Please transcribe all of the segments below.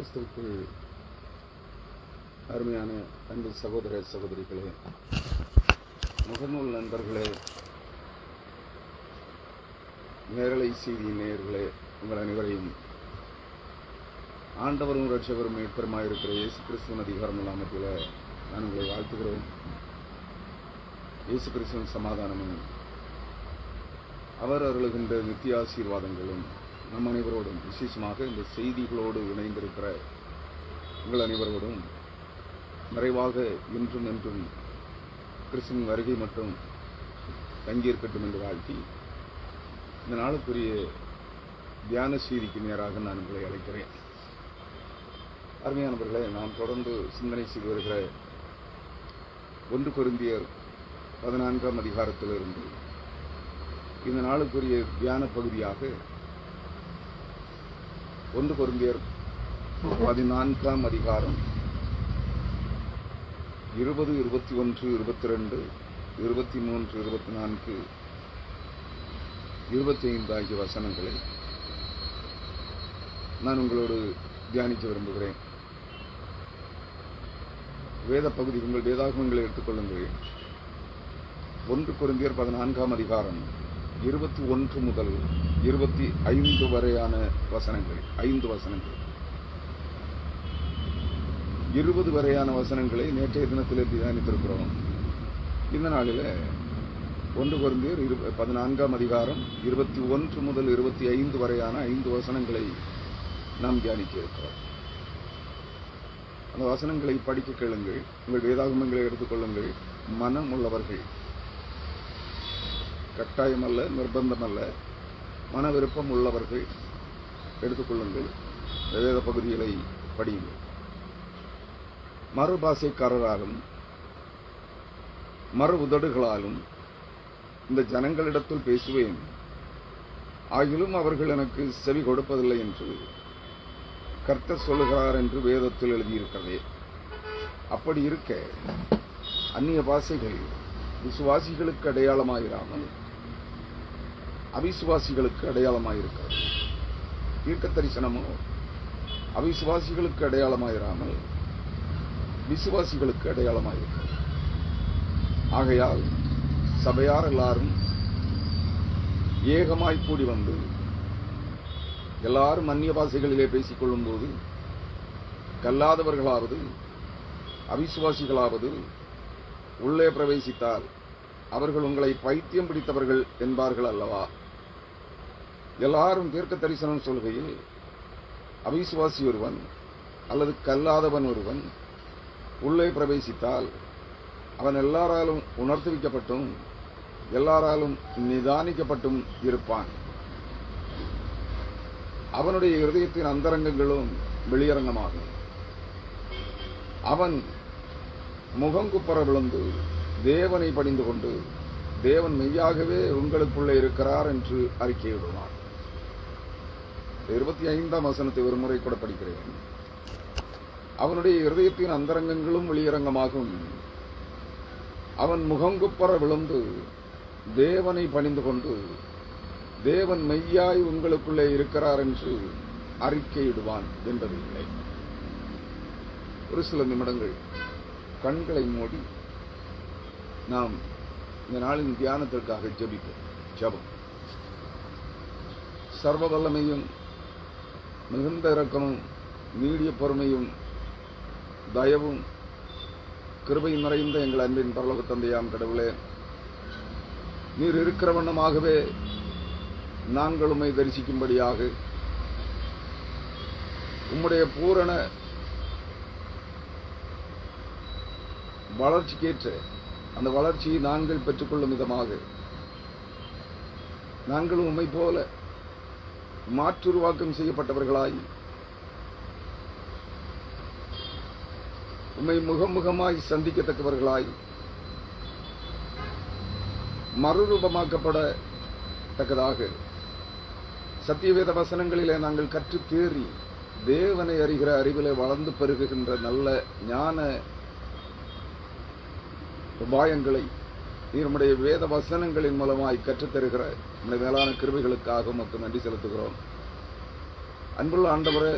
கிறிஸ்துவுக்குள் அருமையான அன்பு சகோதர சகோதரிகளே, முகநூல் நண்பர்களே, நேரலை செய்தி நேயர்களே, உங்கள் அனைவரையும் ஆண்டவரும் இரட்சகரும் மீட்பருமாயிருக்கிற இயேசு கிறிஸ்துவின் அதிகாரமுள்ள நாமத்தில் நான் உங்களை வாழ்த்துகிறேன். இயேசு கிறிஸ்துவின் சமாதானமும் அவர் அருளுகின்ற நித்திய ஆசீர்வாதங்களும் நம் அனைவரோடும், விசேஷமாக இந்த செய்திகளோடு இணைந்திருக்கிற உங்கள் அனைவரோடும் நிறைவாக இன்றும் என்றும் கிறிஸ்துவின் வருகை மட்டும் தங்கியிருக்கட்டும் என்று வாழ்த்தி இந்த நாளுக்குரிய தியான செய்திக்கு நேராக நான் உங்களை அழைக்கிறேன். அருமையானவர்களே, நாம் தொடர்ந்து சிந்தனை செய்து வருகிற 1 கொரிந்தியர் 14ஆம் அதிகாரத்திலிருந்து இந்த நாளுக்குரிய தியான பகுதியாக 1 கொரிந்தியர் 14ஆம் அதிகாரம் 20, 21, 22, 23, 24, 25 ஆகிய வசனங்களை நான் உங்களோடு தியானிக்க விரும்புகிறேன். வேத பகுதி, உங்கள் வேதாகமங்களை எடுத்துக்கொள்ளுங்கள். 1 கொரிந்தியர் 14ஆம் அதிகாரம் 21 முதல் 25 வரையான வசனங்கள், 5 வசனங்கள், 20 வரையான வசனங்களை நேற்றைய தினத்தில் தியானித்திருக்கிறோம். இந்த நாளில் 1 கொரிந்தியர் 14ஆம் அதிகாரம் 21 முதல் 25 வரையான 5 வசனங்களை நாம் தியானிக்க இருக்கிறோம். அந்த வசனங்களை படிக்க கேளுங்கள். உங்கள் வேதாகமங்களை எடுத்துக்கொள்ளுங்கள். மனம் உள்ளவர்கள், கட்டாயமல்ல, நிர்பந்தமல்ல, மன விருப்பம் உள்ளவர்கள் எடுத்துக்கொள்ளுங்கள். வேத பகுதிகளை படியுங்கள். மறுபாசைக்காரராலும் மறு உதடுகளாலும் இந்த ஜனங்களிடத்தில் பேசுவேன், ஆகிலும் அவர்கள் எனக்கு செவி கொடுப்பதில்லை என்று கர்த்தர் சொல்லுகிறார் என்று வேதத்தில் எழுதியிருக்கிறதே. அப்படி இருக்க அந்நிய பாஷைகள் விசுவாசிகளுக்கு அடையாளமாயிராமல் அவிசுவாசிகளுக்கு அடையாளமாயிருக்கிறது. தீர்க்க தரிசனமோ அவிசுவாசிகளுக்கு அடையாளமாயிராமல் விசுவாசிகளுக்கு அடையாளமாயிருக்கிறது. ஆகையால் சபையார் எல்லாரும் ஏகமாய் கூடி வந்து எல்லாரும் அந்நிய பாஷைகளிலே பேசிக் கொள்ளும் போது கல்லாதவர்களாவது அவிசுவாசிகளாவது உள்ளே பிரவேசித்தால் அவர்கள் உங்களை பைத்தியம் பிடித்தவர்கள் என்பார்கள் அல்லவா? எல்லாரும் தீர்க்க தரிசனம் சொல்கையில் அவிசுவாசி ஒருவன் அல்லது கல்லாதவன் ஒருவன் உள்ளே பிரவேசித்தால் அவன் எல்லாராலும் உணர்த்துவிக்கப்பட்டும் எல்லாராலும் நிதானிக்கப்பட்டும் இருப்பான். அவனுடைய இருதயத்தின் அந்தரங்கங்களும் வெளியரங்கமாகும். அவன் முகங்குப்புற விழுந்து தேவனை பணிந்து கொண்டு தேவன் மெய்யாகவே உங்களுக்குள்ளே இருக்கிறார் என்று அறிக்கையிடுவான். 25ஆம் வசனத்தை ஒரு முறை கூட படிக்கிறேன். அவனுடைய இருதயத்தின் அந்தரங்கங்களும் வெளியரங்கமாகும். அவன் முகங்குப்புற விழுந்து தேவனை பணிந்து கொண்டு தேவன் மெய்யாய் உங்களுக்குள்ளே இருக்கிறார் என்று அறிக்கையிடுவான் என்பது இல்லை. ஒரு சில நிமிடங்கள் கண்களை மூடி நாம் இந்த நாளின் தியானத்திற்காக ஜெபிப்போம். ஜெபம். சர்வ வல்லமையும் மிகுந்த இரக்கமும் நீடிய பொறுமையும் தயவும் கிருபையும் நிறைந்த எங்கள் அன்பின் பரலோக தந்தையாம் கடவுளே, நீர் இருக்கிற வண்ணமாகவே நாங்கள் உம்மை தரிசிக்கும்படியாக உம்முடைய பூரண வளர்ச்சிக்கேற்ற அந்த வளர்ச்சியை நாங்கள் பெற்றுக்கொள்ளும் விதமாக நாங்கள் உம்மை போல மாற்றுருவாக்கம் செய்யப்பட்டவர்களாய் உம்மை முகமுகமாய் சந்திக்கத்தக்கவர்களாய் மறுரூபமாக்கப்படத்தக்கதாக சத்தியவேத வசனங்களிலே நாங்கள் கற்று தேறி தேவனை அறிகிற அறிவிலே வளர்ந்து பெருகுகின்ற நல்ல ஞான உபாயங்களை நம்முடைய வேத வசனங்களின் மூலமாய் கற்றுத்தருகிற நம்முடைய மேலான கிருபைகளுக்காக உமக்கு நன்றி செலுத்துகிறோம். அன்புள்ள ஆண்டவரே,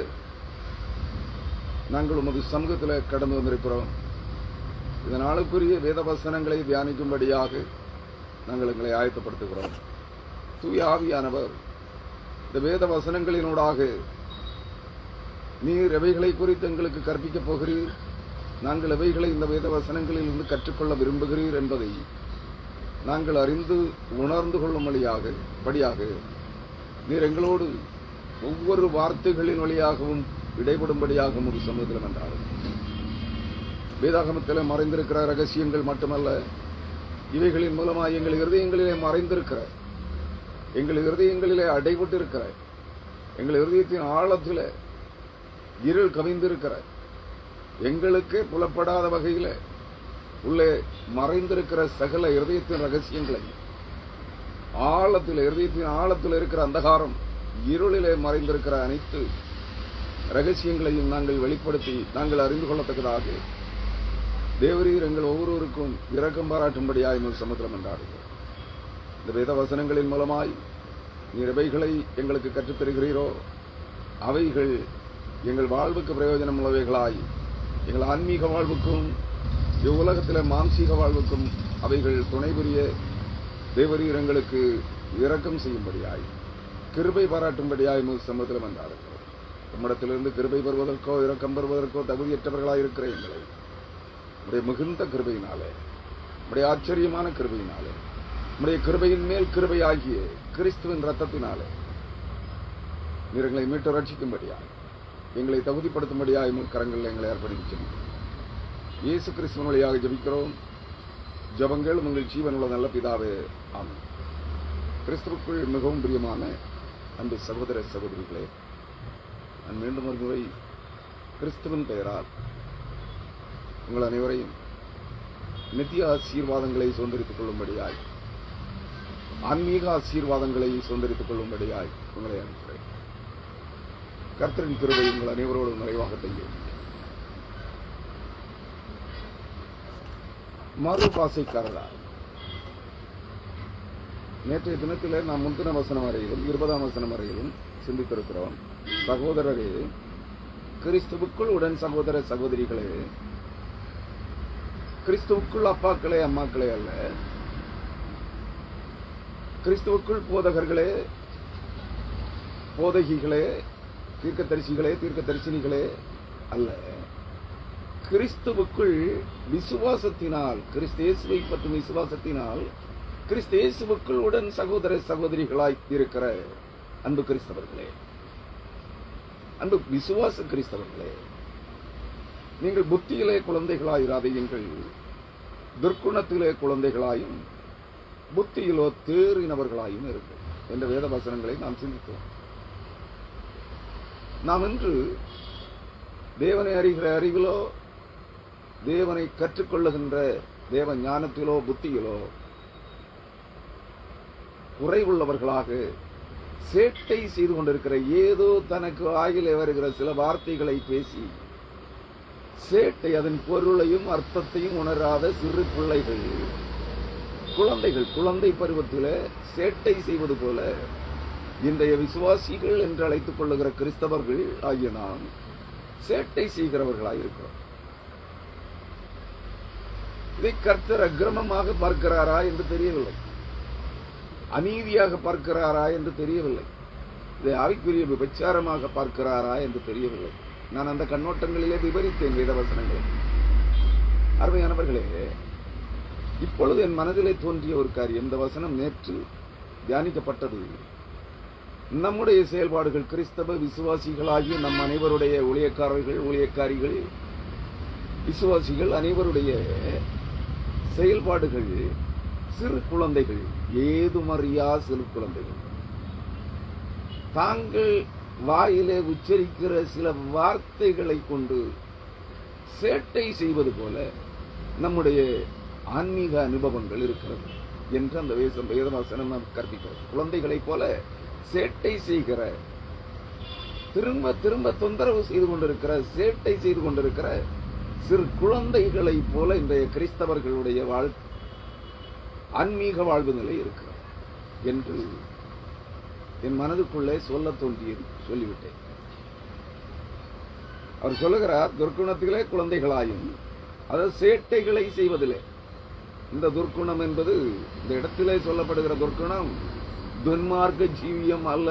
நாங்கள் உமது சமூகத்தில் கடந்து வந்திருக்கிறோம். இந்த நாளுக்குரிய வேத வசனங்களை தியானிக்கும்படியாக நாங்கள் எங்களை ஆயத்தப்படுத்துகிறோம். தூய ஆவியானவர் இந்த வேத வசனங்களினூடாக நீர் எவைகளை குறித்து எங்களுக்கு கற்பிக்கப் போகிறீர், நாங்கள் எவைகளை இந்த வேத வசனங்களில் இருந்து கற்றுக்கொள்ள விரும்புகிறீர் என்பதை நாங்கள் அறிந்து உணர்ந்து கொள்ளும்படியாக நீர் எங்களோடு ஒவ்வொரு வார்த்தைகளின் வழியாகவும் இடைபடும்படியாக ஒரு சமூகத்தில் என்றார். வேதாகமத்தில் மறைந்திருக்கிற ரகசியங்கள் மட்டுமல்ல, இவைகளின் மூலமாக எங்கள் இருதயங்களிலே மறைந்திருக்கிற, எங்கள் இருதயங்களிலே அடைபட்டிருக்கிற, எங்கள் இருதயத்தின் ஆழத்தில் இருள் கவிந்திருக்கிற, எங்களுக்கு புலப்படாத வகையில் உள்ளே மறைந்திருக்கிற சகல இருதயத்தின் ரகசியங்களை இருதயத்தின் ஆழத்தில் இருக்கிற அந்தகாரம், இருளிலே மறைந்திருக்கிற அனைத்து ரகசியங்களையும் நாங்கள் வெளிப்படுத்தி நாங்கள் அறிந்து கொள்ளத்தக்கதாக தேவரீர் எங்கள் ஒவ்வொருவருக்கும் இரக்கம் பாராட்டும்படியாய் சமுத்திரம் என்றார்கள். இந்த வேத வசனங்களின் மூலமாய் நீர் எவைகளை எங்களுக்கு கற்றுத்தருகிறீரோ அவைகள் எங்கள் வாழ்வுக்கு பிரயோஜனம் உள்ளவைகளாய் எங்கள் ஆன்மீக வாழ்வுக்கும் இவ்வுலகத்தில் மாம்சீக வாழ்வுக்கும் அவைகள் துணை புரிய தேவரீர் எங்களுக்கு இரக்கம் செய்யும்படியாய் கிருபை பாராட்டும்படியாய் சமுத்திரம் என்றார்கள். நம்மிடத்திலிருந்து கிருபை பெறுவதற்கோ இரக்கம் பெறுவதற்கோ தகுதியற்றவர்களாய் இருக்கிற எங்களை உடைய மிகுந்த கிருபையினாலே, உடைய ஆச்சரியமான கிருபையினாலே, உடைய கிருபையின் மேல் கிருபையாகிய கிறிஸ்துவின் ரத்தத்தினாலே நீர் எங்களை மீட்டு ரட்சிக்கும்படியாய் எங்களை தகுதிப்படுத்தும்படியாய் கரங்களில் எங்களை அர்ப்பணிக்கிறோம். இயேசு கிறிஸ்துவின் வழியாக ஜெபிக்கிறோம். ஜெபங்கள் உங்கள் ஜீவனுள்ள நல்ல பிதாவே, ஆமென். கிறிஸ்துவுக்குள் மிகவும் பிரியமான அன்பு சகோதர சகோதரிகளே, நான் மீண்டும் ஒரு முறை கிறிஸ்துவின் பெயரால் உங்கள் அனைவரையும் நித்திய ஆசீர்வாதங்களை சுதந்திரித்துக் கொள்ளும்படியாய், ஆன்மீக ஆசீர்வாதங்களை சுதந்திரித்துக் கொள்ளும்படியாய் உங்களை அனுப்புகிறேன். கர்த்தரின் கிருபை உங்கள் அனைவரோடும் நிறைவாக செய்யும். மறுபாசைக்காரரா, நேற்றைய தினத்தில் நாம் முந்தின வசனம் வரையிலும் 20ஆம் வசனம் வரையிலும் சிந்தித்திருக்கிறோம். சகோதரரே, கிறிஸ்துவுக்குள் உடன் சகோதர சகோதரிகளே, கிறிஸ்துவுக்குள் அப்பாக்களே அம்மாக்களே அல்ல, கிறிஸ்துவுக்குள் போதகர்களே போதகிகளே தீர்க்கதரிசிகளே தீர்க்கதரிசினிகளே அல்ல, கிறிஸ்துவுக்குள் விசுவாசத்தினால், கிறிஸ்தேசுவை பற்றும் விசுவாசத்தினால் கிறிஸ்தேசுவுக்குள் உடன் சகோதர சகோதரிகளாய் இருக்கிற அன்பு கிறிஸ்தவர்களே, அன்பு விசுவாச கிறிஸ்தவர்களே, நீங்கள் புத்தியிலே குழந்தைகளாயிராதீர்கள், துர்க்குணத்திலே குழந்தைகளாயும் புத்தியிலோ தேறினவர்களாயும் இருக்கும் என்ற வேத வசனங்களை நாம் சிந்தித்தோம். நாம் இன்று தேவனை அறிகிற அறிவிலோ, தேவனை கற்றுக்கொள்ளுகின்ற தேவ ஞானத்திலோ புத்தியிலோ குறைவுள்ளவர்களாக சேட்டை செய்து கொண்டிருக்கிற, ஏதோ தனக்கு ஆகிலே வருகிற சில வார்த்தைகளை பேசி சேட்டை, அதன் பொருளையும் அர்த்தத்தையும் உணராத சிறு பிள்ளைகள், குழந்தைகள், குழந்தை பருவத்தில் சேட்டை செய்வது போல இன்றைய விசுவாசிகள் என்று அழைத்துக் கொள்ளுகிற கிறிஸ்தவர்கள் ஆகிய நாம் சேட்டை செய்கிறவர்களாயிருக்கிறோம். இதை கர்த்தர் அக்கிரமமாக பார்க்கிறாரா என்று தெரியவில்லை, அநீதியாக பார்க்கிறாரா என்று தெரியவில்லை, இதை ஆவிக்குரிய விபச்சாரமாக பார்க்கிறாரா என்று தெரியவில்லை. நான் அந்த கண்ணோட்டங்களிலே விவரித்தேன் வேதவசனங்களை. அருமையானவர்களே, இப்பொழுது என் மனதிலே தோன்றிய ஒரு காரியம், இந்த வசனம் நேற்று தியானிக்கப்பட்டது. நம்முடைய செயல்பாடுகள், கிறிஸ்தவ விசுவாசிகளாகிய நம் அனைவருடைய ஊழியக்காரர்கள், ஊழியக்காரிகள், விசுவாசிகள் அனைவருடைய செயல்பாடுகள் சிறு குழந்தைகள், ஏதுமறியா சிறு குழந்தைகள், தாங்கள் வாயிலே உச்சரிக்கிற சில வார்த்தைகளை கொண்டு சேட்டை செய்வது போல நம்முடைய ஆன்மீக அனுபவங்கள் இருக்கிறது என்று அந்த வேதவசனம் நாம் கற்பிக்கிறோம். குழந்தைகளைப் போல சேட்டை செய்கிற, திரும்ப திரும்ப தொந்தரவு செய்து கொண்டிருக்கிற, சேட்டை செய்து கொண்டிருக்கிற சிறு குழந்தைகளைப் போல இன்றைய கிறிஸ்தவர்களுடைய ஆன்மீக வாழ்வு நிலை இருக்கிறது என்று என் மனதுக்குள்ளே சொல்ல தோன்றியது, சொல்லிவிட்டேன். அவர் சொல்லுகிறார், துர்க்குணத்திலே குழந்தைகளாயும், அதாவது சேட்டைகளை செய்வதிலே. இந்த துர்க்குணம் என்பது, இந்த இடத்திலே சொல்லப்படுகிற துர்க்குணம் துன்மார்க்க ஜீவியம் அல்ல.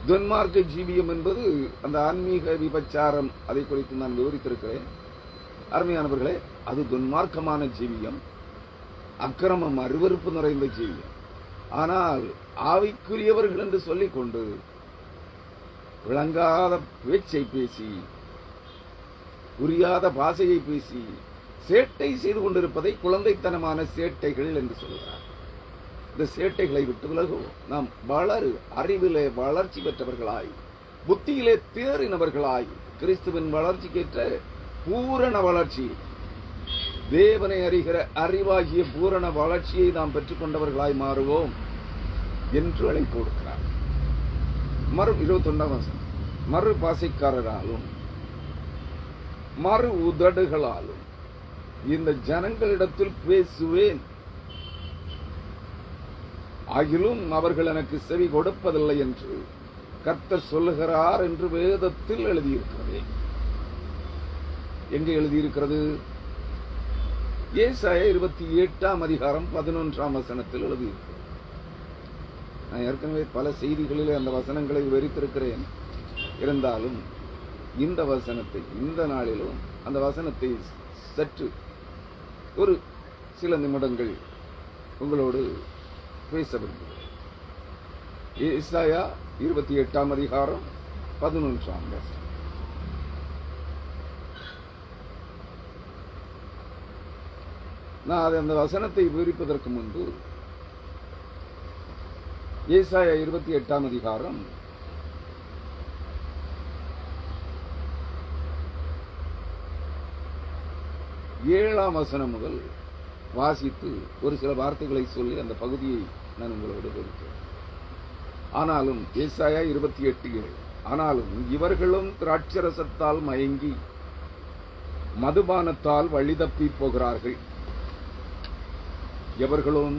துன்மார்க்க ஜீவியம் என்பது அந்த ஆன்மீக விபச்சாரம். அதை குறித்து நான் விவரித்திருக்கிறேன். அருமையானவர்களே, அது துன்மார்க்கமான ஜீவியம், அக்கிரமம், அருவருப்பு நிறைந்த ஜீவியம். ஆனால் ஆவிக்குரியவர்கள் என்று சொல்லிக் கொண்டு விளங்காத பேச்சை பேசி, புரியாத பாஷையை பேசி சேட்டை செய்து கொண்டிருப்பதை குழந்தைத்தனமான சேட்டைகள் என்று சொல்கிறார். இந்த சேட்டைகளை விட்டு விலகுவோம். நாம் அறிவிலே வளர்ச்சி பெற்றவர்களாய், புத்தியிலே தேறினவர்களாய், கிறிஸ்துவின் வளர்ச்சிக்கேற்ற பூரண வளர்ச்சி, தேவனை அறிகிற அறிவாகிய பூரண வளர்ச்சியை நாம் பெற்றுக் கொண்டவர்களாய் மாறுவோம் என்று அழைப்பு கொடுக்கிறார். 21 மறு பாசைக்காரராலும் மறு உதடுகளாலும் இந்த ஜனங்களிடத்தில் பேசுவேன், ஆகிலும் அவர்கள் எனக்கு செவி கொடுப்பதில்லை என்று கர்த்தர் சொல்லுகிறார் என்று வேதத்தில் எழுதியிருக்கிறது. எங்கே எழுதியிருக்கிறது? ஏசாயா 28 எழுதியிருக்கிறது. நான் ஏற்கனவே பல செய்திகளிலே அந்த வசனங்களை விவரித்திருக்கிறேன். இருந்தாலும் இந்த வசனத்தை, இந்த நாளிலும் அந்த வசனத்தை சற்று ஒரு சில நிமிடங்கள் உங்களோடு பேச விரும்புகிறேன். ஏசாயா 28 நான் அந்த வசனத்தை விவரிப்பதற்கு முன்பு ஏசாயா 28 7 வசனம் முதல் வாசித்து ஒரு சில வார்த்தைகளை சொல்லி அந்த பகுதியை நான் உங்களோடு விவரிக்கிறேன். ஆனாலும் ஏசாயா 28:7, ஆனாலும் இவர்களும் திராட்சரசத்தால் மயங்கி மதுபானத்தால் வழிதப்பி போகிறார்கள். எவர்களும்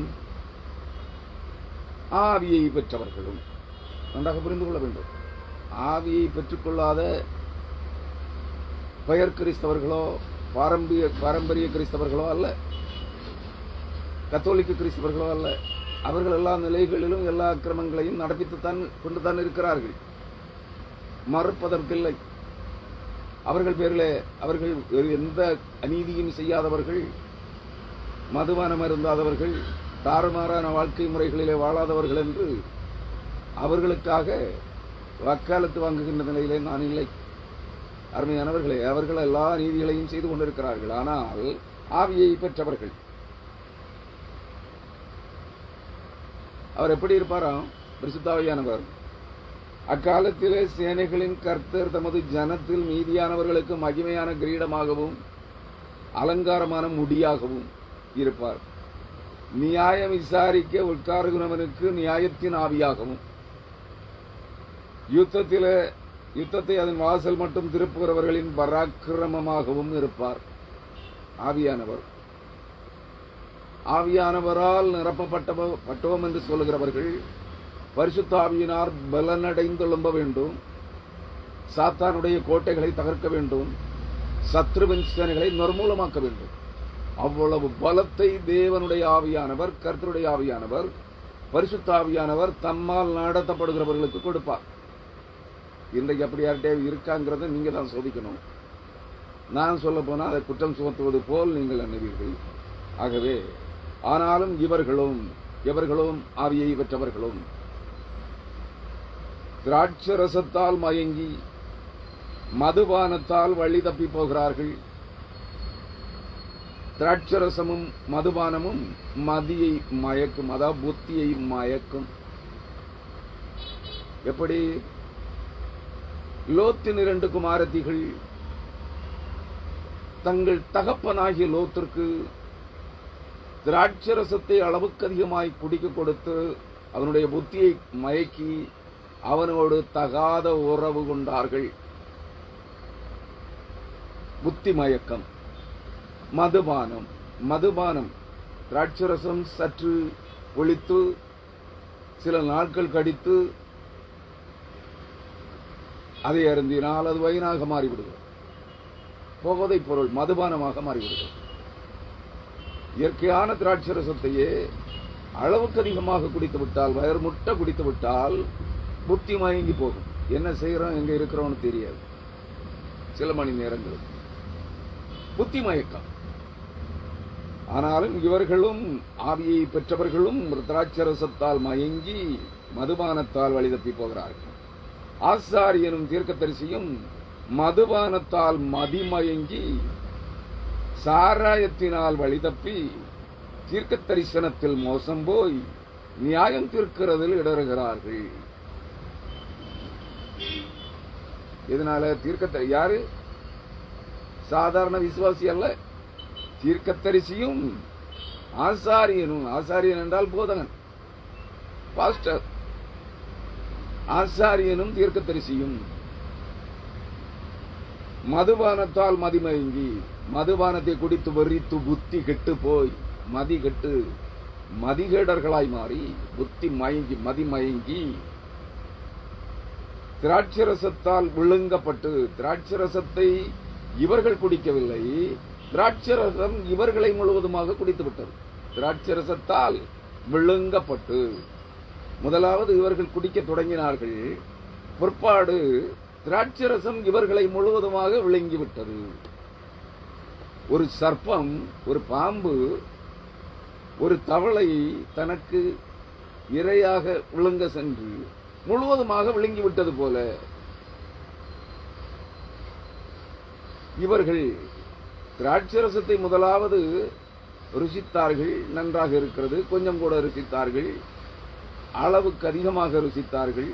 ஆவியை பெற்றவர்களும். நன்றாக புரிந்து கொள்ள வேண்டும். ஆவியை பெற்றுக்கொள்ளாத பெயர் கிறிஸ்தவர்களோ, பாரம்பரிய கிறிஸ்தவர்களோ அல்ல, கத்தோலிக்க கிறிஸ்தவர்களோ அல்ல. அவர்கள் எல்லா நிலைகளிலும் எல்லா அக்கிரமங்களையும் நடப்பித்துத்தான் கொண்டுதான் இருக்கிறார்கள், மறுப்பதற்கில்லை. அவர்கள் பேரில் அவர்கள் எந்த அநீதியும் செய்யாதவர்கள், மதுபானம் அருந்தாதவர்கள், தாறுமாறான வாழ்க்கை முறைகளிலே வாழாதவர்கள் என்று அவர்களுக்காக வக்காலத்து வாங்குகின்ற நிலையிலே நான் இல்லை. அருமையானவர்களே, அவர்கள் எல்லா நீதிகளையும் செய்து கொண்டிருக்கிறார்கள். ஆனால் ஆவியை பெற்றவர்கள். அவர் எப்படி இருப்பாராம்? பரிசுத்த ஆவியானவர். அக்காலத்திலே சேனைகளின் கர்த்தர் தமது ஜனத்தில் மீதியானவர்களுக்கு மகிமையான கிரீடமாகவும் அலங்காரமான முடியாகவும் இருப்பார். நியாயம் விசாரிக்க உட்காருகிறவனுக்கு நியாயத்தின் ஆவியாகவும், யுத்தத்தை அதன் வாசல் மட்டும் திருப்புகிறவர்களின் பராக்கிரமமாகவும் இருப்பார். ஆவியானவர். ஆவியானவரால் நிரப்பப்பட்டோம் என்று சொல்லுகிறவர்கள் பரிசுத்த ஆவியினார் பலனடைந்தெழும்ப வேண்டும், சாத்தானுடைய கோட்டைகளை தகர்க்க வேண்டும், சத்ருவின் சேனைகளை நிர்மூலமாக்க வேண்டும். அவ்வளவு பலத்தை தேவனுடைய ஆவியானவர், கர்த்தருடைய ஆவியானவர், பரிசுத்த ஆவியானவர் தம்மால் நடத்தப்படுகிறவர்களுக்கு கொடுப்பார். இன்றைக்கு அப்படி யார்கிட்டே இருக்காங்கிறத நீங்க தான் சோதிக்கணும். நான் சொல்ல போனால் அதை குற்றம் சுமத்துவது போல் நீங்கள் எண்ணுவீர்கள். ஆகவே ஆனாலும் எவர்களும் ஆவியை பெற்றவர்களும் திராட்சரசத்தால் மயங்கி மதுபானத்தால் வழி தப்பி போகிறார்கள். திராட்சரசமும் மதுபானமும் மதியை மயக்கும், அதாவது புத்தியை மயக்கும். எப்படி? லோத்தின் 2 குமாரத்திகள் தங்கள் தகப்பனாகிய லோத்திற்கு திராட்சரசத்தை அளவுக்கு அதிகமாய் குடிக்க கொடுத்து அவனுடைய புத்தியை மயக்கி அவனோடு தகாத உறவு கொண்டார்கள். புத்தி மயக்கம். மதுபானம் திராட்சரசம் சற்று ஒழித்து சில நாட்கள் கழித்து அதை அருந்தினால் அது வைனாக மாறிவிடுகிறது. போதைப் பொருள் மதுபானமாக மாறிவிடுகிறது. இயற்கையான திராட்சை ரசத்தையே அளவுக்கு அதிகமாக குடித்து விட்டால், வயர் முட்டை குடித்து விட்டால் புத்தி மயங்கி போகும். என்ன செய்யறோம், எங்க இருக்கிறோம்னு தெரியாது. சில மணி நேரங்களுக்கு புத்தி மயக்கம். ஆனாலும் இவர்களும் ஆவியை பெற்றவர்களும் திராட்சை ரசத்தால் மயங்கி மதுபானத்தால் வழி தப்பி போகிறார்கள். ஆசாரியனும் தீர்க்கதரிசியும் மதுபானத்தால் மதிமயங்கி சாராயத்தினால் வழி தப்பி தீர்க்க தரிசனத்தில் மோசம் போய் நியாயம் தீர்க்கிறதில் இடறுகிறார்கள். இதனால யாரு? சாதாரண விசுவாசி அல்ல, தீர்க்கதரிசியும் ஆசாரியனும். ஆசாரியன் என்றால் போதகன், பாஸ்டர். ஆசாரியனும் தீர்க்கதரிசியும் மதுபானத்தால் மதிமயங்கி, மதுபானத்தை குடித்து வெறித்து புத்தி கெட்டு போய் மதிகெட்டு மதிகேடர்களாய் மாறி புத்தி மயங்கி மதிமயங்கி திராட்சரசத்தால் விழுங்கப்பட்டு, திராட்சரசத்தை இவர்கள் குடிக்கவில்லை, திராட்சரசம் இவர்களை முழுவதுமாக குடித்து விட்டது. திராட்சரசத்தால் விழுங்கப்பட்டு முதலாவது இவர்கள் குடிக்க தொடங்கினார்கள். பிற்பாடு திராட்சரசம் இவர்களை முழுவதுமாக விழுங்கிவிட்டது. ஒரு சர்ப்பம், ஒரு பாம்பு, ஒரு தவளை தனக்கு இரையாக விழுங்க சென்று முழுவதுமாக விழுங்கிவிட்டது போல இவர்கள் திராட்சரசத்தை முதலாவது ருசித்தார்கள். நன்றாக இருக்கிறது. கொஞ்சம் கூட ருசித்தார்கள், அளவுக்கு அதிகமாக ருசித்தார்கள்.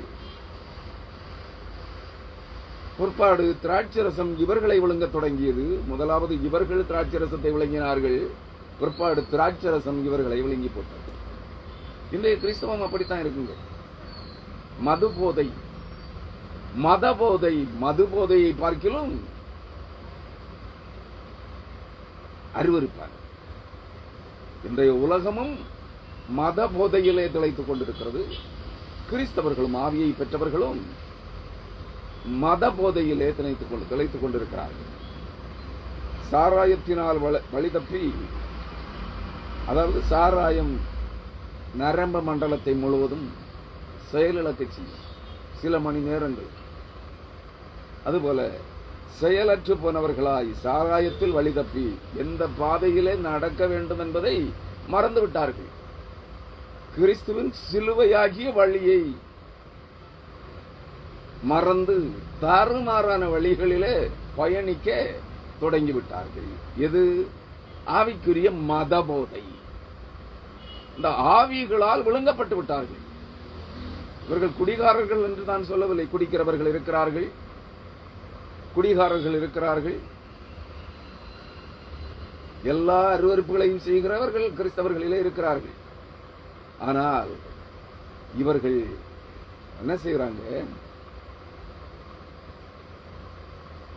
பிற்பாடு திராட்சரசம் இவர்களை விழுங்க தொடங்கியது. முதலாவது இவர்கள் திராட்சரசத்தை விழுங்கினார்கள், பிற்பாடு திராட்சரசம் இவர்களை விழுங்கி போட்டது. இன்றைய கிறிஸ்தவம் அப்படித்தான் இருக்குங்க. மது போதை, மத போதை, மது போதையை பார்க்கிலும் அருவருப்பார். இன்றைய உலகமும் மத போதையிலே திளைத்துக் கொண்டிருக்கிறது. கிறிஸ்தவர்களும் ஆவியை பெற்றவர்களும் மத போதையிலே திளைத்துக் கொண்டிருக்கிறார்கள். சாராயத்தினால் வழி தப்பி, அதாவது சாராயம் நரம்பு மண்டலத்தை முழுவதும் செயலிழக்க செய்யும் சில மணி நேரங்கள். அதுபோல செயலற்று போனவர்களாய் சாராயத்தில் வழி தப்பி எந்த பாதையிலே நடக்க வேண்டும் என்பதை மறந்துவிட்டார்கள். கிறிஸ்துவின் சிலுவையாகிய வழியை மறந்து தாறுமாறான வழிகளிலே பயணிக்க தொடங்கிவிட்டார்கள். எது? ஆவிக்குரிய மத போதை. இந்த ஆவிகளால் விழுங்கப்பட்டு விட்டார்கள். இவர்கள் குடிகாரர்கள் என்று நான் சொல்லவில்லை. குடிக்கிறவர்கள் இருக்கிறார்கள், குடிகாரர்கள் இருக்கிறார்கள், எல்லா அருவருப்புகளையும் செய்கிறவர்கள் கிறிஸ்தவர்களிலே இருக்கிறார்கள். ஆனால் இவர்கள் என்ன செய்கிறாங்க?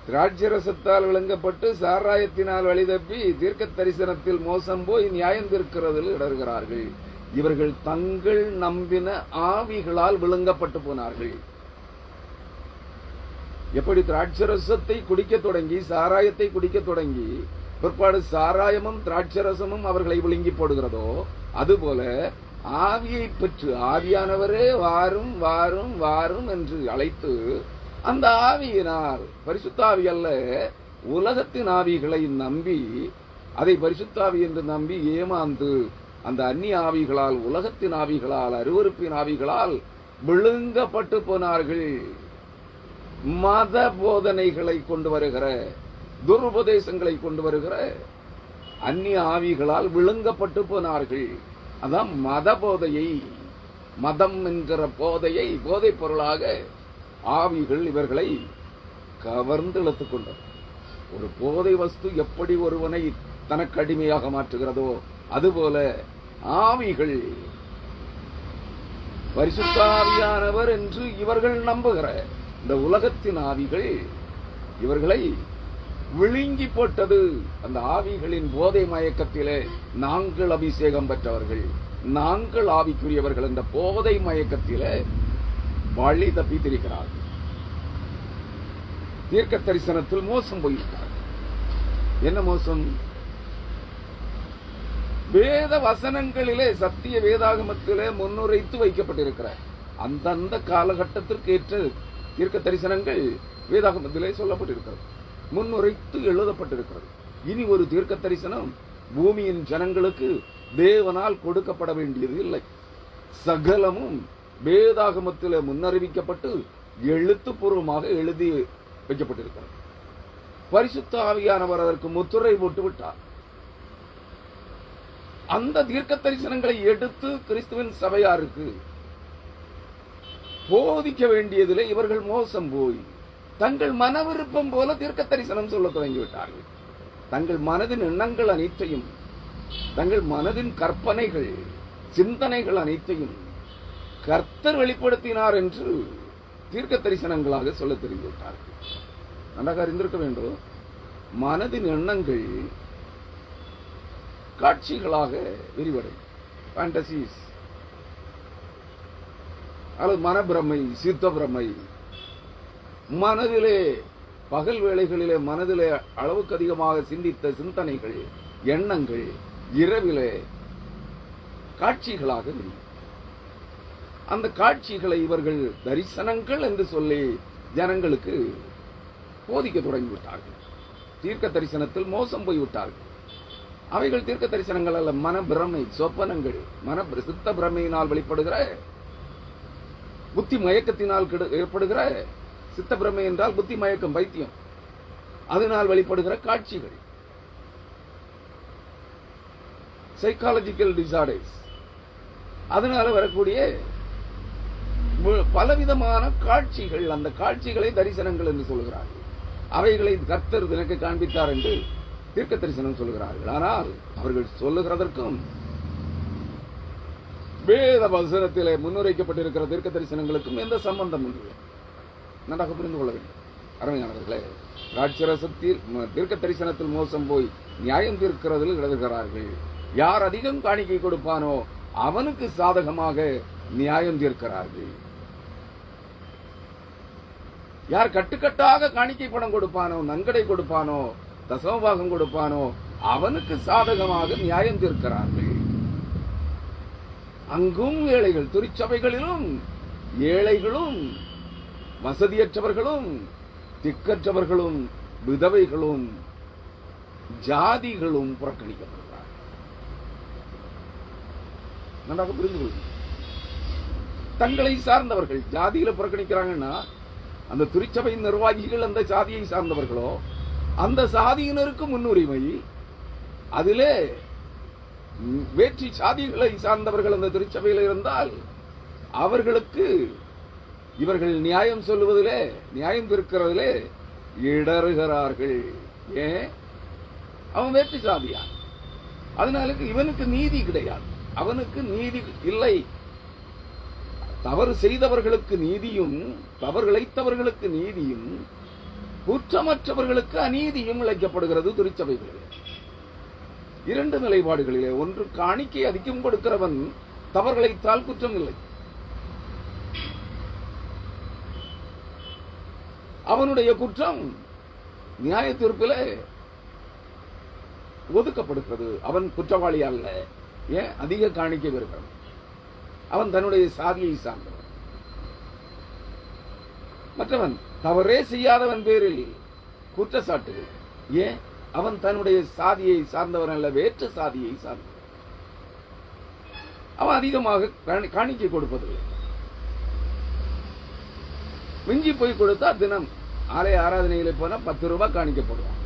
திராட்சரசத்தால் விளங்கப்பட்டு சாராயத்தினால் வழி தப்பி தீர்க்க தரிசனத்தில் மோசம் போய் நியாயம் தீர்க்கிறதில் இடறுகிறார்கள். இவர்கள் தங்கள் நம்பின ஆவிகளால் விளங்கப்பட்டு போனார்கள். எப்படி திராட்சரசத்தை குடிக்க தொடங்கி சாராயத்தை குடிக்க தொடங்கி பிற்பாடு சாராயமும் திராட்சரசமும் அவர்களை விழுங்கி போடுகிறதோ, அதுபோல ஆவியை பெற்று ஆவியானவரே வாரும் வாரும் வாரும் என்று அழைத்து அந்த ஆவியினால், பரிசுத்த ஆவி அல்ல, உலகத்தின் ஆவிகளை நம்பி அதை பரிசுத்தாவி என்று நம்பி ஏமாந்து அந்த அந்நிய ஆவிகளால், உலகத்தின் ஆவிகளால், அருவருப்பின் ஆவிகளால் விழுங்கப்பட்டு போனார்கள். மத போதனைகளை கொண்டு வருகிற, துருபதேசங்களை கொண்டு வருகிற அந்நிய ஆவிகளால் விழுங்கப்பட்டு போனார்கள். அதான் மத போதையை, மதம் என்கிற போதையை, போதைப் பொருளாக ஆவிகள் இவர்களை கவர்ந்து இழுத்துக் கொண்டது. ஒரு போதை வஸ்து எப்படி ஒருவனை தனக்கு அடிமையாக மாற்றுகிறதோ, அதுபோல ஆவிகள், பரிசுத்த ஆவியானவர் என்று இவர்கள் நம்புகிற இந்த உலகத்தின் ஆவிகள் இவர்களை விழுங்கி போட்டது. அந்த ஆவிகளின் போதை மயக்கத்திலே நாங்கள் அபிஷேகம் பெற்றவர்கள், நாங்கள் ஆவிக்குரியவர்கள் என்ற போதை மயக்கத்திலே வழி தப்பி திரிக்கிறார்கள். தீர்க்க தரிசனத்தில் மோசம் போய்விட்டார். என்ன மோசம்? வேத வசனங்களிலே, சத்திய வேதாகமத்திலே முன்னுரைத்து வைக்கப்பட்டிருக்கிற அந்தந்த காலகட்டத்திற்கு ஏற்ற தீர்க்க தரிசனங்கள் வேதாகமத்திலே சொல்லப்பட்டிருக்கிறது, முன்னுரைத்து எழுதப்பட்டிருக்கிறது. இனி ஒரு தீர்க்க தரிசனம் பூமியின் ஜனங்களுக்கு தேவனால் கொடுக்கப்பட வேண்டியது இல்லை. சகலமும் வேதாகமத்திலே முன்னறிவிக்கப்பட்டு எழுத்துப்பூர்வமாக எழுதி வைக்கப்பட்டிருக்கிறது. பரிசுத்த ஆவியானவர் அதற்கு முத்திரை போட்டு விட்டார். அந்த தீர்க்க தரிசனங்களை எடுத்து கிறிஸ்துவின் சபையாருக்கு போதிக்க வேண்டியதிலே இவர்கள் மோசம் போய் தங்கள் மன விருப்பம் போல தீர்க்க தரிசனம் சொல்ல தொடங்கிவிட்டார்கள். தங்கள் மனதின் எண்ணங்கள் அனைத்தையும், தங்கள் மனதின் கற்பனைகள், சிந்தனைகள் அனைத்தையும் கர்த்தர் வெளிப்படுத்தினார் என்று தீர்க்க தரிசனங்களாக சொல்ல தெரிந்துவிட்டார்கள். நன்றாக அறிந்திருக்க வேண்டும், மனதின் எண்ணங்கள் காட்சிகளாக விரிவடையும். ஃபேண்டசிஸ் அல்லது மனப்பிரமை, சித்த பிரமை, மனதிலே பகல் வேளைகளிலே மனதிலே அளவுக்கு அதிகமாக சிந்தித்த சிந்தனைகள், எண்ணங்கள் இரவிலே காட்சிகளாக விரியும். அந்த காட்சிகளை இவர்கள் தரிசனங்கள் என்று சொல்லி ஜனங்களுக்கு போதிக்க தொடங்கிவிட்டார்கள். தீர்க்க தரிசனத்தில் மோசம் போய்விட்டார்கள். அவைகள் தீர்க்க தரிசனங்கள் அல்ல, மனப்பிரமை, சொப்பனங்கள், சித்த பிரமையினால் வெளிப்படுகிற, புத்தி மயக்கத்தினால் ஏற்படுகிற, சித்த பிரமை என்றால் புத்தி மயக்கம், பைத்தியம், அதனால் வெளிப்படுகிற காட்சிகள், சைக்காலஜிக்கல் டிசார்டர்ஸ், அதனால வரக்கூடிய பலவிதமான காட்சிகள். அந்த காட்சிகளை தரிசனங்கள் என்று சொல்கிறார்கள். அவைகளை கர்த்தர் எனக்கு காண்பித்தார் என்று தீர்க்க தரிசனம் சொல்கிறார்கள். ஆனால் அவர்கள் சொல்லுகிறதற்கும் வேத வசனத்திலே முன்னுரைக்கப்பட்டிருக்கிற தீர்க்க தரிசனங்களுக்கும் எந்த சம்பந்தம் இல்லை. நன்றாக புரிந்து கொள்ள வேண்டும் அருமையானவர்களே. ராட்சரசத்தில் தீர்க்க தரிசனத்தில் மோசம் போய் நியாயம் தீர்க்கிறதில் எழுதுகிறார்கள். யார் அதிகம் காணிக்கை கொடுப்பானோ அவனுக்கு சாதகமாக நியாயம் தீர்க்கிறார்கள். யார் கட்டுக்கட்டாக காணிக்கை பணம் கொடுப்பானோ, நன்கடை கொடுப்பானோ, தசமபாகம் கொடுப்பானோ அவனுக்கு சாதகமாக நியாயம் தீர்க்கிறார்கள். அங்கும் ஏழைகள், திருச்சபைகளிலும் ஏழைகளும், வசதியற்றவர்களும், திக்கற்றவர்களும், விதவைகளும், ஜாதிகளும் புறக்கணிக்கப்படுகிறார்கள். நன்றாக புரிந்து கொள்ளுங்கள். தங்களை சார்ந்தவர்கள் ஜாதியில புறக்கணிக்கிறாங்கன்னா, அந்த திருச்சபையின் நிர்வாகிகள் அந்த சாதியை சார்ந்தவர்களோ, அந்த சாதியினருக்கு முன்னுரிமை. அதிலே வேற்றி சாதிகளை சார்ந்தவர்கள் அந்த திருச்சபையில் இருந்தால் அவர்களுக்கு இவர்கள் நியாயம் சொல்லுவதிலே, நியாயம் தீர்க்கிறதிலே இடறுகிறார்கள். ஏன்? அவன் வேற்று சாதியா, அதனால இவனுக்கு நீதி கிடையாது, அவனுக்கு நீதி இல்லை. தவறு செய்தவர்களுக்கு நீதியும், தவறு இழைத்தவர்களுக்கு நீதியும், குற்றமற்றவர்களுக்கு அநீதியும் இழைக்கப்படுகிறது திருச்சபைகளிலே. இரண்டு நிலைப்பாடுகளிலே, ஒன்று காணிக்கை அதிகம் கொடுக்கிறவன் தவறு இழைத்தால் குற்றம் இல்லை, அவனுடைய குற்றம் நியாய தீர்ப்பிலே ஒதுக்கப்படுகிறது. அவன் குற்றவாளி அல்ல. ஏன்? அதிக காணிக்கை பெறுகிறான், அவன் தன்னுடைய சாதியை சார்ந்தவன். மற்றவன் தவறே செய்யாதவன் பேரில் குற்றச்சாட்டு. ஏன்? அவன் தன்னுடைய சாதியை சார்ந்தவன் அல்ல, வேற்று சாதியை சார்ந்தவன். அவன் அதிகமாக காணிக்கை கொடுப்பதில்லை. மிஞ்சி போய் கொடுத்தா தினம் ஆலய ஆராதனையில போனா 10 ரூபாய் காணிக்கப்படுவான்.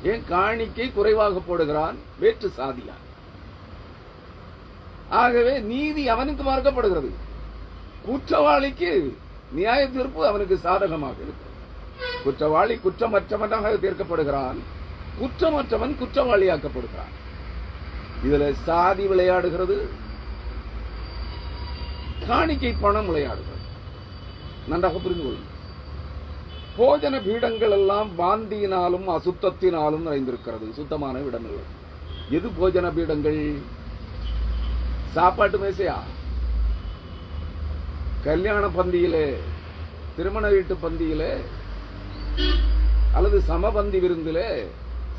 ஏன்? காணிக்கை குறைவாக போடுகிறான், வேற்று சாதியான். ஆகவே நீதி அவனுக்கு மார்க்கப்படுகிறது. குற்றவாளிக்கு நியாய தீர்ப்பு அவனுக்கு சாதகமாக இருக்கு. குற்றவாளி குற்றமற்றவனாக தீர்க்கப்படுகிறான், குற்றமற்றவன் குற்றவாளியாக்கப்படுகிறான். இதுல சாதி விளையாடுகிறது, காணிக்கை பணம் விளையாடுகிறது. நன்றாக புரிந்து கொள்ளுங்கள். போஜன பீடங்கள் எல்லாம் பாந்தியினாலும் அசுத்தத்தினாலும் நிறைந்திருக்கிறது, சுத்தமான இடங்கள். எது போஜன பீடங்கள்? சாப்பாட்டு மேசையா? கல்யாண பந்தியிலே திருமண வீட்டு பந்தியிலே அல்லது சமபந்தி விருந்திலே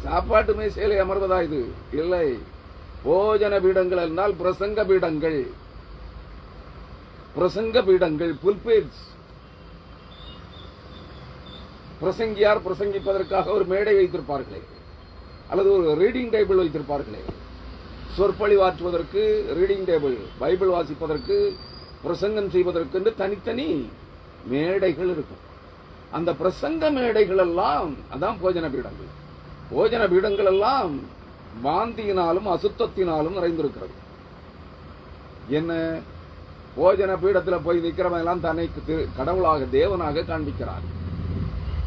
சாப்பாட்டு மேசையிலே அமர்வதா இது? இல்லை. போஜன பீடங்கள் என்றால் பிரசங்க பீடங்கள். பிரசங்க பீடங்கள், புல்பீட்ஸ். பிரசங்கியார் பிரசங்கிப்பதற்காக ஒரு மேடை வைத்திருப்பார்களே, அல்லது ஒரு ரீடிங் டேபிள் வைத்திருப்பார்களே, சொற்பொழிவாற்றுவதற்கு ரீடிங் டேபிள், பைபிள் வாசிப்பதற்கு, பிரசங்கம் செய்வதற்கு என்று தனித்தனி மேடைகள் இருக்கும். அந்த பிரசங்க மேடைகள் எல்லாம் அதான் போஜன பீடங்கள். போஜன பீடங்கள் எல்லாம் வாந்தியினாலும் அசுத்தத்தினாலும் நிறைந்திருக்கிறது. என்ன? போஜன பீடத்தில் போய் நிற்கிறவன் எல்லாம் தன்னை கடவுளாக தேவனாக காண்பிக்கிறான்.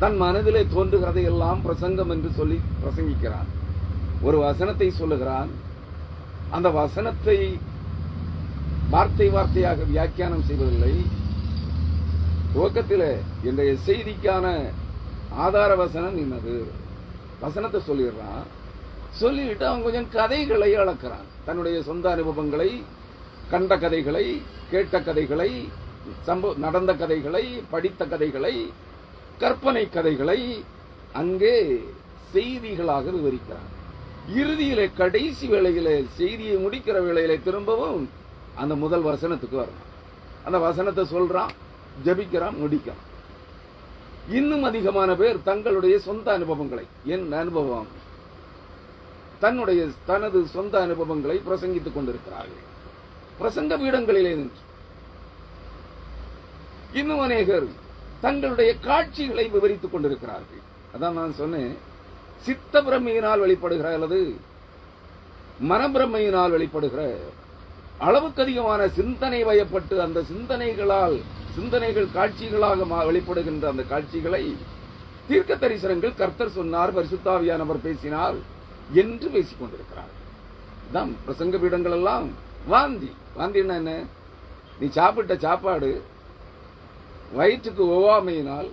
தன் மனதிலே தோன்றுகிறதை எல்லாம் பிரசங்கம் என்று சொல்லி பிரசங்கிக்கிறான். ஒரு வசனத்தை சொல்லுகிறான். அந்த வசனத்தை வார்த்தை வார்த்தையாக வியாக்கியானம் செய்வதில்லை. துவக்கத்தில் இன்றைய செய்திக்கான ஆதார வசனம் என்னது? வசனத்தை சொல்லிடுறான். சொல்லிட்டு அவன் கொஞ்சம் கதைகளை அளக்கிறான். தன்னுடைய சொந்த அனுபவங்களை, கண்ட கதைகளை, கேட்ட கதைகளை, நடந்த கதைகளை, படித்த கதைகளை, கற்பனை கதைகளை அங்கே செய்திகளாக விவரிக்கிறான். இறுதியிலே கடைசி வேளையிலே செய்தியை முடிக்கிற வேளையிலே திரும்பவும் அந்த முதல் வசனத்துக்கு வரணும். அந்த வசனத்தை சொல்றான், ஜபிக்கிறான், முடிக்கிறான். இன்னும் அதிகமான பேர் தங்களுடைய சொந்த அனுபவங்களை, என் அனுபவம், தனது சொந்த அனுபவங்களை பிரசங்கித்துக் கொண்டிருக்கிறார்கள் பிரசங்க பீடங்களிலே நின்று. இன்னும் அநேகர் தங்களுடைய காட்சிகளை விவரித்துக் கொண்டிருக்கிறார்கள். அதான் நான் சொன்னேன், சித்த பிரமையினால் வெளிப்படுகிற அல்லது மனப்பிரமையினால் வெளிப்படுகிற அளவுக்கு அதிகமான சிந்தனை வயப்பட்டு அந்த சிந்தனைகள் காட்சிகளாக வெளிப்படுகின்ற அந்த காட்சிகளை தீர்க்க தரிசனங்கள் கர்த்தர் சொன்னார், பரிசுத்தாவியானவர் பேசினார் என்று பேசிக் கொண்டிருக்கிறார். தான் பிரசங்க பீடங்கள் எல்லாம் வாந்தி. வாந்தின்னா என்ன? நீ சாப்பிட்ட சாப்பாடு வயிற்றுக்கு ஒவ்வாமையினால்,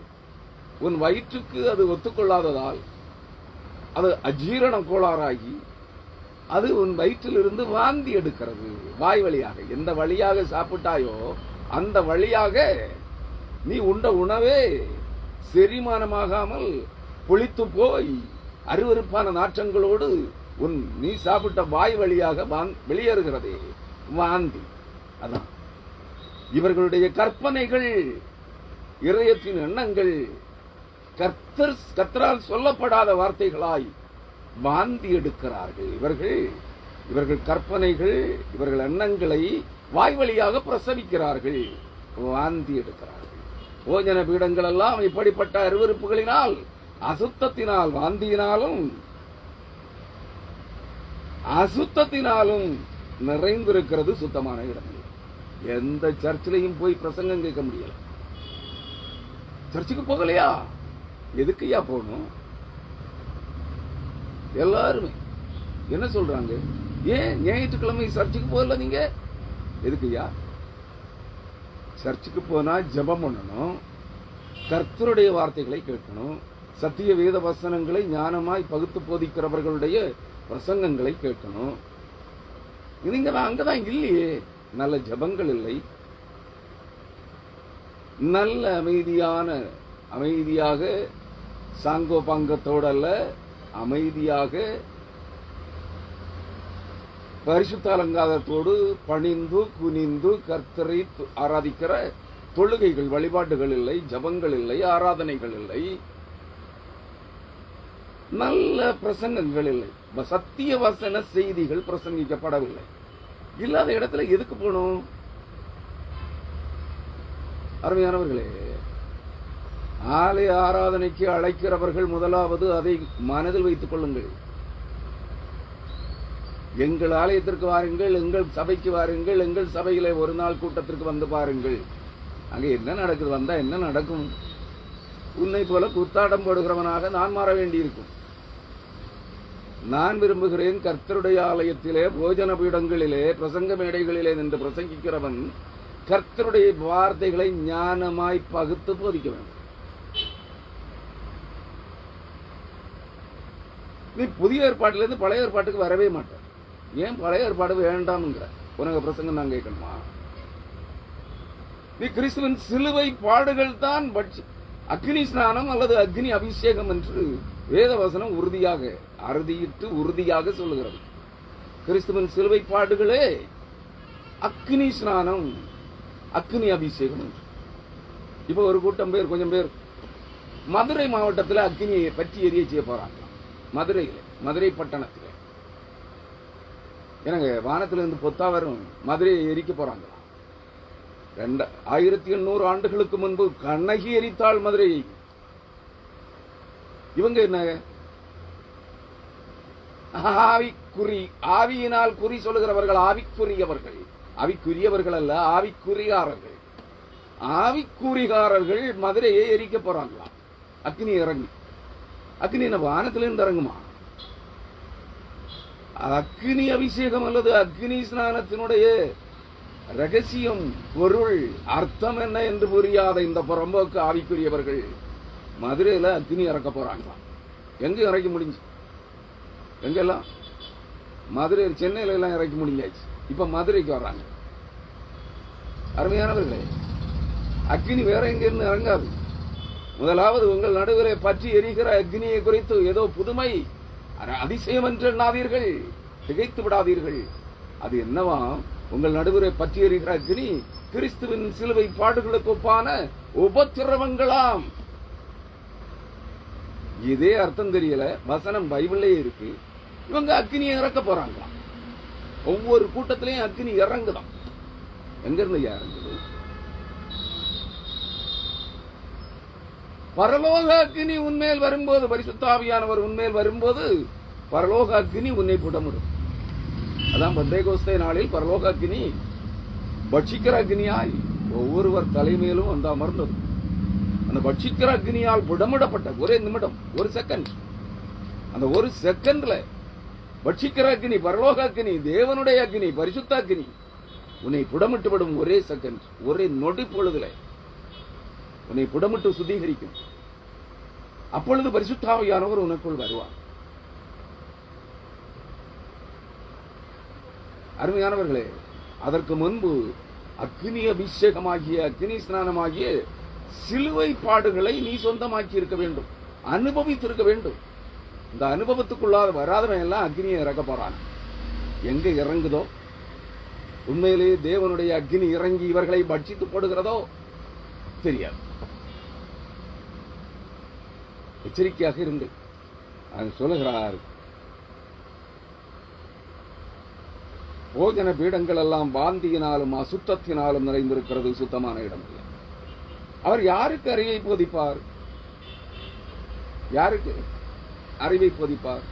உன் வயிற்றுக்கு அது ஒத்துக்கொள்ளாததால் அது அஜீரண கோளாறாகி அது உன் வயிற்றிலிருந்து வாந்தி எடுக்கிறது. வாய் வழியாக, எந்த வழியாக சாப்பிட்டாயோ அந்த வழியாக நீ உண்ட உணவே செரிமானமாகாமல் புளித்து போய் அருவருப்பான நாற்றங்களோடு நீ சாப்பிட்ட வாய் வழியாக வெளியேறுகிறதே வாந்தி. அதான் இவர்களுடைய கற்பனைகள், இதயத்தின் எண்ணங்கள் கர்த்தரால் சொல்லப்படாத வார்த்தைகளாய் வாந்தி எடுக்கிறார்கள். இவர்கள் கற்பனைகள், இவர்கள் எண்ணங்களை வாய் வழியாக பிரசவிக்கிறார்கள், வாந்தி எடுக்கிறார்கள். போஜன பீடங்கள் எல்லாம் இப்படிப்பட்ட அருவருப்புகளினால், அசுத்தத்தினால், அசுத்தத்தினாலும் நிறைந்திருக்கிறது சுத்தமான இடங்கள். எந்த சர்ச்சிலையும் போய் பிரசங்கம் கேட்க முடியல. சர்ச்சுக்கு போகலையா? எதுக்குயா போகணும்? எல்லாருமே என்ன சொல்றாங்க? ஏன் ஞாயிற்றுக்கிழமை சர்ச்சுக்கு போகல? நீங்க எதுக்குயா? சர்ச்சுக்கு போனா ஜெபம் பண்ணணும், கர்த்தருடைய வார்த்தைகளை கேட்கணும், சத்திய வேத வசனங்களை ஞானமாய் பகுத்து போதிக்கிறவர்களுடைய பிரசங்கங்களை கேட்கணும். நீங்க அங்கதான் இல்லையே. நல்ல ஜெபங்கள் இல்லை, நல்ல அமைதியாக சாங்கோ பாங்கத்தோடு அல்ல, அமைதியாக பரிசுத்த அலங்காரத்தோடு பணிந்து குனிந்து கர்த்தரை ஆராதிக்கிற தொழுகைகள், வழிபாடுகள் இல்லை, ஜபங்கள் இல்லை, ஆராதனைகள் இல்லை, நல்ல பிரசங்கங்கள் இல்லை, சத்திய வசன செய்திகள் பிரசங்கிக்கப்படவில்லை. இல்லாத இடத்துல எதுக்கு போகணும்? அருமையானவர்களே, ஆலய ஆராதனைக்கு அழைக்கிறவர்கள் முதலாவது அதை மனதில் வைத்துக் கொள்ளுங்கள். எங்கள் ஆலயத்திற்கு வாருங்கள், எங்கள் சபைக்கு வாருங்கள், எங்கள் சபையில ஒரு நாள் கூட்டத்திற்கு வந்து பாருங்கள். அங்கே என்ன நடக்குது? வந்தா என்ன நடக்கும்? உன்னை போல கூத்தாட்டம் போடுகிறவனாக நான் மாற வேண்டியிருக்கும். நான் விரும்புகிறேன், கர்த்தருடைய ஆலயத்திலே, போஜன பீடங்களிலே, பிரசங்க மேடைகளிலே நின்று பிரசங்கிக்கிறவன் கர்த்தருடைய வார்த்தைகளை ஞானமாய் பகுத்து போதிக்க வேண்டும். நீ புதிய ஏற்பாட்டிலிருந்து பழைய ஏற்பாட்டுக்கு வரவே மாட்டேன். ஏன் பழைய ஏற்பாடு வேண்டாம்ங்கிற? உனக்கு பிரசங்கம் நான் கேட்கணுமா? நீ கிறிஸ்துவின் சிலுவை பாடுகள் தான் அக்னி ஸ்நானம் அல்லது அக்னி அபிஷேகம் என்று வேதவசனம் உறுதியாக அறுதியிட்டு உறுதியாக சொல்லுகிறது. கிறிஸ்துவின் சிலுவை பாடுகளே அக்னி ஸ்நானம், அக்னி அபிஷேகம் என்று. இப்ப ஒரு கூட்டம் பேர், கொஞ்சம் பேர் மதுரை மாவட்டத்தில் அக்னியை பற்றி எரிய செய்ய போறாங்க. மதுரை பட்டணத்தில் எனக்கு வானத்திலிருந்து பொத்தா வரும் மதுரையை எரிக்க போறாங்க. 1800 ஆண்டுகளுக்கு முன்பு கண்ணகி எரித்தாள் மதுரையை. இவங்க என்ன ஆவியினால் குறி சொல்லுகிறவர்கள், ஆவிக்குரியவர்கள். ஆவிக்குரியவர்கள் அல்ல, ஆவிக்குறிகாரர்கள். ஆவிக்குறிகாரர்கள் மதுரையை எரிக்க போறாங்களாம். அக்னி இறங்கி, அக்னி என்ன வானத்திலிருந்து இறங்குமா? அக்னி அபிஷேகம் அல்லது அக்னி ஸ்நானத்தினுடைய ரகசியம், பொருள், அர்த்தம் என்ன என்று புரியாத இந்த புறம்போக்கு ஆவிக்குரியவர்கள் மதுரையில அக்னி இறக்க போறாங்களாம். எங்க இறக்கி முடிஞ்சு? எங்கெல்லாம்? மதுரை, சென்னையில எல்லாம் இறக்கி முடிஞ்சாச்சு. இப்ப மதுரைக்கு வர்றாங்க. அருமையானவர்களே, அக்னி வேற எங்க இருந்து இறங்காது. முதலாவது உங்கள் நடுவிலே பற்றி எரிகிற அக்னியை குறித்து ஏதோ புதுமை, அதிசயம் என்று எண்ணாதீர்கள், திகைத்து விடாதீர்கள். அது என்னவா? உங்கள் நடுவிலே பற்றி எரிகிற அக்னி கிறிஸ்துவின் சிலுவை பாடுகளுக்கு ஒப்பான உபத்திரவங்களாம். இதே அர்த்தம் தெரியல, வசனம் பைபிளே இருக்கு. இவங்க அக்னியை இறக்க போறாங்களாம். ஒவ்வொரு கூட்டத்திலையும் அக்னி இறங்குதான். எங்க இருந்து இறங்குது? பரலோக அக்னி உன்மேல் வரும்போது, பரிசுத்த ஆவியானவர் உன்மேல் வரும்போது பரலோக அக்னி உன்னை புடமிடும். அதான் பெந்தேகோஸ்தே நாளில் பரலோக அக்னி பட்சிக்கிற அக்னியாய் ஒவ்வொருவர் தலைமையிலும் வந்து அமர்ந்தது. அந்த பட்சிக்கிற அக்னியால் புடமிடப்பட்ட ஒரே நிமிடம், ஒரு செகண்ட், அந்த ஒரு செகண்ட்ல பட்சிக்கிற அக்னி, பரலோக அக்னி, தேவனுடைய அக்னி, பரிசுத்த அக்னி உன்னை புடமிட்டு விடும். ஒரே செகண்ட், ஒரே நொடி பொழுதுல உன்னை புடமிட்டு சுத்திகரிக்கும். அப்பொழுது பரிசுத்த ஆவியானவர் உனக்குள் வருவார். அருமையானவர்களே, அதற்கு முன்பு அக்னி அபிஷேகமாகிய, அக்னி ஸ்நானமாகிய சிலுவை பாடுகளை நீ சொந்தமாக்கி இருக்க வேண்டும், அனுபவித்திருக்க வேண்டும். இந்த அனுபவத்துக்குள்ளாத வராதவன் எல்லாம் அக்னியை இறக்க போறான். எங்க இறங்குதோ, உண்மையிலே தேவனுடைய அக்னி இறங்கி இவர்களை பட்சித்து போடுகிறதோ தெரியாது. எச்சரிக்கையாக இருங்கள். சொல்லுகிறார், போஜன பீடங்கள் எல்லாம் வாந்தியினாலும் அசுத்தத்தினாலும் நிறைந்திருக்கிறது, சுத்தமான இடம் இல்லை. அவர் யாருக்கு அறிவை போதிப்பார்? யாருக்கு அறிவை போதிப்பார்?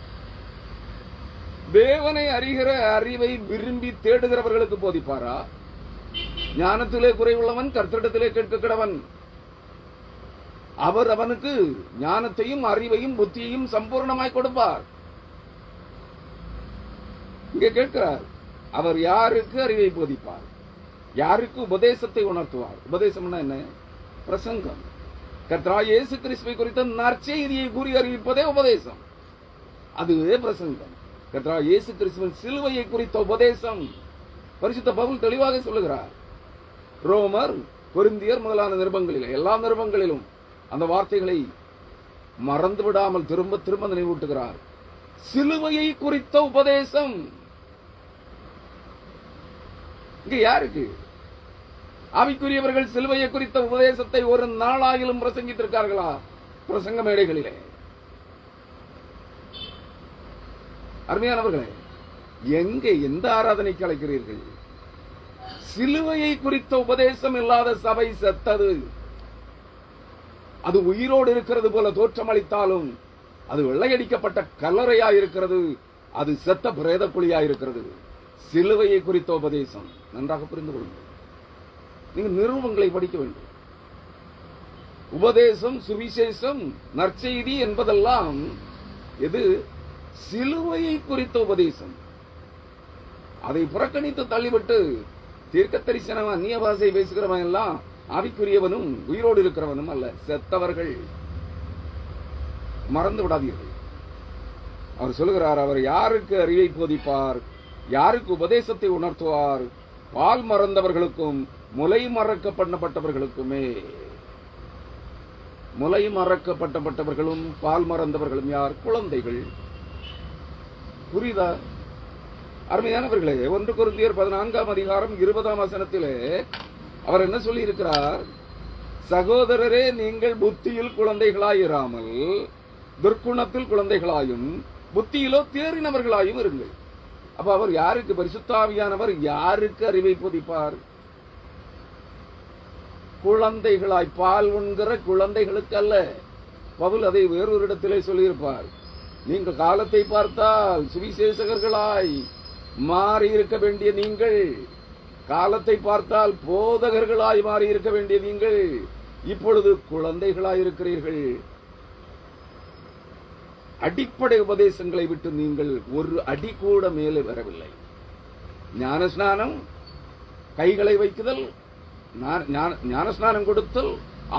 தேவனை அறிகிற அறிவை விரும்பி தேடுகிறவர்களுக்கு போதிப்பாரா? ஞானத்திலே குறைவுள்ளவன் கர்த்தரிடத்திலே கேட்க கடவன். அவர் அவனுக்கு ஞானத்தையும் அறிவையும் புத்தியையும் சம்பூர்ணமாய் கொடுப்பார். இங்கே கேட்கிறார், அவர் யாருக்கு அறிவை போதிப்பார்? யாருக்கு உபதேசத்தை உணர்த்துவார்? உபதேசம்னா என்ன? பிரசங்கம். கர்த்தராகிய இயேசு கிறிஸ்துவை குறித்த நற்செய்தியை கூறி அறிவிப்பதே உபதேசம். அதுவே பிரசங்கம். கர்த்தராகிய இயேசு கிறிஸ்துவின் சிலுவையை குறித்த உபதேசம் பரிசுத்த பவுல் தெளிவாக சொல்லுகிறார். ரோமர், கொரிந்தியர் முதலான நிருபங்களில், எல்லா நிருபங்களிலும் அந்த வார்த்தைகளை மறந்து விடாமல் திரும்ப திரும்ப நினைவூட்டுகிறார். சிலுவையை குறித்த உபதேசம். இங்க யாருக்கு? ஆவிக்குரியவர்கள் சிலுவையை குறித்த உபதேசத்தை ஒரு நாளாகிலும் பிரசங்கித்திருக்கார்களா? பிரசங்க மேடைகளிலே. அருமையானவர்களே, எங்கே எந்த ஆராதனைக்கு அழைக்கிறீர்கள்? சிலுவையை குறித்த உபதேசம் இல்லாத சபை செத்தது. அது உயிரோடு இருக்கிறது போல தோற்றமளித்தாலும் அது வெள்ளையடிக்கப்பட்ட கல்லறையாயிருக்கிறது. அது செத்த பிரேத குழியாயிருக்கிறது. சிலுவையை குறித்த உபதேசம் நன்றாக புரிந்து கொள்ளுங்கள். நீங்கள் நிறுவனங்களை படிக்க வேண்டும். உபதேசம், சுவிசேஷம், நற்செய்தி என்பதெல்லாம் எது? சிலுவையை குறித்த உபதேசம். அதை புறக்கணித்து தள்ளிவிட்டு தீர்க்க தரிசனம், அந்நிய பாஷை பேசுகிறவன் எல்லாம் ஆவிக்குரியவனும் உயிரோடு இருக்கிறவனும் அல்ல, செத்தவர்கள். மறந்து விடாதீர்கள். அவர் சொல்லுகிறார், அவர் யாருக்கு அறிவை போதிப்பார்? யாருக்கு உபதேசத்தை உணர்த்துவார்? பால் மறந்தவர்களுக்கும் முலை மறக்கப்பட்டவர்களுக்குமே. முலை மறக்கப்பட்டவர்களும் பால் மறந்தவர்களும் யார்? குழந்தைகள். புரியுதா? அருமையானவர்களே, 1 கொரிந்தியர் 14ஆம் அதிகாரம் 20ஆம் வசனத்திலே அவர் என்ன சொல்லி இருக்கிறார்? சகோதரரே, நீங்கள் புத்தியில் குழந்தைகளாயிராமல் துர்க்குணத்தில் குழந்தைகளாயும் புத்தியிலோ தேறினவர்களாயும் இருங்கள். அப்ப அவர் யாருக்கு? பரிசுத்தாவியானவர் யாருக்கு அறிவை போதிப்பார்? குழந்தைகளாய், பால் உண்கிற குழந்தைகளுக்கு அல்ல. பவுல் அதை வேறொரு இடத்திலே சொல்லியிருப்பார். நீங்கள் காலத்தை பார்த்தால் சுவிசேஷகர்களாய் மாறி இருக்க வேண்டிய நீங்கள், காலத்தை பார்த்தால் போதகர்களாய் மாறி இருக்க வேண்டிய நீங்கள் இப்பொழுது குழந்தைகளாய் இருக்கிறீர்கள். அடிப்படை உபதேசங்களை விட்டு நீங்கள் ஒரு அடி கூட மேலே வரவில்லை. ஞானஸ்நானம், கைகளை வைக்குதல், ஞானஸ்நானம் கொடுத்தல்,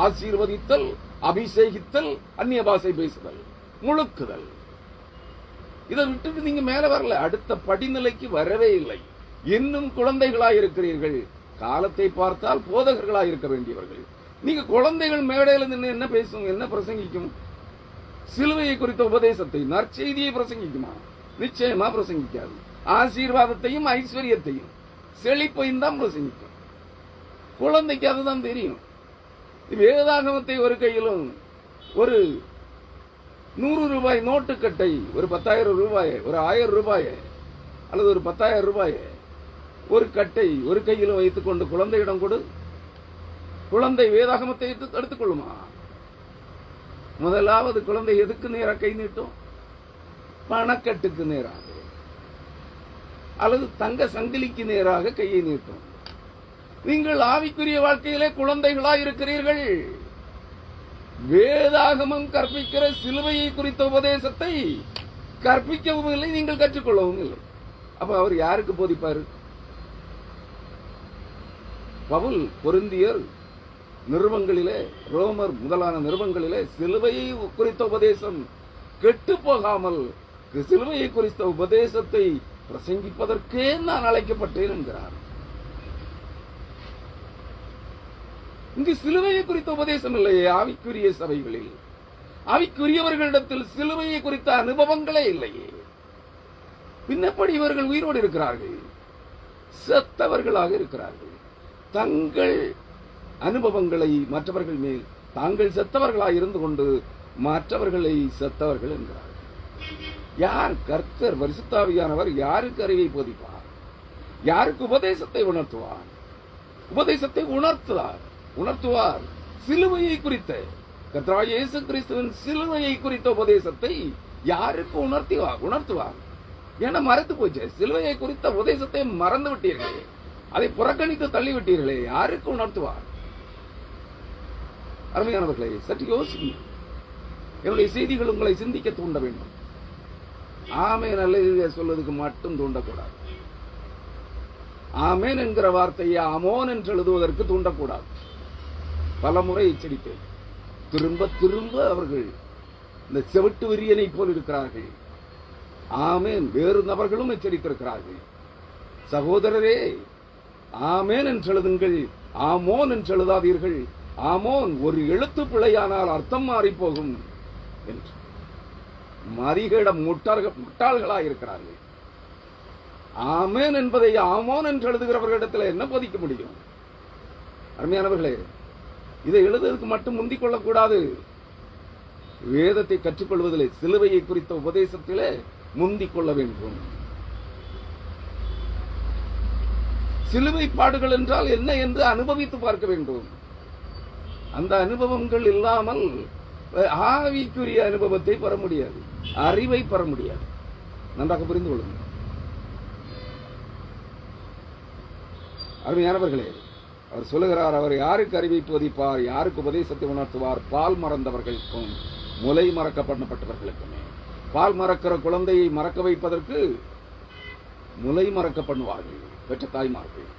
ஆசீர்வதித்தல், அபிஷேகித்தல், அந்நிய பாஷை பேசுதல், முழுக்குதல், இதை விட்டுட்டு நீங்க மேல வரல. அடுத்த படிநிலைக்கு வரவே இல்லை. இன்னும் குழந்தைகளாய் இருக்கிறீர்கள். காலத்தை பார்த்தால் போதகர்களாய் இருக்க வேண்டியவர்கள். நீங்க குழந்தைகள் மேடையில் நின்று என்ன பேசும், என்ன பிரசங்கிக்கும்? சிலுவையை குறித்த உபதேசத்தை, நற்செய்தியை பிரசங்கிக்குமா? நிச்சயமா பிரசங்கிக்காது. ஆசீர்வாதத்தையும் ஐஸ்வர்யத்தையும் செழிப்பையும் தான் பிரசங்கிக்கும். குழந்தைக்கு அதுதான் தெரியும். வேதாகமத்தை ஒரு கையிலும் ஒரு 100 ரூபாய் நோட்டுக்கட்டை, ஒரு 10,000 ரூபாய், ஒரு 1000 ரூபாய் அல்லது ஒரு 10,000 ரூபாய் ஒரு கட்டை ஒரு கையிலும் வைத்துக் கொண்டு குழந்தையிடம் கொடு. குழந்தை வேதாகமத்தை எடுத்துக்கொள்ளுமா? முதலாவது குழந்தை எதுக்கு நேராக கை நீட்டும்? பணக்கட்டுக்கு நேராக அல்லது தங்க சங்கிலிக்கு நேராக கையை நீட்டும். நீங்கள் ஆவிக்குரிய வாழ்க்கையிலே குழந்தைகளாய் இருக்கிறீர்கள். வேதாகமம் கற்பிக்கிற சிலுவையை குறித்த உபதேசத்தை கற்பிக்கவும் இல்லை, நீங்கள் கற்றுக்கொள்ளவும் இல்லை. அப்ப அவர் யாருக்கு போதிப்பாரு? பவுல் கொரிந்தியர் நிறுவங்களிலே, ரோமர் முதலான நிறுவங்களிலே சிலுவையை குறித்த உபதேசம் கெட்டு போகாமல் சிலுவையை குறித்த உபதேசத்தை பிரசங்கிப்பதற்கே நான் அழைக்கப்பட்டேன் என்கிறார். இங்கு சிலுவையை குறித்த உபதேசம் இல்லையே. ஆவிக்குரிய சபைகளில், ஆவிக்குரியவர்களிடத்தில் சிலுவையை குறித்த அனுபவங்களே இல்லையே. பின்னப்படி இவர்கள் உயிரோடு இருக்கிறார்கள், செத்தவர்களாக இருக்கிறார்கள். தங்கள் அனுபவங்களை மற்றவர்கள் மேல் தாங்கள் செத்தவர்களாக இருந்து கொண்டு மற்றவர்களை செத்தவர்கள் என்கிறார்கள். யார்? கர்த்தர் பரிசுத்தாவியானவர் யாருக்கு அறிவை போதிப்பார்? யாருக்கு உபதேசத்தை உணர்த்துவார்? உபதேசத்தை உணர்த்துவார். சிலுவையை குறித்த, கர்த்தராகிய இயேசு கிறிஸ்துவின் சிலுவையை குறித்த உபதேசத்தை யாருக்கு உணர்த்துவார்? ஏன்னா மறந்து போச்சு. சிலுவையை குறித்த உபதேசத்தை மறந்து விட்டீர்களே, அதை புறக்கணித்து தள்ளிவிட்டீர்களே, யாருக்கு உணர்த்துவார்? அருமையானவர்களே, சற்று யோசிங்க. என்னுடைய செய்திகள் உங்களை சிந்திக்க தூண்ட வேண்டும். ஆமேன் அல்லேலூயா சொல்வதற்கு மட்டும் தூண்டக்கூடாது. ஆமேன் என்கிற வார்த்தையை ஆமோன் என்று எழுதுவதற்கு தூண்டக்கூடாது. பல முறை எச்சரித்தேன். திரும்ப திரும்ப அவர்கள் இந்த செவிட்டு விரியனை போல் இருக்கிறார்கள். ஆமேன். வேறு நபர்களும் எச்சரித்திருக்கிறார்கள். சகோதரரே, ஆமேன் என்று எழுதுங்கள், ஆமோன் என்று எழுதாதீர்கள். ஆமோன் ஒரு எழுத்து பிழையானால் அர்த்தம் மாறி போகும் என்று மதிகேட முட்டாள்களாக இருக்கிறார்கள். ஆமேன் என்பதை ஆமோன் என்று எழுதுகிறவர்களிடத்தில் என்ன போதிக்க முடியும்? அருமையானவர்களே, இதை எழுதுவதற்கு மட்டும் முந்திக் கொள்ளக்கூடாது. வேதத்தை கற்றுக்கொள்வதிலே, சிலுவையை குறித்த உபதேசத்திலே முந்திக் கொள்ள வேண்டும். சிலுவை பாடுகள் என்றால் என்ன என்று அனுபவித்து பார்க்க வேண்டும். அந்த அனுபவங்கள் இல்லாமல் ஆவிக்குரிய அனுபவத்தை பெற முடியாது, அறிவை பெற முடியாது. நன்றாக புரிந்து கொள்ளுங்கள் அருமையானவர்களே. அவர் சொல்லுகிறார், அவர் யாருக்கு அறிவை போதிப்பார், யாருக்கு உபதேசத்தை உணர்த்துவார்? பால் மறந்தவர்களுக்கும் முலை மறக்கப்பட்டவர்களுக்குமே. பால் மறக்கிற குழந்தையை மறக்க வைப்பதற்கு முலை மறக்க பண்ணுவார்கள் பெற்ற தாய்மார்கள்.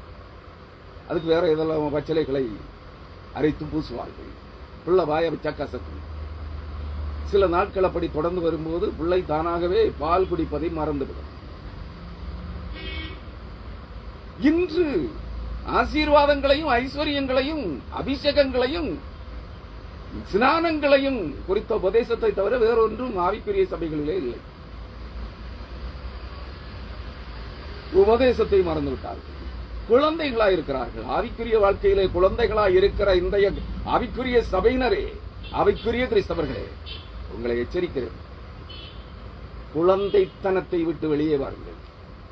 அதுக்கு வேற இதெல்லாம் பச்சிலைகளை அரைத்து பூசுவார்கள். பிள்ளை வாய வச்சா கசக்கும். சில நாட்கள் அப்படி தொடர்ந்து வரும்போது பிள்ளை தானாகவே பால் குடிப்பதை மறந்துவிடும். இன்று ஆசீர்வாதங்களையும் ஐஸ்வர்யங்களையும் அபிஷேகங்களையும் ஸ்நானங்களையும் குறித்த உபதேசத்தை தவிர வேறொன்றும் ஆவிக்குரிய சபைகளிலே இல்லை. உபதேசத்தை மறந்துவிட்டார்கள். குழந்தைகளாய் இருக்கிறார்கள். ஆவிக்குரிய வாழ்க்கையிலே குழந்தைகளாய் இருக்கிற இன்றைய ஆவிக்குரிய சபையினரே, ஆவிக்குரிய கிறிஸ்தவர்களே, உங்களை எச்சரிக்கிறேன், குழந்தைத்தனத்தை விட்டு வெளியே வாருங்கள்.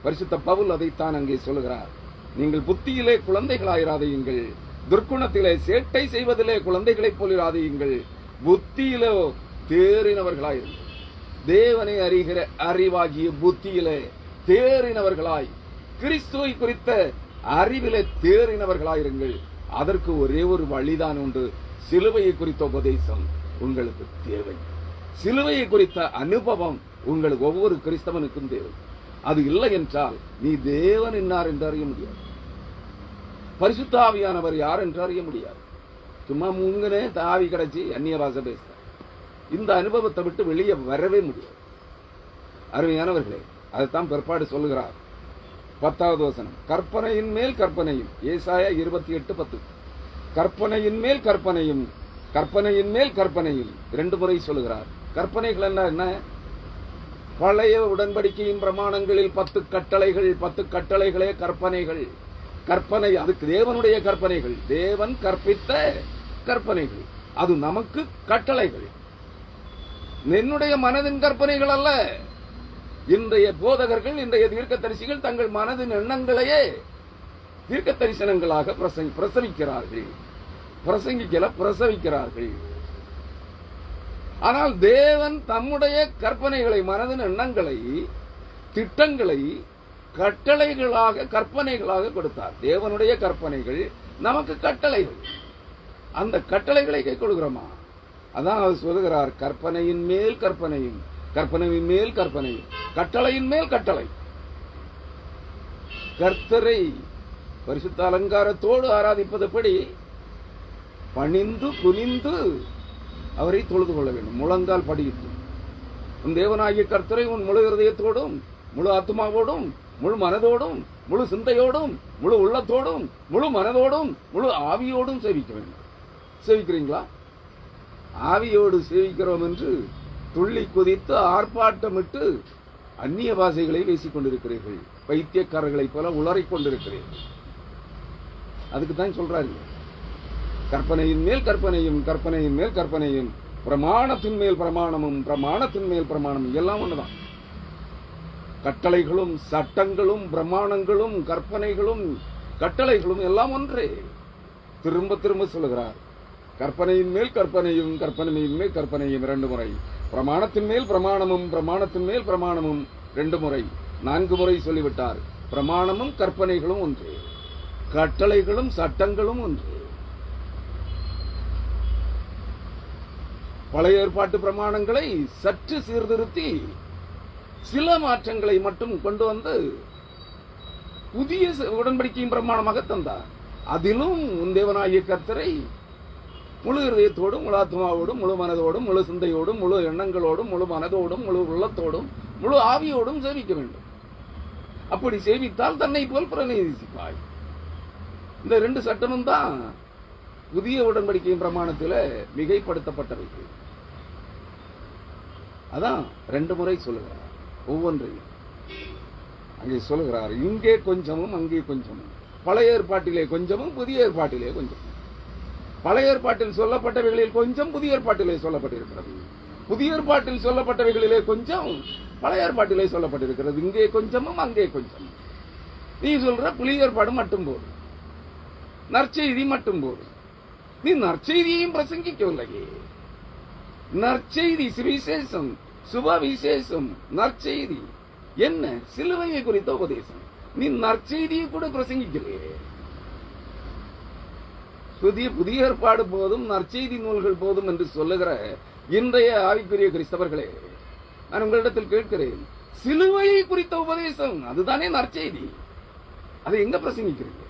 பரிசுத்த பவுல் அதைத்தான் அங்கே சொல்லுகிறார். நீங்கள் புத்தியிலே குழந்தைகளாயிராதையுங்கள், துர்க்குணத்திலே சேட்டை செய்வதிலே குழந்தைகளைப் போலிராதையுங்கள், புத்தியிலோ தேறினவர்களாயிருங்கள். தேவனை அறிகிற அறிவாகிய புத்தியிலே தேறினவர்களாய், கிறிஸ்துவை குறித்த அறிவிலே தேறினவர்களாயிருங்கள். அதற்கு ஒரே ஒரு வழிதான் உண்டு. சிலுவையை குறித்த உபதேசம் உங்களுக்கு தேவை. சிலுவையை குறித்த அனுபவம் உங்களுக்கு ஒவ்வொரு கிறிஸ்தவனுக்கும் தேவை. அது இல்லை என்றால் நீ தேவன் என்னார் என்று அறிய முடியாது, பரிசுத்த ஆவியானவர் யார் என்று அறிய முடியாது. சும்மா முங்கனே தாவி கிடைச்சி அந்நிய பாஷை பேச இந்த அனுபவத்தை விட்டு வெளியே வரவே முடியாது. அருமையானவர்களே, அதைத்தான் பிற்பாடு சொல்லுகிறார். 10வது வசனம், கற்பனையின் மேல் கற்பனையும். ஏசாயா 28:10. கற்பனையின் மேல் கற்பனையும், கற்பனையின் மேல் கற்பனையும் 2 முறை சொல்லுகிறார். கற்பனைகள் என்ன? பழைய உடன்படிக்கையின் பிரமாணங்களில் 10 கட்டளைகள், 10 கட்டளைகளே கற்பனைகள். கற்பனை அதுக்கு தேவனுடைய கற்பனைகள், தேவன் கற்பித்த கற்பனைகள், அது நமக்கு கட்டளைகள். என்னுடைய மனதின் கற்பனைகள் அல்ல. இன்றைய போதகர்கள், இன்றைய தீர்க்கதரிசிகள் தங்கள் மனதின் எண்ணங்களையே தீர்க்க தரிசனங்களாக பிரசவிக்கிறார்கள். பிரசவிக்கிறார்கள். ஆனால் தேவன் தம்முடைய கற்பனைகளை, மனதின் எண்ணங்களை, திட்டங்களை கட்டளைகளாக, கற்பனைகளாக கொடுத்தார். தேவனுடைய கற்பனைகள் நமக்கு கட்டளைகள். அந்த கட்டளைகளை கை கொள்கிறோமா? அதான் அவர் சொல்லுகிறார், கற்பனையின் மேல் கற்பனையும், கற்பனையின் மேல் கற்பனையும், கட்டளையின் மேல் கட்டளை. கர்த்தரை பரிசுத்த அலங்காரத்தோடு ஆராதிப்பதுபடி பணிந்து குனிந்து அவரை தொழுது கொள்ள வேண்டும். முழங்கால் படியிட்டு உன் தேவனாகிய கர்த்தரை உன் முழு இருதயத்தோடும், முழு ஆத்மாவோடும், முழு மனதோடும், முழு சிந்தையோடும், முழு உள்ளத்தோடும், முழு மனதோடும், முழு ஆவியோடும் சேவிக்க வேண்டும். சேவிக்கிறீங்களா? ஆவியோடு சேவிக்கிறோம் என்று துள்ளி குதித்து ஆர்ப்பாட்டமிட்டு அந்நிய பாஷைகளை பேசிக் கொண்டிருக்கிறீர்கள். பைத்தியக்காரர்களைப் போல உளறிக் கொண்டிருக்கிறீர்கள். அதுக்கு தான் சொல்றாரு, கற்பனையின் மேல் கற்பனையும், கற்பனையின் மேல் கற்பனையும், பிரமாணத்தின் மேல் பிரமாணமும், பிரமாணத்தின் மேல் பிரமாணமும். எல்லாம் ஒண்ணுதான். கட்டளைகளும் சட்டங்களும் பிரமாணங்களும் கற்பனைகளும் கட்டளைகளும் எல்லாம் ஒன்றே. திரும்ப திரும்ப சொல்லுகிறார், கற்பனையின் மேல் கற்பனையும், கற்பனையின் மேல் கற்பனையும் 2 முறை, பிரமாணத்தின் மேல் பிரமாணமும், பிரமாணத்தின் மேல் பிரமாணமும் 2 முறை, 4 முறை சொல்லிவிட்டார். பிரமாணமும் கற்பனைகளும் ஒன்றே, கட்டளைகளும் சட்டங்களும் ஒன்றே. பழைய ஏற்பாட்டு பிரமாணங்களை சற்று சீர்திருத்தி சில மாற்றங்களை மட்டும் கொண்டு வந்து புதிய உடன்படிக்கையின் பிரமாணமாக தந்தார். அதிலும் உன் தேவனாகிய கர்த்தரை முழு இதயத்தோடும், முழு ஆத்மாவோடும், முழு மனதோடும், முழு சிந்தையோடும், முழு எண்ணங்களோடும், முழு மனதோடும், முழு உள்ளத்தோடும், முழு ஆவியோடும் சேவிக்க வேண்டும். அப்படி சேவித்தால் தன்னை போல் பிரதிநிதிப்பாய். இந்த 2 சட்டமும் தான் புதிய உடன்படிக்கையின் பிரமாணத்தில் மிகைப்படுத்தப்பட்டவைகள். அதான் 2 முறை சொல்லுகிறார். ஒவ்வொன்றையும் அங்கே சொல்லுகிறார், இங்கே கொஞ்சமும் அங்கே கொஞ்சமும். பழைய ஏற்பாட்டிலே கொஞ்சமும், புதிய ஏற்பாட்டிலே கொஞ்சமும். பழைய ஏற்பாட்டில் சொல்லப்பட்டவைகளில் கொஞ்சம் புதிய ஏற்பாட்டிலே சொல்லப்பட்டிருக்கிறது. புதிய ஏற்பாட்டில் சொல்லப்பட்டவைகளிலே கொஞ்சம் பழைய ஏற்பாட்டிலே சொல்லப்பட்டிருக்கிறது. இங்கே கொஞ்சமும் அங்கே கொஞ்சம். நீ சொல்ற புதிய ஏற்பாடு மட்டும் போதும், நற்செய்தி மட்டும் போதும். நீ நற்செய்தியையும் பிரசங்கிக்கவில்லையே. நற்செய்தி, சுவிசேஷம், சுப விசேஷம், நற்செய்தி என்ன? சிலுவையை குறித்த உபதேசம். நீ நற்செய்தியை கூட பிரசங்கிக்கலையே. புதிய ஏற்பாடு போதும், நற்செய்தி நூல்கள் போதும் என்று சொல்லுகிற இன்றைய ஆவிக்குரிய கிறிஸ்தவர்களே, நான் உங்களிடத்தில் கேட்கிறேன், சிலுவையை குறித்த உபதேசம் அதுதானே நற்செய்தி. அதை எங்க பிரசங்கிக்கிறீங்க?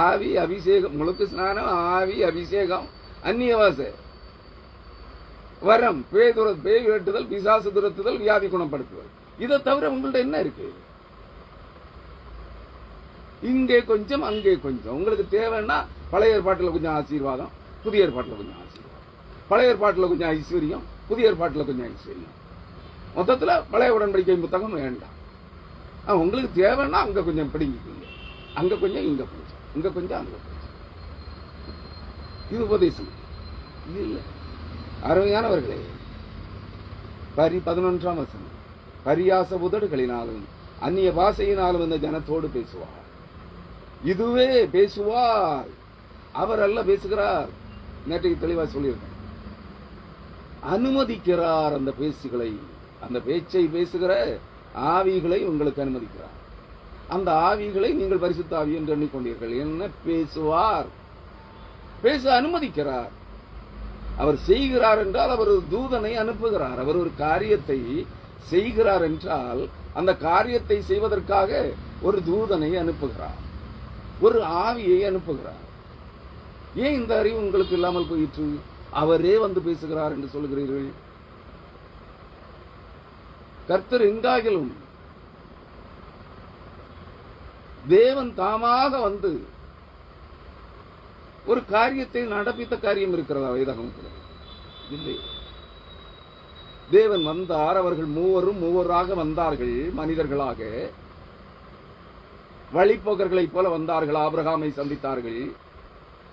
ஆவி அபிஷேகம், முழுக்கு ஸ்நானம், ஆவி அபிஷேகம், அந்நிய பாஷை, வரம், பேய் வெட்டுதல், பிசாசு துரத்துதல், வியாதி குணப்படுத்துதல். இதை தவிர உங்கள்ட்ட என்ன இருக்கு? இங்கே கொஞ்சம் அங்கே கொஞ்சம். உங்களுக்கு தேவைன்னா பழைய ஏற்பாட்டில் கொஞ்சம் ஆசீர்வாதம், புதிய ஏற்பாட்டில் கொஞ்சம் ஆசீர்வாதம், பழைய ஏற்பாட்டில் கொஞ்சம் ஐஸ்வர்யம், புதிய ஏற்பாட்டில் கொஞ்சம் ஐஸ்வர்யம். மொத்தத்தில் பழைய உடன்படிக்கை புத்தகம் வேண்டாம். உங்களுக்கு தேவைன்னா அங்க கொஞ்சம் பிடிங்கிக்கீங்க, அங்க கொஞ்சம் இங்க கொஞ்சம், இங்க கொஞ்சம் அங்க கொஞ்சம். இது உபதேசம் இது இல்லை. அருமையானவர்களே, 11ஆம் வசனம், பரியாச உதடுகளினாலும் அந்நிய பாஷையினாலும் இந்த ஜனத்தோடு பேசுவார். இதுவே பேசுவார், அவர் அல்ல பேசுகிறார். நேற்றைக்கு தெளிவாக சொல்லியிருக்கேன். அனுமதிக்கிறார் அந்த பேச்சுகளை, அந்த பேச்சை பேசுகிற ஆவிகளை உங்களுக்கு அனுமதிக்கிறார். அந்த ஆவிகளை நீங்கள் பரிசுத்த ஆவி என்று எண்ணிக்கொண்டீர்கள். என்ன பேசுவார்? பேச அனுமதிக்கிறார். அவர் செய்கிறார் என்றால் அவர் ஒரு தூதனை அனுப்புகிறார். அவர் ஒரு காரியத்தை செய்கிறார் என்றால் அந்த காரியத்தை செய்வதற்காக ஒரு தூதனை அனுப்புகிறார், ஒரு ஆவியை அனுப்புகிறார். ஏன் இந்த அறிவு உங்களுக்கு இல்லாமல் போயிற்று? அவரே வந்து பேசுகிறார் என்று சொல்கிறீர்கள். கர்த்தர் எங்காகிலும் தேவன் தாமாக வந்து ஒரு காரியத்தை நடப்பித்த காரியம் இருக்கிறதா? வேதகம் இல்லை. தேவன் வந்தார், அவர்கள் மூவராக வந்தார்கள், மனிதர்களாக வழிப்போக்கர்களைப் போல வந்தார்கள். ஆபிரகாமை சந்தித்தார்கள்.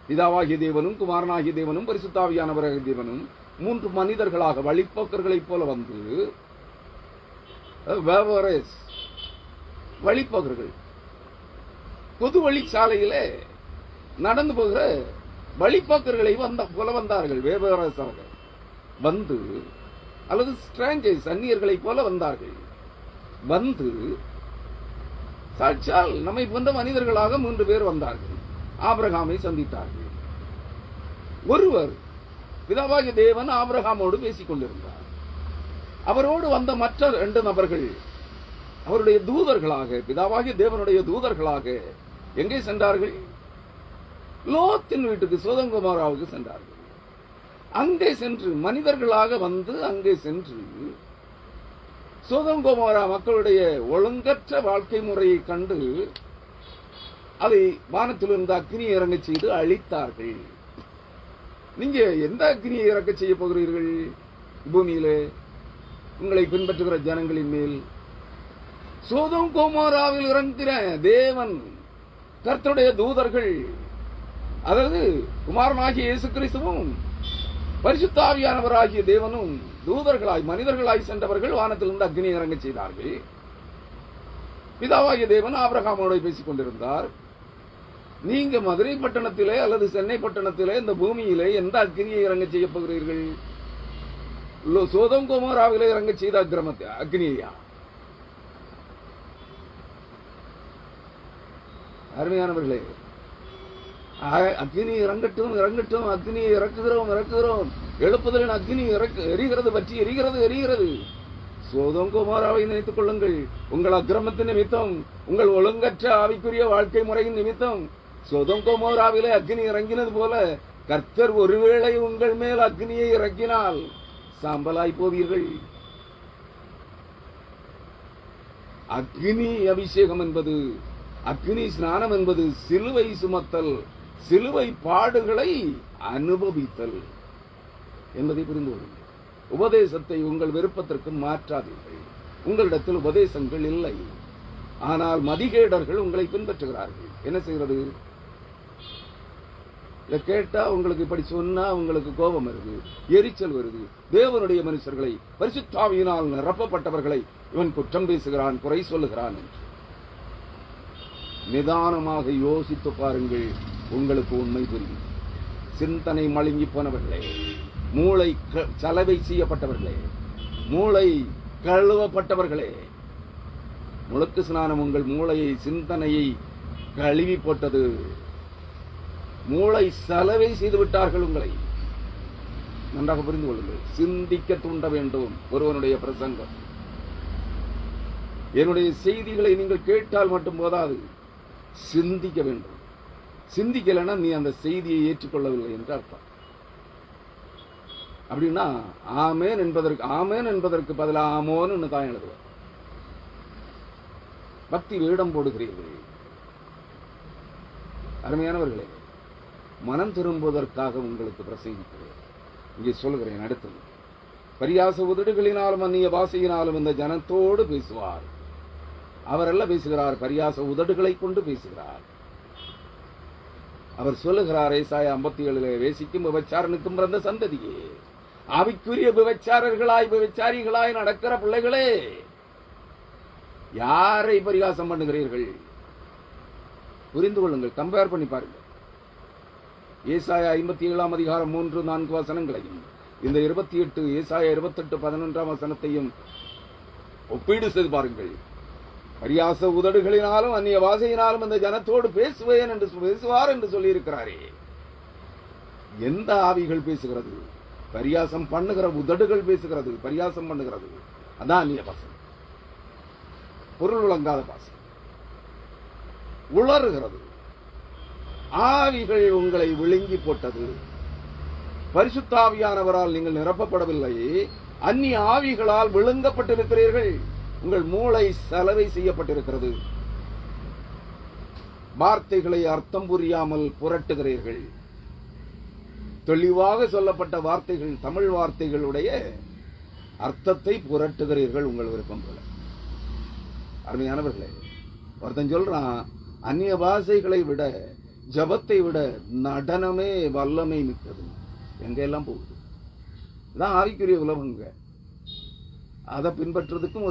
பிதாவாகிய தேவனும் குமாரனாகிய தேவனும் பரிசுத்தாவியானவராகிய தேவனும் 3 மனிதர்களாக வழிப்போக்கர்களைப் போல வந்து வழிப்போக்கர்கள் பொது வழிச்சாலையிலே நடந்து போகிற வழிப்போக்கர்களை போல வந்தார்கள். வேவரசாக வந்து, அல்லது ஸ்ட்ரேஞ்சர்ஸ், அந்நியர்களை போல வந்தார்கள். வந்து சாட்சால் நம்மை போன்ற மனிதர்களாக 3 பேர் வந்தார்கள். ஆபிரகாமை சந்தித்தார்கள். ஒருவர், பிதாவாகிய தேவன் ஆபிரகாமோடு பேசிக் கொண்டிருந்தார். அவரோடு வந்த மற்ற 2 நபர்கள் அவருடைய தூதர்களாக, பிதாவாகிய தேவனுடைய தூதர்களாக எங்கே சென்றார்கள்? லோத்தின் வீட்டுக்கு, சோதோம் கொமோராவுக்கு சென்றார்கள். அங்கே சென்று மனிதர்களாக வந்து அங்கே சென்று சோதோம் கொமோரா மக்களுடைய ஒழுங்கற்ற வாழ்க்கை முறையை கண்டு அதை வானத்திலிருந்து அக்னியை இறங்க செய்து அழித்தார்கள். நீங்க எந்த அக்னியை இறக்க செய்ய போகிறீர்கள்? பூமியிலே உங்களை பின்பற்றுகிற ஜனங்களின் மேல். சோதோம் கொமோராவில் இறங்கிற தேவன், கர்த்தருடைய தூதர்கள், அதாவது குமாரனாகிய இயேசு கிறிஸ்துவும் பரிசுத்த ஆவியானவராகிய தேவனும் தூதர்களாய் மனிதர்களாய் சென்றவர்கள் வானத்திலிருந்து அக்னி இறங்க செய்தார்கள். பிதாவாகிய தேவன் ஆபிரகாமோடு பேசிக் கொண்டிருந்தார். நீங்க மதுரை பட்டணத்திலே அல்லது சென்னை பட்டணத்திலே இந்த பூமியிலே எந்த அக்னியை இறங்க செய்ய போகிறீர்கள்? சோதோம் கொமோராவிலே இறங்க செய்த அக்னியா? அருமையானவர்களே, அக்னி இறங்கட்டும் இறங்கட்டும், அக்னியை இறக்குகிறோம், எழுப்புதலின் அக்னி எரிகிறது, பற்றி எரிகிறது. சோதோம் கொமோராவை நினைத்துக் கொள்ளுங்கள். உங்கள் அக்கிரமத்தின் நிமித்தம், உங்கள் ஒழுங்கற்ற ஆவிக்குரிய வாழ்க்கை முறையின் நிமித்தம் சோதோம் கொமோராவிலே அக்னி இறங்கினது போல கர்த்தர் ஒருவேளை உங்கள் மேல் அக்னியை இறக்கினால் சாம்பலாய் போவீர்கள். அக்னி அபிஷேகம் என்பது, அக்னி ஸ்நானம் என்பது சிலுவை சுமத்தல், சிலுவை பாடுகளை அனுபவித்தல் என்பதை புரிந்து கொள்ளுங்கள். உபதேசத்தை உங்கள் விருப்பத்திற்கு மாற்றாதீர்கள். உங்களிடத்தில் உபதேசங்கள் இல்லை, ஆனால் மதிகேடர்கள் உங்களை பின்பற்றுகிறார்கள். என்ன செய்கிறது? இதை கேட்டா உங்களுக்கு, இப்படி சொன்னா உங்களுக்கு கோபம் வருது, எரிச்சல் வருது. தேவனுடைய மனுஷர்களை, பரிசுத்த ஆவியினால் நிரப்பப்பட்டவர்களை இவன் குற்றம் பேசுகிறான், குறை சொல்லுகிறான் என்று நிதானமாக யோசித்து பாருங்கள். உங்களுக்கு உண்மை புரியும். சிந்தனை மழுங்கி போனவர்களே, மூளை சலவை செய்யப்பட்டவர்களே, மூளை கழுவப்பட்டவர்களே, முழுக்கு ஸ்நானம் உங்கள் மூளையை, சிந்தனையை கழுவி போட்டது. மூளை சலவை செய்து விட்டார்கள் உங்களை. நன்றாக புரிந்து கொள்ளுங்கள். சிந்திக்க தூண்ட வேண்டும் ஒருவனுடைய பிரசங்கம். என்னுடைய செய்திகளை நீங்கள் கேட்டால் மட்டும் போதாது, சிந்திக்க வேண்டும். சிந்திக்கலைன்னா நீ அந்த செய்தியை ஏற்றுக்கொள்ளவில்லை என்று அர்த்தம். அப்படின்னா ஆமேன் என்பதற்கு பதிலாக ஆமோன்னு தான் எழுதுவார். பக்தி வேடம் போடுகிறீர்கள். அருமையானவர்களே, மனம் திரும்புவதற்காக உங்களுக்கு பிரசங்கிக்கிறேன். இங்கே சொல்கிறேன். அடுத்தது, பரியாச உதடுகளினாலும் அந்நிய பாஷையினாலும் இந்த ஜனத்தோடு பேசுவார். அவரெல்லாம் பேசுகிறார், பரியாச உதடுகளை கொண்டு பேசுகிறார். அவர் சொல்லுகிறார், ஏசாயா 57 வேசிக்கும் விபச்சாரனுக்கும் பிறந்த சந்ததியே, ஆவிக்குரிய விபச்சாரிகளாய் நடக்கிற பிள்ளைகளே, யாரை பரிகாசம் பண்ணுகிறீர்கள்? புரிந்து கொள்ளுங்கள், கம்பேர் பண்ணி பாருங்கள். ஏசாயா 57 அதிகாரம் 3-4 வசனங்களையும் இந்த 28 ஏசாயா 28:11 வசனத்தையும் ஒப்பீடு செய்து பாருங்கள். பரியாச உதடுகளினாலும் அந்நிய பாஷையினாலும் இந்த ஜனத்தோடு பேசுவேன் என்று பேசுவார் என்று சொல்லி இருக்கிறாரே. எந்த ஆவிகள் பேசுகிறது? பரியாசம் பண்ணுகிற உதடுகள் பேசுகிறது, பரியாசம் பண்ணுகிறது. அதான் அந்நிய பாஷை, பொருள் விளங்காத பாஷை, உளறுகிறது. ஆவிகள் உங்களை விழுங்கி போட்டது. பரிசுத்த ஆவியானவரால் நீங்கள் நிரப்பப்படவில்லை, அந்நிய ஆவிகளால் விழுங்கப்பட்டிருக்கிறீர்கள். உங்கள் மூளை சலவை செய்யப்பட்டிருக்கிறது. வார்த்தைகளை அர்த்தம் புரியாமல் புரட்டுகிறீர்கள். தெளிவாக சொல்லப்பட்ட வார்த்தைகள், தமிழ் வார்த்தைகளுடைய அர்த்தத்தை புரட்டுகிறீர்கள் உங்கள் விருப்பம் போல. அருமையானவர்களே, ஒருத்தன் சொல்றான், அந்நிய பாஷைகளை விட ஜபத்தை விட நடனமே வல்லமை மிக்கது. எங்க எல்லாம் போகுது. இதான் ஆவிக்குரிய உலகங்க. அதை பின்பற்றுறதுக்கும்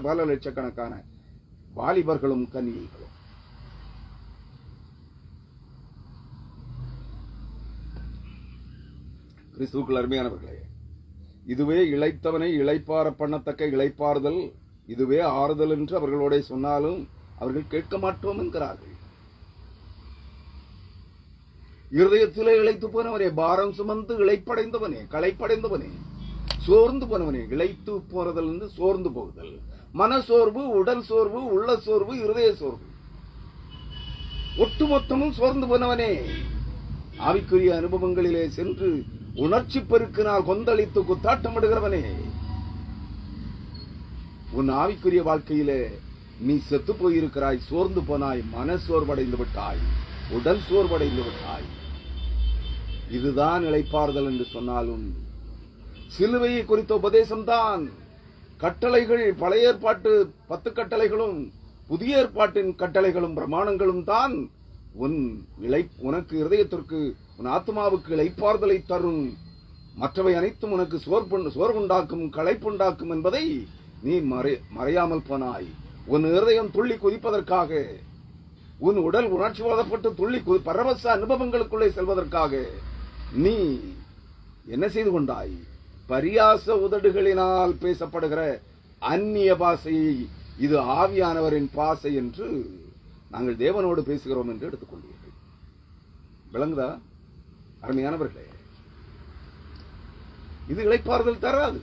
பல லட்சக்கணக்கான வாலிபர்களும் கன்னிகைகளும். கிறிஸ்துவுக்குள் அருமையானவர்களே, இதுவே இளைத்தவனை இளைப்பார பண்ணத்தக்க இளைப்பாறுதல், இதுவே ஆறுதல் என்று அவர்களோட சொன்னாலும் அவர்கள் கேட்க மாட்டோம் என்கிறார்கள். இருதயத்திலே இளைத்து போனவனே, பாரம் சுமந்து இளைப்படைந்தவனே, களைப்படைந்தவனே, சோர்ந்து போனவனே. இளைத்து போறதில் இருந்து சோர்ந்து போகுதல், மனசோர்வு, உடல் சோர்வு, உள்ள சோர்வு, இருதய சோர்வு, ஒட்டுமொத்தமும் சோர்ந்து போனவனே, ஆவிக்குரிய அனுபவங்களிலே சென்று உணர்ச்சி பெருக்கினால் கொந்தளித்து குத்தாட்டமிடுகிறவனே, உன் ஆவிக்குரிய வாழ்க்கையிலே நீ செத்து போயிருக்கிறாய், சோர்ந்து போனாய், மனசோர்வடைந்து விட்டாய், உடல் சோர்வடைந்து விட்டாய். இதுதான் இளைப்பாறுதல் என்று சொன்னாலும் சிலுவையை குறித்த உபதேசம்தான். கட்டளைகள், பழைய ஏற்பாட்டு 10 கட்டளைகளும் புதிய ஏற்பாட்டின் கட்டளைகளும் பிரமாணங்களும் தான் உனக்கு இருதயத்திற்கு, உன் ஆத்மாவுக்கு இளைப்பாறுதலை தரும். மற்றவை அனைத்தும் உனக்கு சோர்வுண்டாக்கும், களைப்புண்டாக்கும் என்பதை நீ மறையாமல் போனாய். உன் இருதயம் துள்ளி குதிப்பதற்காக, உன் உடல் உணர்ச்சி வளப்பட்டு துள்ளி பரவச அனுபவங்களுக்குள்ளே செல்வதற்காக நீ என்ன செய்து கொண்டாய்? பரியாச உதடுகளினால் பேசப்படுகிற அந்நிய பாஷையை, இது ஆவியானவரின் பாஷை என்று நாங்கள் தேவனோடு பேசுகிறோம் என்று எடுத்துக்கொண்டீர்கள். விளங்குதா அருமையானவர்களே? இது இளைப்பாறுதல் தராது.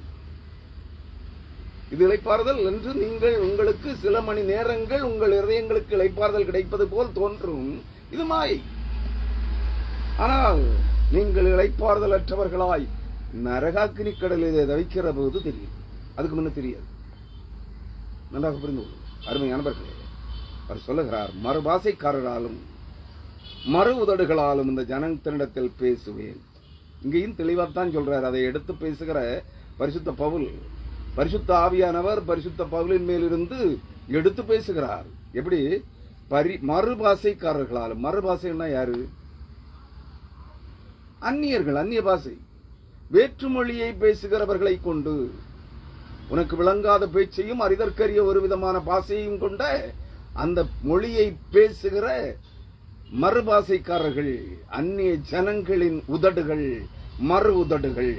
இது இளைப்பாறுதல் என்று நீங்கள் உங்களுக்கு சில மணி நேரங்கள் உங்கள் இருதயங்களுக்கு இளைப்பாறுதல் கிடைப்பது போல் தோன்றும். இது மாயை. ஆனால் நீங்கள் இளைப்பாறுதல் அற்றவர்களாய் நரகாக்கினி கடலிலே தவிக்கிற போது தெரியும். அதுக்கு முன்ன தெரியாது. நன்றாக புரிந்து கொள்ளும் அருமையானவர்களே. அவர் சொல்லுகிறார், மறுபாசைக்காரராலும் மறு உதடுகளாலும் இந்த ஜனத்தினிடத்தில் பேசுவேன். இங்கேயும் தெளிவாத்தான் சொல்றார். அதை எடுத்து பேசுகிற பரிசுத்த பவுல், பரிசுத்த ஆவியானவர் பரிசுத்த பவுலின் மேலிருந்து எடுத்து பேசுகிறார். எப்படி? மறுபாசைக்காரர்களாலும். மறுபாசைன்னா யாரு? அந்நியர்கள், அந்நிய பாஷை, வேற்றுமொழியை பேசுகிறவர்களை கொண்டு, உனக்கு விளங்காத பேச்சையும் அறிதற்கரிய ஒரு விதமான பாஷையும் கொண்ட அந்த மொழியை பேசுகிற மறுபாசைக்காரர்கள், அந்நிய ஜனங்களின் உதடுகள், மறு உதடுகள்.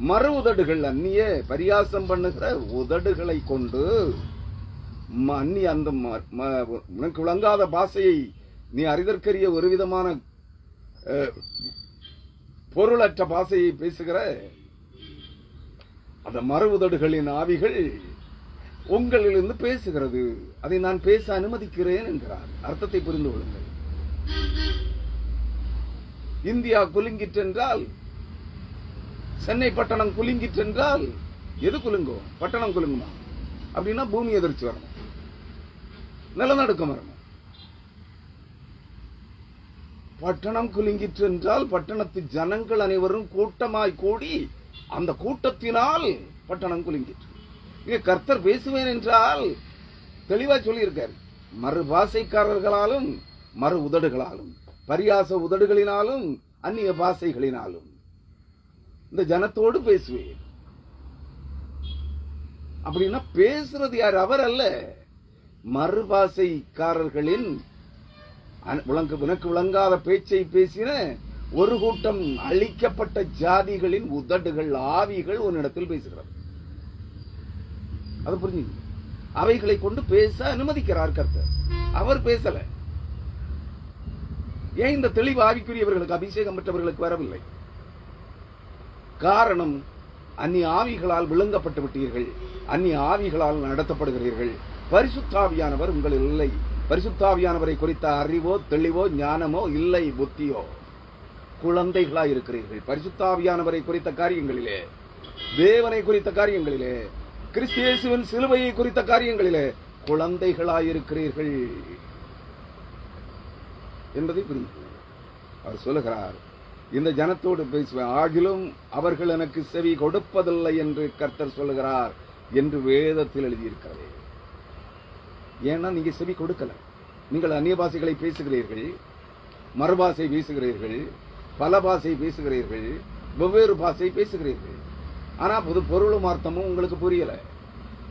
மறு உதடுகள், அந்நிய பரியாசம் பண்ணுகிற உதடுகளை கொண்டு அந்நிய அந்த உனக்கு விளங்காத பாஷையை, நீ அறிதற்கரிய ஒரு விதமான பொருளற்ற பாஷையை பேசுகிற அந்த மறு உதடுகளின் ஆவிகள் உங்களிலிருந்து பேசுகிறது. அதை நான் பேச அனுமதிக்கிறேன் என்கிறார். அர்த்தத்தை புரிந்து கொள்ளுங்கள். இந்தியா குலுங்கிற்றென்றால், சென்னை பட்டணம் குலுங்கிற்றென்றால் எது குலுங்கும்? பட்டணம் குலுங்குமா? அப்படின்னா பூமி எதிர்ச்சி வரணும், நிலநடுக்கம் வரணும். பட்டணம் குலுங்கிற்று என்றால் பட்டணத்து ஜனங்கள் அனைவரும் கூட்டமாய் கூடி அந்த கூட்டத்தினால் பட்டணம் குலுங்கிற்று. இங்க கர்த்தர் பேசுவேன் என்றால் தெளிவா சொல்லியிருக்காரு. மறு பாசைக்காரர்களாலும் மறு உதடுகளாலும் பரியாச உதடுகளினாலும் அந்நிய பாசைகளினாலும் இந்த ஜனத்தோடு பேசுவேன். அப்படின்னா பேசுறது யார்? அவர் அல்ல, மறுபாசைக்காரர்களின் உனக்கு விளங்காத பேச்சை பேசின ஒரு கூட்டம் அழிக்கப்பட்ட ஜாதிகளின் உதடுகள் ஆவிகள் உன்னிடத்தில் பேசுகிறார். அது புரிஞ்சு அவைகளை கொண்டு பேச அனுமதிக்கிறார் கர்த்தர். அவர் பேசல. ஏன் இந்த தெளிவு ஆவிக்குரியவர்களுக்கு அபிஷேகம் பெற்றவர்களுக்கு வரவில்லை? காரணம், அந்நிய ஆவிகளால் விழுங்கப்பட்டு விட்டீர்கள், அந்நிய ஆவிகளால் நடத்தப்படுகிறீர்கள். பரிசுத்தாவியானவர் உங்களில் இல்லை. பரிசுத்தாவியானவரை குறித்த அறிவோ தெளிவோ ஞானமோ இல்லை, புத்தியோ. குழந்தைகளாய் இருக்கிறீர்கள். பரிசுத்தாவியானவரை குறித்த காரியங்களிலே, தேவனை குறித்த காரியங்களிலே, கிறிஸ்து இயேசுவின் சிலுவையை குறித்த காரியங்களிலே குழந்தைகளாயிருக்கிறீர்கள் என்பதை புரிந்து அவர் சொல்லுகிறார். இந்த ஜனத்தோடு பேசுவேன், ஆகிலும் அவர்கள் எனக்கு செவி கொடுப்பதில்லை என்று கர்த்தர் சொல்லுகிறார் என்று வேதத்தில் எழுதியிருக்கிறது. ஏன்னா நீங்க செவி கொடுக்கல. நீங்கள் அந்நிய பாஷைகளை பேசுகிறீர்கள், மறுபாஷை பேசுகிறீர்கள், பல பாஷை பேசுகிறீர்கள், வெவ்வேறு பாஷை பேசுகிறீர்கள். ஆனா புது பொருளும் அர்த்தமும் உங்களுக்கு புரியல.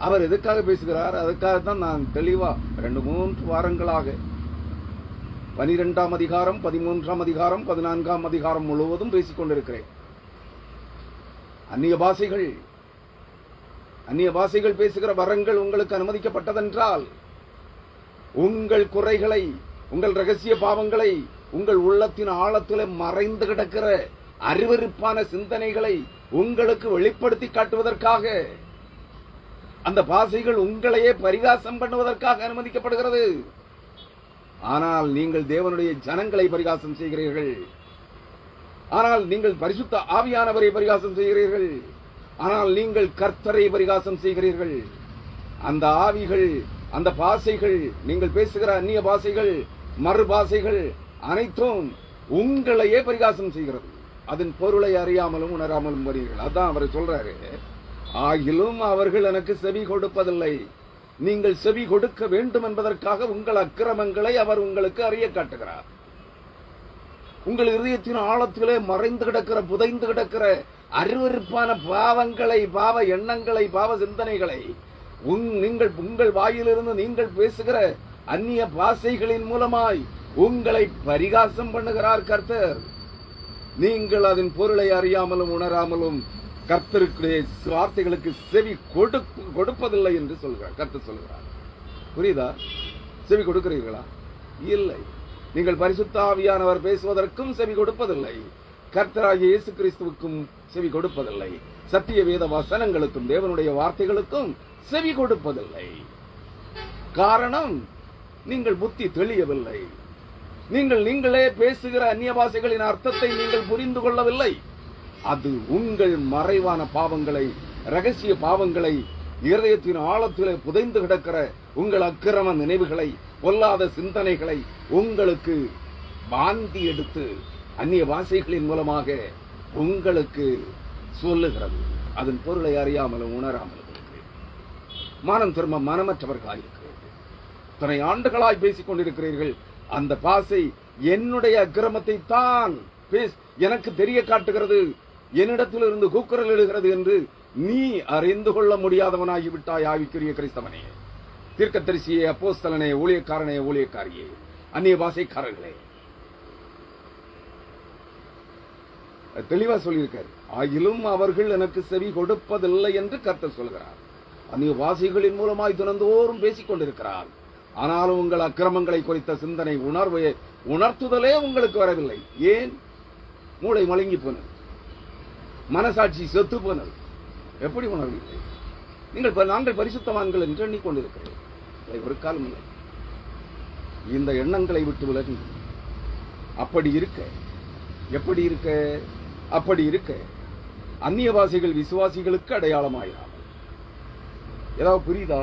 அவர் எதுக்காக பேசுகிறார்? அதுக்காகத்தான் நான் தெளிவா 2-3 வாரங்களாக 12ஆம் அதிகாரம், 13ஆம் அதிகாரம், 14ஆம் அதிகாரம் முழுவதும் பேசிக் கொண்டிருக்கிறேன். அந்நிய பாஷைகள் பேசுகிற வரங்கள் உங்களுக்கு அனுமதிக்கப்பட்டதென்றால் உங்கள் குறைகளை, உங்கள் ரகசிய பாவங்களை, உங்கள் உள்ளத்தின் ஆழத்தில் மறைந்து கிடக்கிற அருவருப்பான சிந்தனைகளை உங்களுக்கு வெளிப்படுத்தி காட்டுவதற்காக, அந்த பாஷைகள் உங்களையே பரிகாசம் பண்ணுவதற்காக அனுமதிக்கப்படுகிறது. ஆனால் நீங்கள் தேவனுடைய ஜனங்களை பரிகாசம் செய்கிறீர்கள். ஆனால் நீங்கள் பரிசுத்த ஆவியானவரை பரிகாசம் செய்கிறீர்கள். ஆனால் நீங்கள் கர்த்தரை பரிகாசம் செய்கிறீர்கள். அந்த ஆவிகள், அந்த பாஷைகள், நீங்கள் பேசுகிற அந்நிய பாஷைகள், மறு பாஷைகள் அனைத்தும் உங்களையே பரிகாசம் செய்கிறது. அதன் பொருளை அறியாமலும் உணராமலும் வருகிறீர்கள். அதான் அவர் சொல்றாரு, ஆகிலும் அவர்கள் எனக்கு செவி கொடுப்பதில்லை. நீங்கள் செவி கொடுக்க வேண்டும் என்பதற்காக உங்கள் அக்கிரமங்களை அவர் உங்களுக்கு அறிய காட்டுகிறார். உங்கள் இதயத்தின் ஆழத்திலே மறைந்து கிடக்கிற, புதைந்து கிடக்கிற அருவருப்பான பாவங்களை, பாவ எண்ணங்களை, பாவ சிந்தனைகளை உங்கள் வாயிலிருந்து நீங்கள் பேசுகிற அந்நிய பாஷைகளின் மூலமாய் உங்களை பரிகாசம் பண்ணுகிறார் கர்த்தர். நீங்கள் அதன் பொருளை அறியாமலும் உணராமலும் கர்த்தருடைய வார்த்தைகளுக்கு செவி கொடுப்பதில்லை என்று சொல்கிறார். கர்த்தர் சொல்கிறார். புரியுதா? செவி கொடுக்கிறீர்களா? இல்லை. நீங்கள் பரிசுத்த ஆவியானவர் பேசுவதற்கும் செவி கொடுப்பதில்லை, கர்த்தராகிய இயேசு கிறிஸ்துவுக்கும் செவி கொடுப்பதில்லை, சத்திய வேத வசனங்களுக்கும் தேவனுடைய வார்த்தைகளுக்கும் செவி கொடுப்பதில்லை. காரணம், நீங்கள் புத்தி தெளியவில்லை. நீங்களே பேசுகிற அந்நிய பாஷைகளின் அர்த்தத்தை நீங்கள் புரிந்து கொள்ளவில்லை. அது உங்கள் மறைவான பாவங்களை, ரகசிய பாவங்களை, இருதயத்தின் ஆழத்திலே புதைந்து கிடக்கிற உங்கள் அக்கிரம நினைவுகளை, பொல்லாத சிந்தனைகளை உங்களுக்கு வாந்தி எடுத்து அந்நிய பாஷைகளின் மூலமாக உங்களுக்கு சொல்லுகிறது. அதன் பொருளை அறியாமலும் உணராமலும் மனம் திரும்ப மனமற்றவர்களாக இருக்கிறீர்கள். இத்தனை ஆண்டுகளாய் பேசிக் கொண்டிருக்கிறீர்கள். அந்த பாஷை என்னுடைய அக்கிரமத்தை தான் எனக்கு தெரிய காட்டுகிறது, என்னிடத்தில் இருந்து கூக்குரல் எழுகிறது என்று நீ அறிந்து கொள்ள முடியாதவனாகிவிட்டாய். ஆவிக்குரிய கிறிஸ்தவனே, தீர்க்கதரிசியே, அப்போஸ்தலனே, ஊழியக்காரனே, ஊழியக்காரியே, அந்நிய பாஷைக்காரர்களே, தெளிவா சொல்லியிருக்காரு. ஆகிலும் அவர்கள் எனக்கு செவி கொடுப்பதில்லை என்று கர்த்தர் சொல்கிறார். அந்நிய பாஷைகளின் மூலமாய் தினந்தோறும் பேசிக் கொண்டிருக்கிறார். ஆனாலும் உங்கள் அக்கிரமங்களை குறித்த சிந்தனை, உணர்த்துதலே உங்களுக்கு வரவில்லை. ஏன்? மூளை மழுங்கி போனது, மனசாட்சி செத்து போனது. எப்படி உணர்வீர்கள்? நாங்கள் பரிசுத்தவான்கள் என்று எண்ணிக்கொண்டிருக்கிறீர்கள். ஒரு காலம் இல்லை. இந்த எண்ணங்களை விட்டு விலகி அப்படி இருக்க அந்நிய பாஷைகள் விசுவாசிகளுக்கு அடையாளமாயிராமல். ஏதாவது புரியுதா?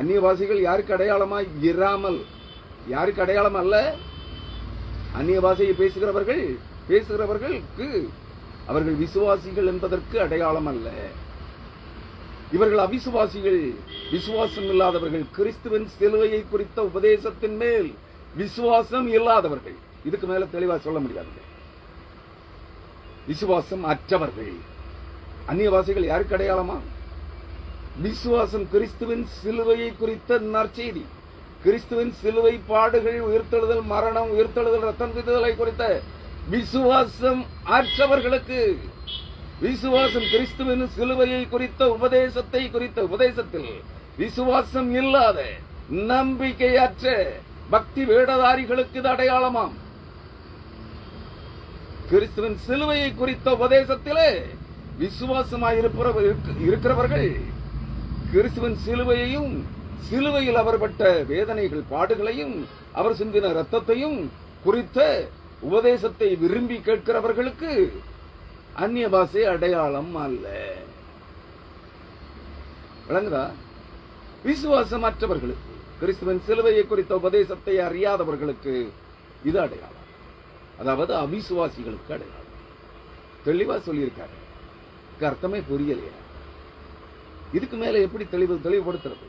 அந்நிய பாஷைகள் யாருக்கு அடையாளமாய் இராமல் யாருக்கு அடையாளம் அல்ல? அந்நிய பாஷையை பேசுகிறவர்களுக்கு அவர்கள் விசுவாசிகள் என்பதற்கு அடையாளம் அல்ல. இவர்கள் அவிசுவாசிகள், விசுவாசம் இல்லாதவர்கள், கிறிஸ்துவின் சிலுவையை குறித்த உபதேசத்தின் மேல் விசுவாசம் இல்லாதவர்கள். இதுக்கு மேல தெளிவா சொல்ல முடியாது. விசுவாசம் அற்றவர்கள். அந்நியவாசிகள் யாருக்கு அடையாளமா? விசுவாசம், கிறிஸ்துவின் சிலுவையை குறித்த நற்செய்தி, கிறிஸ்துவின் சிலுவை பாடுகள், உயிர்த்தெழுதல், மரணம், உயிர்த்தெழுதல், ரத்தம் சிந்துதலை குறித்த விசுவாசம் அற்றவர்களுக்கு, விசுவாசம் கிறிஸ்துவின் சிலுவையை குறித்த உபதேசத்தில் விசுவாசம் இல்லாத நம்பிக்கையற்ற பக்தி வேடதாரிகளுக்கு இது அடையாளமாம். கிறிஸ்துவின் சிலுவையை குறித்த உபதேசத்திலே விசுவாசமாயிருக்கிறவர்கள் கிறிஸ்துவின் சிலுவையையும், சிலுவையில் அவர் பட்ட வேதனைகள், பாடுகளையும், அவர் சிந்தின ரத்தத்தையும் குறித்த உபதேசத்தை விரும்பி கேட்கிறவர்களுக்கு அந்நிய பாஷை அடையாளம் அல்ல. விளங்குதா? விசுவாசம் அற்றவர்களுக்கு, கிறிஸ்துவின் சிலுவையை குறித்த உபதேசத்தை அறியாதவர்களுக்கு இது அடையாளம். அதாவது அவிசுவாசிகளுக்கு அடையாளம். தெளிவா சொல்லியிருக்காரு. அர்த்தமே புரியலையா? இதுக்கு மேல எப்படி தெளிவுபடுத்துறது?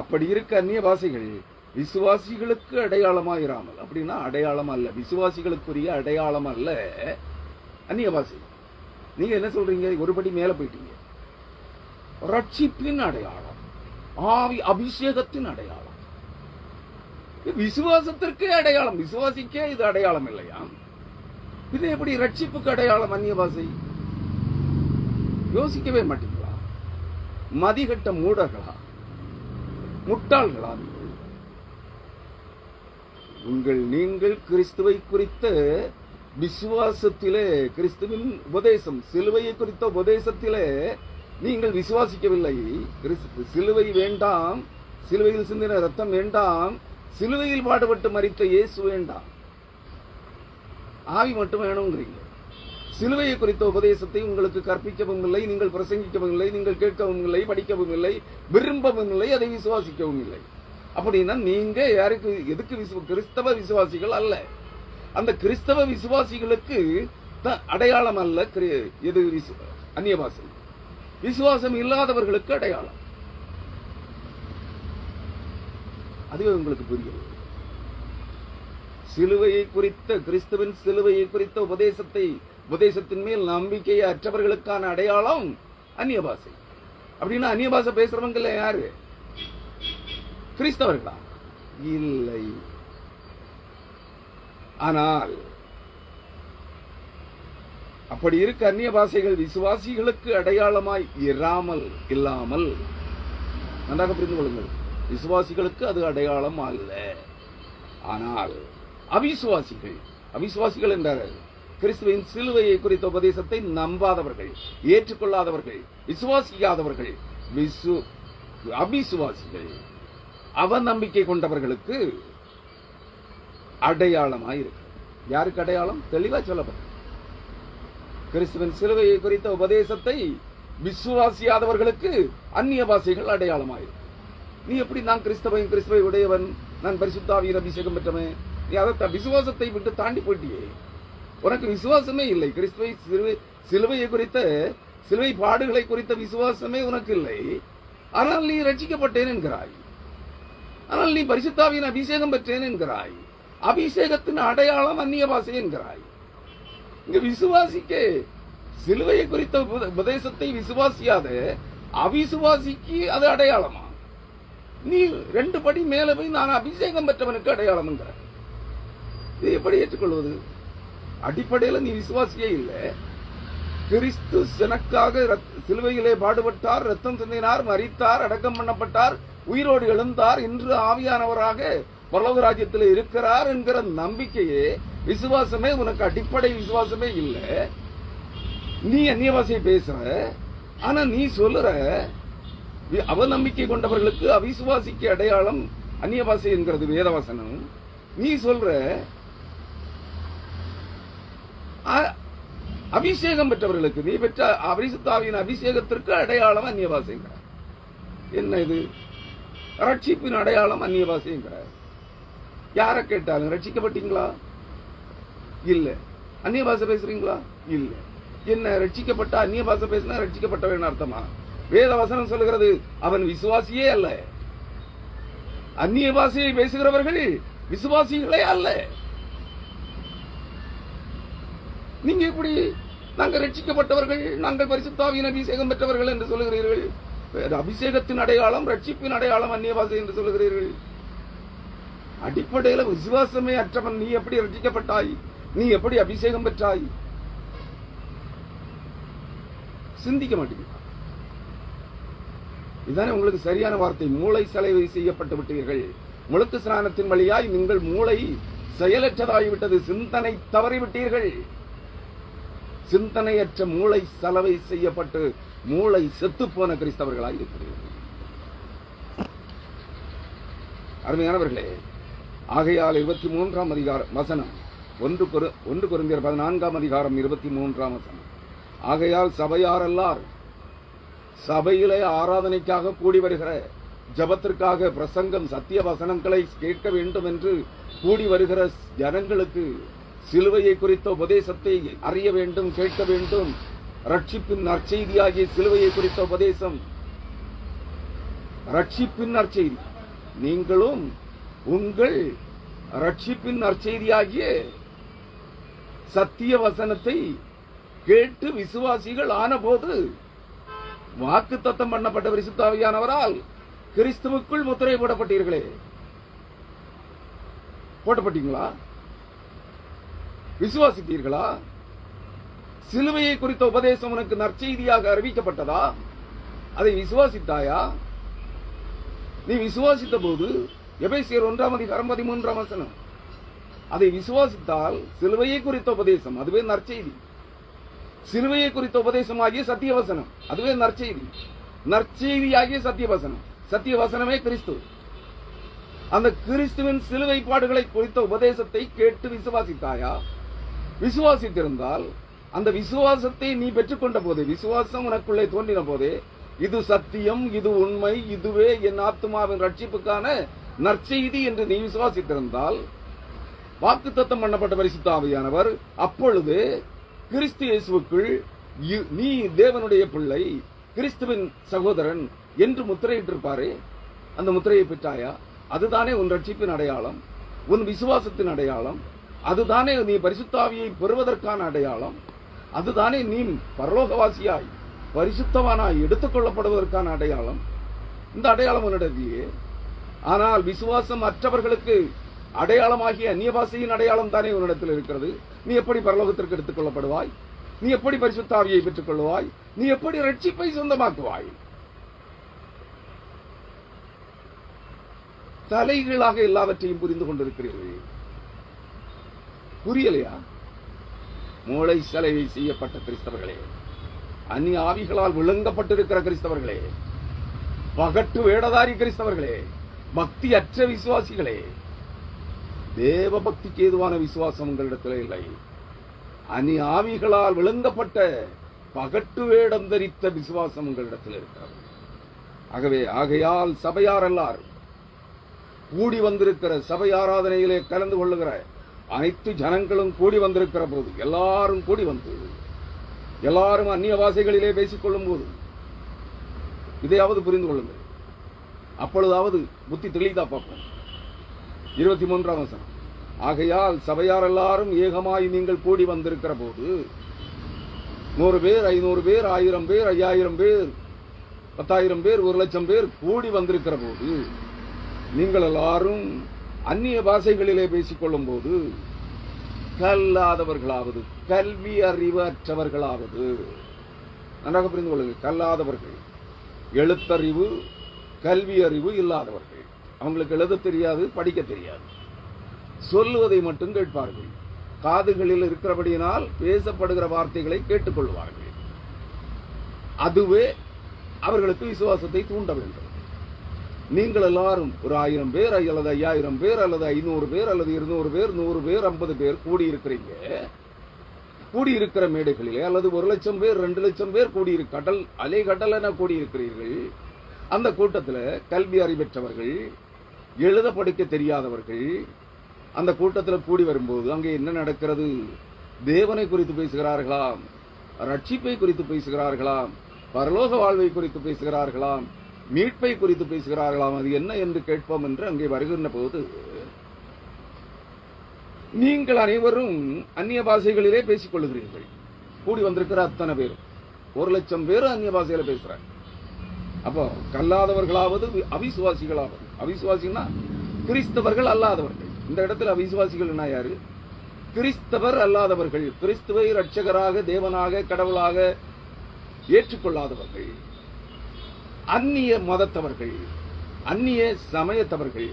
அப்படி இருக்க அந்நிய பாஷைகள் விசுவாசிகளுக்கு அடையாளமாயிராமல், அப்படின்னா அடையாளம் அல்ல, விசுவாசிகளுக்குரிய அடையாளம் அல்ல அந்நிய பாஷை. நீங்க என்ன சொல்றீங்க? ஒருபடி மேல போயிட்டீங்க. ரட்சிப்பின் அடையாளம், ஆவி அபிஷேகத்தின் அடையாளம், விசுவாசத்திற்கு அடையாளம். விசுவாசிக்கே இது அடையாளம் இல்லையா? இது எப்படி ரட்சிப்புக்கு அடையாளம் அந்நிய பாஷை? யோசிக்கவே மாட்டீங்களா? மதிகட்ட மூடர்களா, முட்டாள்களா நீங்கள் கிறிஸ்துவை குறித்த விசுவாசத்திலே, கிறிஸ்துவின் உபதேசம், சிலுவையை குறித்த உபதேசத்திலே நீங்கள் விசுவாசிக்கவில்லை. சிலுவை வேண்டாம், சிலுவையில் சிந்தின ரத்தம் வேண்டாம், சிலுவையில் பாடுபட்டு மரித்த இயேசு வேண்டாம், ஆவி மட்டும் வேணுங்கிறீங்க. சிலுவையை குறித்த உபதேசத்தை உங்களுக்கு கற்பிக்கவும் இல்லை, நீங்கள் பிரசங்கிக்கவும் இல்லை, நீங்கள் கேட்கவும் இல்லை, படிக்கவும் இல்லை, விரும்பவும் இல்லை, அதை விசுவாசிக்கவும் இல்லை. அப்படின்னா நீங்க யாருக்கு, எதுக்கு கிறிஸ்தவ விசுவாசிகள் அல்ல. அந்த கிறிஸ்தவ விசுவாசிகளுக்கு அடையாளம் அல்ல எது? அந்நிய பாஷை. விசுவாசம் இல்லாதவர்களுக்கு அடையாளம். அதுவே உங்களுக்கு புரிகிறது. சிலுவையை குறித்த, கிறிஸ்துவின் சிலுவையை குறித்த உபதேசத்தின் மேல் நம்பிக்கையை அற்றவர்களுக்கான அடையாளம் அந்நிய பாஷை. அப்படின்னா அந்நிய பாஷை பேசுறவங்க யாரு? கிறிஸ்தவர்களா? இல்லை. ஆனால் அப்படி இருக்க அந்நிய பாஷைகள் விசுவாசிகளுக்கு அடையாளமாய் இல்லாமல், நன்றாக புரிந்து கொள்ளுங்கள், விசுவாசிகளுக்கு அது அடையாளம் அல்ல. ஆனால் அவிசுவாசிகள் என்றார், கிறிஸ்துவின் சிலுவையை குறித்த உபதேசத்தை நம்பாதவர்கள், ஏற்றுக்கொள்ளாதவர்கள், விசுவாசிக்காதவர்கள், அவிசுவாசிகள், அவநம்பிக்கை கொண்டவர்களுக்கு அடையாளமாயிருக்கு. யாருக்கு அடையாளம்? தெளிவா சொல்லப்பட்ட கிறிஸ்துவின் சிலுவையை குறித்த உபதேசத்தை விசுவாசியாதவர்களுக்கு அந்நிய பாஷைகள் அடையாளமாயிருக்கு. நீ எப்படி நான் கிறிஸ்துவை உடையவன், நான் பரிசுத்தாவியின் அபிஷேகம் பெற்றவன், நீ அதை விசுவாசத்தை விட்டு தாண்டி போயிட்டியே. உனக்கு விசுவாசமே இல்லை. கிறிஸ்துவை சிலுவையை குறித்த, சிலுவை பாடுகளை குறித்த விசுவாசமே உனக்கு இல்லை. ஆனால் நீ ரட்சிக்கப்பட்டேன் என்கிறாய், ஆனால் நீ பரிசுத்தாவியின் அபிஷேகம் பெற்றேன் என்கிறாய். அபிஷேகத்தின் அடையாளம் அந்நிய பாஷை என்கிறாய். இங்க விசுவாசிக்க, சிலுவையை குறித்த உபதேசத்தை விசுவாசியாத அவிசுவாசிக்கு அது அடையாளமா? நீ 2 படி மேல போய் நான் அபிஷேகம் பெற்றவனுக்கு அடையாளம் என்கிற. இது எப்படி ஏற்றுக்கொள்வது? அடிப்படையில் நீ விசுவாசியே இல்லை. கிறிஸ்து எனக்காக சிலுவையிலே பாடுபட்டார், ரத்தம் சிந்தினார், மரித்தார், அடக்கம் பண்ணப்பட்டார், உயிரோடு எழுந்தார், இன்று ஆவியானவராக பரலோக ராஜ்யத்தில் இருக்கிறார் என்கிற நம்பிக்கையே, விசுவாசமே உனக்கு அடிப்படை விசுவாசமே இல்லை. நீ அந்நிய பாஷையை பேசுற, ஆனா நீ சொல்லுற அவநம்பிக்கை கொண்டவர்களுக்கு, அவிசுவாசிக்கு அடையாளம் அந்நிய பாஷை என்கிறது வேதவசனம். நீ சொல்ற அபிஷேகம் பெற்றவர்களுக்கு, நீ பெற்ற பரிசுத்த ஆவியின் அபிஷேகத்திற்கு அடையாளம் அந்நிய பாஷைங்கிற. என்ன இது? ரட்சிப்பின் அடையாளம் அந்நிய பாஷைங்கிறார். யாரை கேட்டாலும் ரட்சிக்கப்பட்டீங்களா? இல்ல. அந்நிய பாஷை பேசுறீங்களா? இல்ல. என்ன ரட்சிக்கப்பட்ட அந்நிய பாஷை பேசினா ரட்சிக்கப்பட்டவன் அர்த்தமா? வேத வசனம் சொல்லுகிறது அவன் விசுவாசியே அல்ல. அந்நிய பாஷையை பேசுகிறவர்கள் விசுவாசிகளே அல்ல. நீங்க எப்படி நாங்கள் ரட்சிக்கப்பட்டவர்கள், நாங்கள் பரிசுத்த ஆவியின் அபிஷேகம் பெற்றவர்கள் என்று சொல்லுகிறீர்கள்? அபிஷேகத்தின் அடையாளம், ரட்சிப்பின் அடையாளம் அந்நிய பாஷை என்று சொல்லுகிறீர்கள். அடிப்படையில் விசுவாசமே அற்றவன் நீ எப்படி ரட்சிக்கப்பட்டாய்? நீ எப்படி அபிஷேகம் பெற்றாய்? சிந்திக்க மாட்டீங்க. இதுதானே உங்களுக்கு சரியான வார்த்தை. மூளை சலவை செய்யப்பட்டு விட்டீர்கள். முழுக்கு ஸ்நானத்தின் வழியாய் நீங்கள் மூளை செயலற்றதாகிவிட்டது. சிந்தனை தவறிவிட்டீர்கள். சிந்தனையற்ற மூளை சலவை செய்யப்பட்டு மூளை செத்துப்போன கிறிஸ்தவர்களாய் இருக்கிறீர்கள். அருமையானவர்களே, ஆகையால் 23ஆம் அதிகாரம் வசனம் 1 கொரிந்தியர் 14ஆம் அதிகாரம் 23ஆம் வசனம். ஆகையால் சபையாரெல்லார் சபையிலே ஆராதனைக்காக கூடி வருகிற, ஜபத்திற்காக பிரசங்கம், சத்திய வசனங்களை கேட்க வேண்டும் என்று கூடி வருகிற ஜனங்களுக்கு சிலுவையை குறித்த உபதேசத்தை அறிய வேண்டும், கேட்க வேண்டும். ரட்சிப்பின் நற்செய்தியாகிய சிலுவையை குறித்த உபதேசம், ரட்சிப்பின் நற்செய்தி. நீங்களும் உங்கள் ரட்சிப்பின் நற்செய்தியாகிய சத்திய வசனத்தை கேட்டு விசுவாசிகள் ஆனபோது வாக்குத்தத்தம் பண்ணப்பட்ட பரிசுத்த ஆவியானவரால் கிறிஸ்துவுக்குள் முத்திரை போடப்பட்டீர்களே. போடப்பட்டீங்களா? விசுவாசித்தீர்களா? சிலுவையை குறித்த உபதேசம் உனக்கு நற்செய்தியாக அறிவிக்கப்பட்டதா? அதை விசுவாசித்தாயா? நீ விசுவாசித்த போது எபேசியர் 1ஆம் அதிகாரம் 13ஆம் வசனம், அதை விசுவாசித்தால் சிலுவையை குறித்த உபதேசம் அதுவே நற்செய்தி. சிலுவையை குறித்த உபதேசமாகிய சத்திய வசனம் அதுவே நற்செய்தி. நற்செய்தியாகிய சத்திய வசனம், சத்திய வசனமே கிறிஸ்து. அந்த கிறிஸ்துவின் சிலுவை பாடுகளை குறித்த உபதேசத்தை கேட்டு விசுவாசித்தாயா? விசுவாசித்திருந்தால் அந்த விசுவாசத்தை நீ பெற்றுக்கொண்ட போதே, விசுவாசம் உனக்குள்ளே தோன்றின போதே, இது சத்தியம், இது உண்மை, இதுவே என் ஆத்துமாவின் ரட்சிப்புக்கான நற்செய்தி என்று நீ விசுவாசித்திருந்தால், வாக்குத்தத்தம் பண்ணப்பட்ட பரிசுத்த ஆவியானவர் அப்பொழுது கிறிஸ்து இயேசுவுக்குள் நீ தேவனுடைய பிள்ளை, கிறிஸ்துவின் சகோதரன் என்று முத்திரையிட்டிருப்பாரே. அந்த முத்திரையை பெற்றாயா? அதுதானே உன் ரட்சிப்பின் அடையாளம், உன் விசுவாசத்தின் அடையாளம். அதுதானே நீ பரிசுத்த ஆவியை பெறுவதற்கான அடையாளம். அதுதானே நீ பரலோகவாசியாய் பரிசுத்தவானாய் எடுத்துக் கொள்ளப்படுவதற்கான அடையாளம். இந்த அடையாளம் உன்னிடத்திலே. ஆனால் விசுவாசம் அற்றவர்களுக்கு அடையாளமாகிய அந்நிய பாஷையின் அடையாளம் தானே உன்னிடத்தில் இருக்கிறது. நீ எப்படி பரலோகத்திற்கு எடுத்துக் கொள்ளப்படுவாய்? நீ எப்படி பரிசுத்த ஆவியை பெற்றுக் கொள்வாய்? நீ எப்படி ரட்சிப்பை சொந்தமாக்குவாய்? தலைகீழாக எல்லாவற்றையும் புரிந்து கொண்டிருக்கிறீர்கள். புரியலையா? மூளை சலவை செய்யப்பட்ட கிறிஸ்தவர்களே, அந்நிய ஆவிகளால் விளங்கப்பட்டிருக்கிற கிறிஸ்தவர்களே, பகட்டு வேடதாரி கிறிஸ்தவர்களே, பக்தி அற்ற விசுவாசிகளே, தேவ பக்திக்கு ஏதுவான விசுவாசம் உங்களிடத்தில் இல்லை. அந்நிய ஆவிகளால் விளங்கப்பட்ட பகட்டு வேடம் தரித்த விசுவாசம் உங்களிடத்தில் இருக்கிறது. ஆகையால் சபையார் எல்லாரும் கூடி வந்திருக்கிற, சபை ஆராதனையிலே கலந்து கொள்ளுகிற அனைத்து ஜனங்களும் கூடி வந்திருக்கிற போது, எல்லாரும் கூடி வந்து எல்லாரும் அந்நிய பாஷைகளிலே பேசிக் கொள்ளும் போது இதையாவது புரிந்து கொள்ளுங்கள். அப்பொழுதாவது புத்தி தெளிதா பார்ப்போம். 23ஆம் வசனம். ஆகையால் சபையார் எல்லாரும் ஏகமாய் நீங்கள் கூடி வந்திருக்கிற போது, 100 பேர், 500 பேர், 1000 பேர், 5000 பேர், 10,000 பேர், 1,00,000 பேர் கூடி வந்திருக்கிற போது, நீங்கள் எல்லாரும் அந்நிய பாஷைகளிலே பேசிக் கொள்ளும் போது, கல்லாதவர்களாவது, கல்வி அறிவு அற்றவர்களாவது, நன்றாக புரிந்து கொள்ளுங்கள். கல்லாதவர்கள், எழுத்தறிவு கல்வி அறிவு இல்லாதவர்கள். அவங்களுக்கு எழுத தெரியாது, படிக்க தெரியாது, சொல்லுவதை மட்டும் கேட்பார்கள். காதுகளில் இருக்கிறபடியினால் பேசப்படுகிற வார்த்தைகளை கேட்டுக்கொள்வார்கள். அதுவே அவர்களுக்கு விசுவாசத்தை தூண்ட வேண்டும். நீங்கள் எல்லாரும் ஒரு 1000 பேர் அல்லது 5000 பேர் அல்லது 500 பேர் அல்லது 200 பேர், 100 பேர், 50 பேர் கூடியிருக்கிறீங்க. கூடியிருக்கிற மேடைகளிலே அல்லது 1,00,000 பேர், 2,00,000 பேர் கூடியிருக்க, கடல் அலை கடல் என கூடியிருக்கிறீர்கள். அந்த கூட்டத்தில் கல்வி அறிவற்றவர்கள், எழுத படிக்க தெரியாதவர்கள் அந்த கூட்டத்தில் கூடி வரும்போது அங்கே என்ன நடக்கிறது? தேவனை குறித்து பேசுகிறார்களாம், ரட்சிப்பை குறித்து பேசுகிறார்களாம், பரலோக வாழ்வை குறித்து பேசுகிறார்களாம், மீட்பை குறித்து பேசுகிறார்களாம். அது என்ன என்று கேட்போம் என்று அங்கே வருகின்ற போது, நீங்கள் அனைவரும் அந்நிய பாஷைகளிலே பேசிக் கொள்கிறீர்கள். கூடி வந்திருக்கிற அத்தனை பேரும் 1,00,000 பேர் அந்நிய பாஷையில பேசுறாங்க. அப்போ கல்லாதவர்களாவது அவிசுவாசிகளாவது, அவிசுவாசின்னா கிறிஸ்தவர்கள் அல்லாதவர்கள். இந்த இடத்துல அவிசுவாசிகள் யாரு? கிறிஸ்தவர் அல்லாதவர்கள், கிறிஸ்துவை இரட்சகராக, தேவனாக, கடவுளாக ஏற்றுக்கொள்ளாதவர்கள், அந்நிய மதத்தவர்கள், அந்நிய சமயத்தவர்கள்,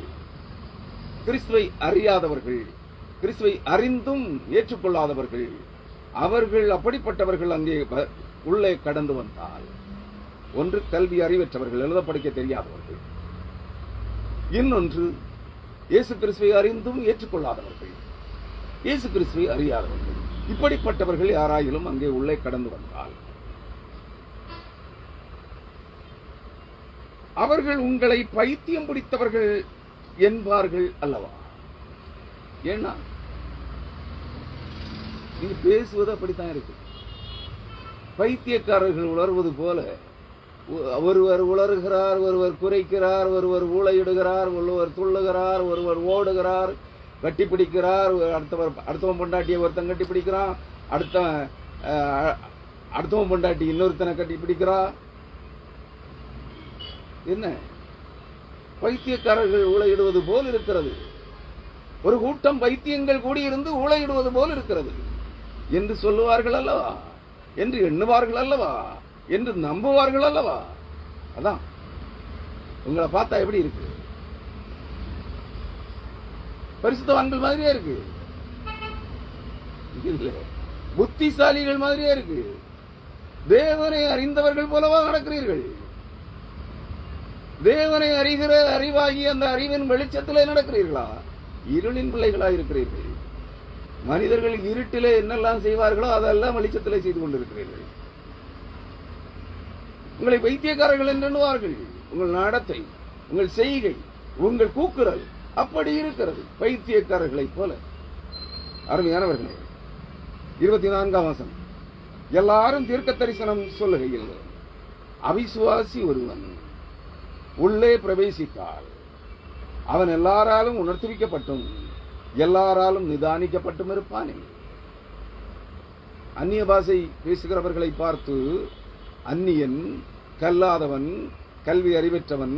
கிறிஸ்துவை அறியாதவர்கள், கிறிஸ்துவை அறிந்தும் ஏற்றுக்கொள்ளாதவர்கள், அவர்கள் அப்படிப்பட்டவர்கள் அங்கே உள்ளே கடந்து வந்தால், ஒன்று கல்வி அறிவற்றவர்கள், எழுத படிக்க தெரியாதவர்கள், இன்னொன்று இயேசு கிறிஸ்துவை அறிந்தும் ஏற்றுக்கொள்ளாதவர்கள், இயேசு கிறிஸ்துவை அறியாதவர்கள். இப்படிப்பட்டவர்கள் யாராயிலும் அங்கே உள்ளே கடந்து வந்தால் அவர்கள் உங்களை பைத்தியம் பிடித்தவர்கள் என்பார்கள் அல்லவா? ஏன்னா நீங்க பேசுவது அப்படித்தான் இருக்கு. பைத்தியக்காரர்கள் உணர்வது போல ஒருவர் உளறுகிறார், ஒருவர் குறைக்கிறார், ஒருவர் ஊளையிடுகிறார், ஒருவர் துள்ளுகிறார், ஒருவர் ஓடுகிறார், கட்டி பிடிக்கிறார், அடுத்தவன் பொண்டாட்டியை ஒருத்தன் கட்டி பிடிக்கிறான், அடுத்தவன் பொண்டாட்டி இன்னொருத்தனை கட்டி பிடிக்கிறா. என்ன பைத்தியக்காரர்கள் ஊளையிடுவது போல் இருக்கிறது, ஒரு கூட்டம் பைத்தியங்கள் கூடியிருந்து ஊளையிடுவது போல் இருக்கிறது என்று சொல்லுவார்கள் அல்லவா, என்று எண்ணுவார்கள் அல்லவா, என்று நம்புவார்கள் அல்லவா? அதான் உங்களை பார்த்தா எப்படி இருக்கு? பரிசுத்தவான்கள் மாதிரியே இருக்கு, இல்ல புத்திசாலிகள் மாதிரியே இருக்கு. தேவனை அறிந்தவர்கள் போலவா நடக்கிறீர்கள்? தேவனை அறிகிற அறிவாகி அந்த அறிவின் வெளிச்சத்திலே நடக்கிறீர்களா? இருளின் பிள்ளைகளா இருக்கிறீர்கள். மனிதர்கள் இருட்டிலே என்னெல்லாம் செய்வார்களோ அதெல்லாம் வெளிச்சத்திலே செய்து கொண்டிருக்கிறீர்கள். உங்களை பைத்தியக்காரர்கள் என்று எண்ணுவார்கள். உங்கள் நடத்தை, உங்கள் செய்கை, உங்கள் கூக்குரல் அப்படி இருக்கிறது, பைத்தியக்காரர்களைப் போல. அருமையானவர்களே, 24ஆம் வசனம், எல்லாரும் தீர்க்க தரிசனம் சொல்லுகையில் அவிசுவாசி ஒருவன் உள்ளே பிரவேசித்தால் அவன் எல்லாராலும் உணர்த்துவிக்கப்பட்டும் எல்லாராலும் நிதானிக்கப்பட்டும் இருப்பானே. அந்நிய பாஷை பேசுகிறவர்களை பார்த்து அந்நியன், கல்லாதவன், கல்வி அறிவற்றவன்,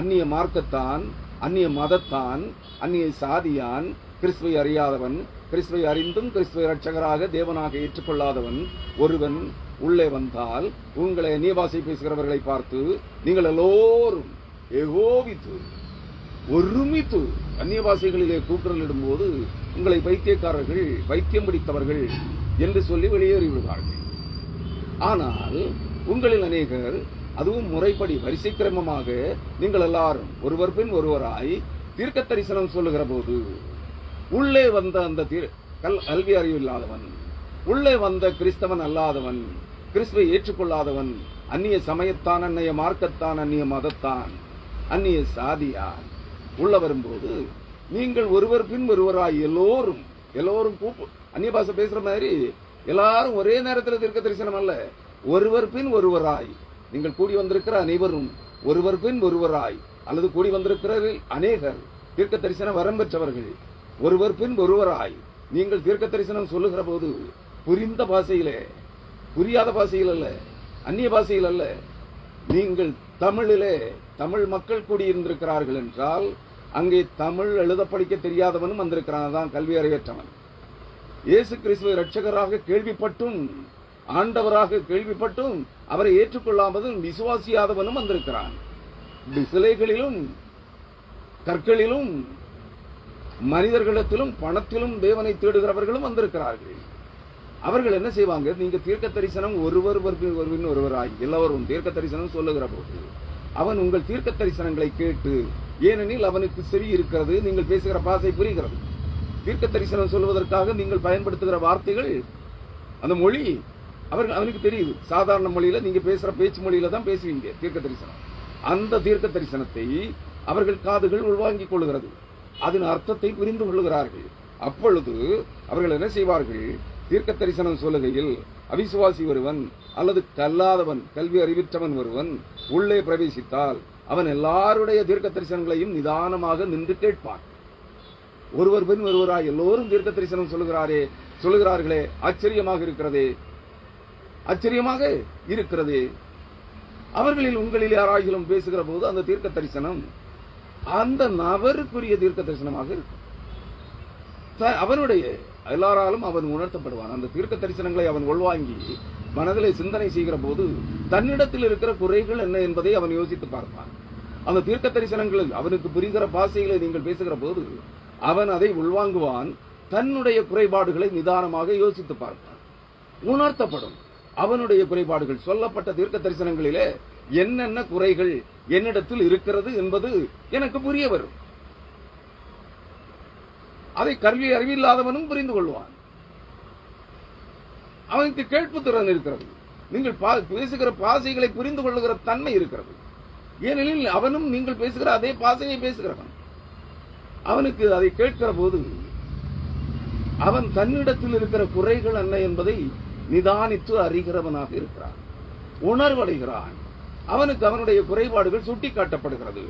அந்நிய மார்க்கத்தான், அந்நிய மதத்தான், அந்நிய சாதியான், கிறிஸ்துவை அறியாதவன், கிறிஸ்துவை அறிந்தும் கிறிஸ்துவை இரட்சகராக தேவனாக ஏற்றுக்கொள்ளாதவன் ஒருவன் உள்ளே வந்தால், உங்களை அந்நிய பாஷை பேசுகிறவர்களை பார்த்து நீங்கள் எல்லோரும் ஏகோபித்து ஒருமித்து அந்நிய பாஷைகளிலே கூக்குரலிடும் போது உங்களை பைத்தியக்காரர்கள், பைத்தியம் பிடித்தவர்கள் என்று சொல்லி வெளியேறி விடுவார்கள். ஆனால் உங்களில் அநேகர், அதுவும் முறைப்படி வரிசை கிரமமாக நீங்கள் எல்லாரும் ஒருவர் பின் ஒருவராய் தீர்க்க தரிசனம் சொல்லுகிற போது உள்ளே வந்த அந்த கல்வி அறிவு இல்லாதவன், உள்ளே வந்த கிறிஸ்தவன் அல்லாதவன், கிறிஸ்துவை ஏற்றுக்கொள்ளாதவன், அந்நிய சமயத்தான், அந்நிய மார்க்கத்தான், அந்நிய மதத்தான், அந்நிய சாதியான் உள்ள வரும்போது நீங்கள் ஒருவர் பின் ஒருவராய் எல்லோரும் அந்நிய பாஷை பேசுற மாதிரி எல்லாரும் ஒரே நேரத்தில் தீர்க்க தரிசனம் அல்ல, ஒருவர் பின் ஒருவராய் நீங்கள் கூடி வந்திருக்கிற அனைவரும் ஒருவர் பின் ஒருவராய், அல்லது கூடி வந்திருக்கிற அநேகர் தீர்க்க தரிசனம் வரம் பெற்றவர்கள் ஒருவர் பின் ஒருவராய் நீங்கள் தீர்க்க தரிசனம் சொல்லுகிற போது புரிந்த பாஷையிலே, புரியாத பாஷையில் அல்ல, அந்நிய பாஷையில் அல்ல, நீங்கள் தமிழிலே, தமிழ் மக்கள் கூடியிருந்திருக்கிறார்கள் என்றால் அங்கே தமிழ் எழுத படிக்க தெரியாதவனும் வந்திருக்கிறான், தான் கல்வி அறிவற்றவன். இயேசு கிறிஸ்துவை இரட்சகராக கேள்விப்பட்டும், ஆண்டவராக கேள்விப்பட்டும் அவரை ஏற்றுக்கொள்ளாமதும் விசுவாசியாதவனும் வந்திருக்கிறான். சிலைகளிலும் கற்களிலும் மனிதர்களிடத்திலும் பணத்திலும் தேவனை தேடுகிறவர்களும் வந்திருக்கிறார்கள். அவர்கள் என்ன செய்வாங்க? நீங்க தீர்க்க தரிசனம் ஒருவராய் எல்லோரும் தீர்க்க தரிசனம் சொல்லுகிற போது அவன் உங்கள் தீர்க்க தரிசனங்களை கேட்டு, ஏனெனில் அவனுக்கு செவி இருக்கிறது, நீங்கள் பேசுகிற பாஷை புரிகிறது. தீர்க்க தரிசனம் சொல்வதற்காக நீங்கள் பயன்படுத்துகிற வார்த்தைகள், அந்த மொழி அவனுக்கு தெரியுது. சாதாரண மொழியில நீங்க பேசுற பேச்சு மொழியில தான் பேசுவீங்க தீர்க்க தரிசனம். அந்த தீர்க்க தரிசனத்தை அவர்கள் காதுகள் உள்வாங்கிக் கொள்கிறது, அதன் அர்த்தத்தை புரிந்து கொள்கிறார்கள். அப்பொழுது அவர்கள் என்ன செய்வார்கள்? தீர்க்க தரிசனம் சொல்லுகையில் அவிசுவாசி ஒருவன் அல்லது கல்லாதவன், கல்வி அறிவிற்றவன் ஒருவன் உள்ளே பிரவேசித்தால் அவன் எல்லாருடைய தீர்க்க தரிசனங்களையும் நிதானமாக நின்று கேட்பான். ஒருவர் பின் ஒருவராய் எல்லோரும் தீர்க்க தரிசனம் சொல்லுகிறார்களே, ஆச்சரியமாக இருக்கிறதே. அவர்களில் உங்களில் யாராகிலும் பேசுகிற போது அந்த தீர்க்க தரிசனம் அந்த நபருக்குரிய தீர்க்க தரிசனமாக இருக்கும். அவனுடைய எல்லாராலும் அவன் உணர்த்தப்படுவான். அந்த தீர்க்க தரிசனங்களை அவன் உள்வாங்கி மனதிலே சிந்தனை செய்கிற போது தன்னிடத்தில் இருக்கிற குறைகள் என்ன என்பதை அவன் யோசித்து பார்ப்பான். அந்த தீர்க்க தரிசனங்களில் அவனுக்கு புரிகிற பாசைகளை நீங்கள் பேசுகிற போது அவன் அதை உள்வாங்குவான். தன்னுடைய குறைபாடுகளை நிதானமாக யோசித்து பார்ப்பான். உணர்த்தப்படும் அவனுடைய குறைபாடுகள். சொல்லப்பட்ட தீர்க்க தரிசனங்களிலே என்னென்ன குறைகள் என்னிடத்தில் இருக்கிறது என்பது எனக்கு புரிய வரும். அதை கல்வி அறிவில்லாதவனும் புரிந்து கொள்வான். அவனுக்கு கேட்பு திறன் இருக்கிறது. நீங்கள் பேசுகிற பாசைகளை புரிந்து கொள்ளுகிற தன்மை இருக்கிறது. ஏனெனில் அவனும் நீங்கள் பேசுகிற அதே பாசையை பேசுகிறவன். அவனுக்கு அதை கேட்கிற போது அவன் தன்னிடத்தில் இருக்கிற குறைகள் என்ன என்பதை நிதானித்து அறிகிறவனாக இருக்கிறான், உணர்வடைகிறான். அவனுக்கு அவனுடைய குறைபாடுகள் சுட்டிக்காட்டப்படுகிறது.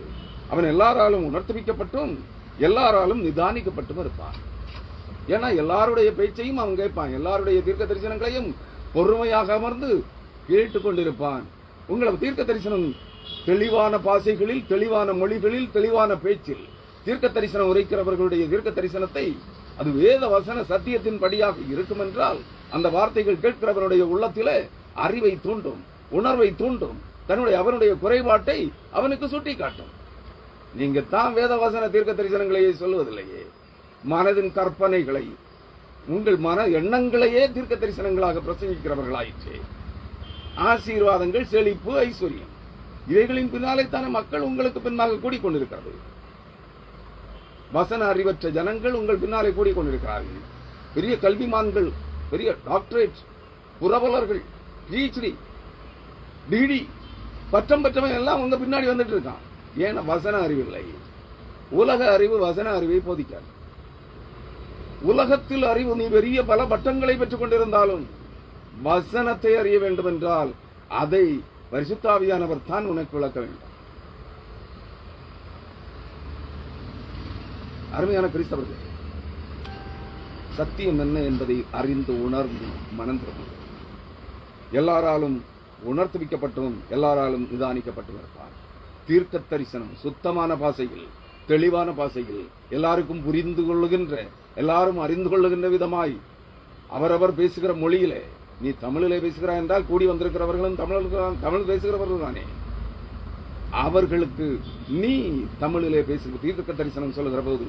அவன் எல்லாராலும் உணர்த்துவிக்கப்பட்டும் எல்லாராலும் நிதானிக்கப்பட்டும் இருப்பான். ஏன்னா எல்லாருடைய பேச்சையும் அவன் கேட்பான். எல்லாருடைய தீர்க்க தரிசனங்களையும் பொறுமையாக அமர்ந்து கேட்டுக்கொண்டிருப்பான். உங்களை தீர்க்க தரிசனம் தெளிவான பாசைகளில், தெளிவான மொழிகளில், தெளிவான பேச்சில் தீர்க்க தரிசனம் உரைக்கிறவர்களுடைய தீர்க்க தரிசனத்தை அது வேத வசன சத்தியத்தின் படியாக இருக்கும் என்றால் அந்த வார்த்தைகள் கேட்கிறவனுடைய உள்ளத்திலே அறிவை தூண்டும், உணர்வை தூண்டும், அவனுடைய குறைபாட்டை அவனுக்கு சுட்டி காட்டும். நீங்க தான் வேத வசன தீர்க்க தரிசனங்களையே சொல்லுவதில்லையே, மனதின் கற்பனைகளை, உங்கள் மன எண்ணங்களையே தீர்க்க தரிசனங்களாக பிரசங்கிக்கிறவர்களாயிற்றே. ஆசீர்வாதங்கள், செழிப்பு, ஐஸ்வர்யம் இவைகளின் பின்னாலே தானே மக்கள் உங்களுக்கு பின்னாக கூடிக்கொண்டிருக்கிறது. வசன அறிவற்ற ஜனங்கள் உங்கள் பின்னாலே கூடிக்கொண்டிருக்கிறார்கள். பெரிய கல்விமான்கள், பெரிய டாக்டரேட், புரவலர்கள், PhD, DD பட்டம் பெற்றவன் எல்லாம் உங்க பின்னாடி வந்துட்டு இருக்கான். ஏன்னா வசன அறிவில்லை. உலக அறிவு வசன அறிவை போதிக்காது. உலகத்தில் அறிவு நீ பெரிய பல பட்டங்களை பெற்றுக் கொண்டிருந்தாலும் வசனத்தை அறிய வேண்டும் என்றால் அதை பரிசுத்த ஆவியானவர் தான் உனக்கு விளக்க வேண்டும். அருமையான கிறிஸ்தவர்களே, சத்தியம் என்ன என்பதை அறிந்து உணர்ந்து மனம் திரும்புங்கள். எல்லாராலும் உணர்த்துவிக்கப்பட்டும் எல்லாராலும் நிதானிக்கப்பட்டும் இருப்பார். தீர்க்க தரிசனம் சுத்தமான பாசையில், தெளிவான பாசையில், எல்லாருக்கும் புரிந்து கொள்ளுகின்ற, எல்லாரும் அறிந்து கொள்ளுகின்ற விதமாய் அவரவர் பேசுகிற மொழியிலே. நீ தமிழிலே பேசுகிறாய் என்றால் கூடி வந்திருக்கிறவர்களும் தமிழ் பேசுகிறவர்கள் தானே. அவர்களுக்கு நீ தமிழிலே பேசுகிற தீர்க்க தரிசனம் சொல்லுகிற போது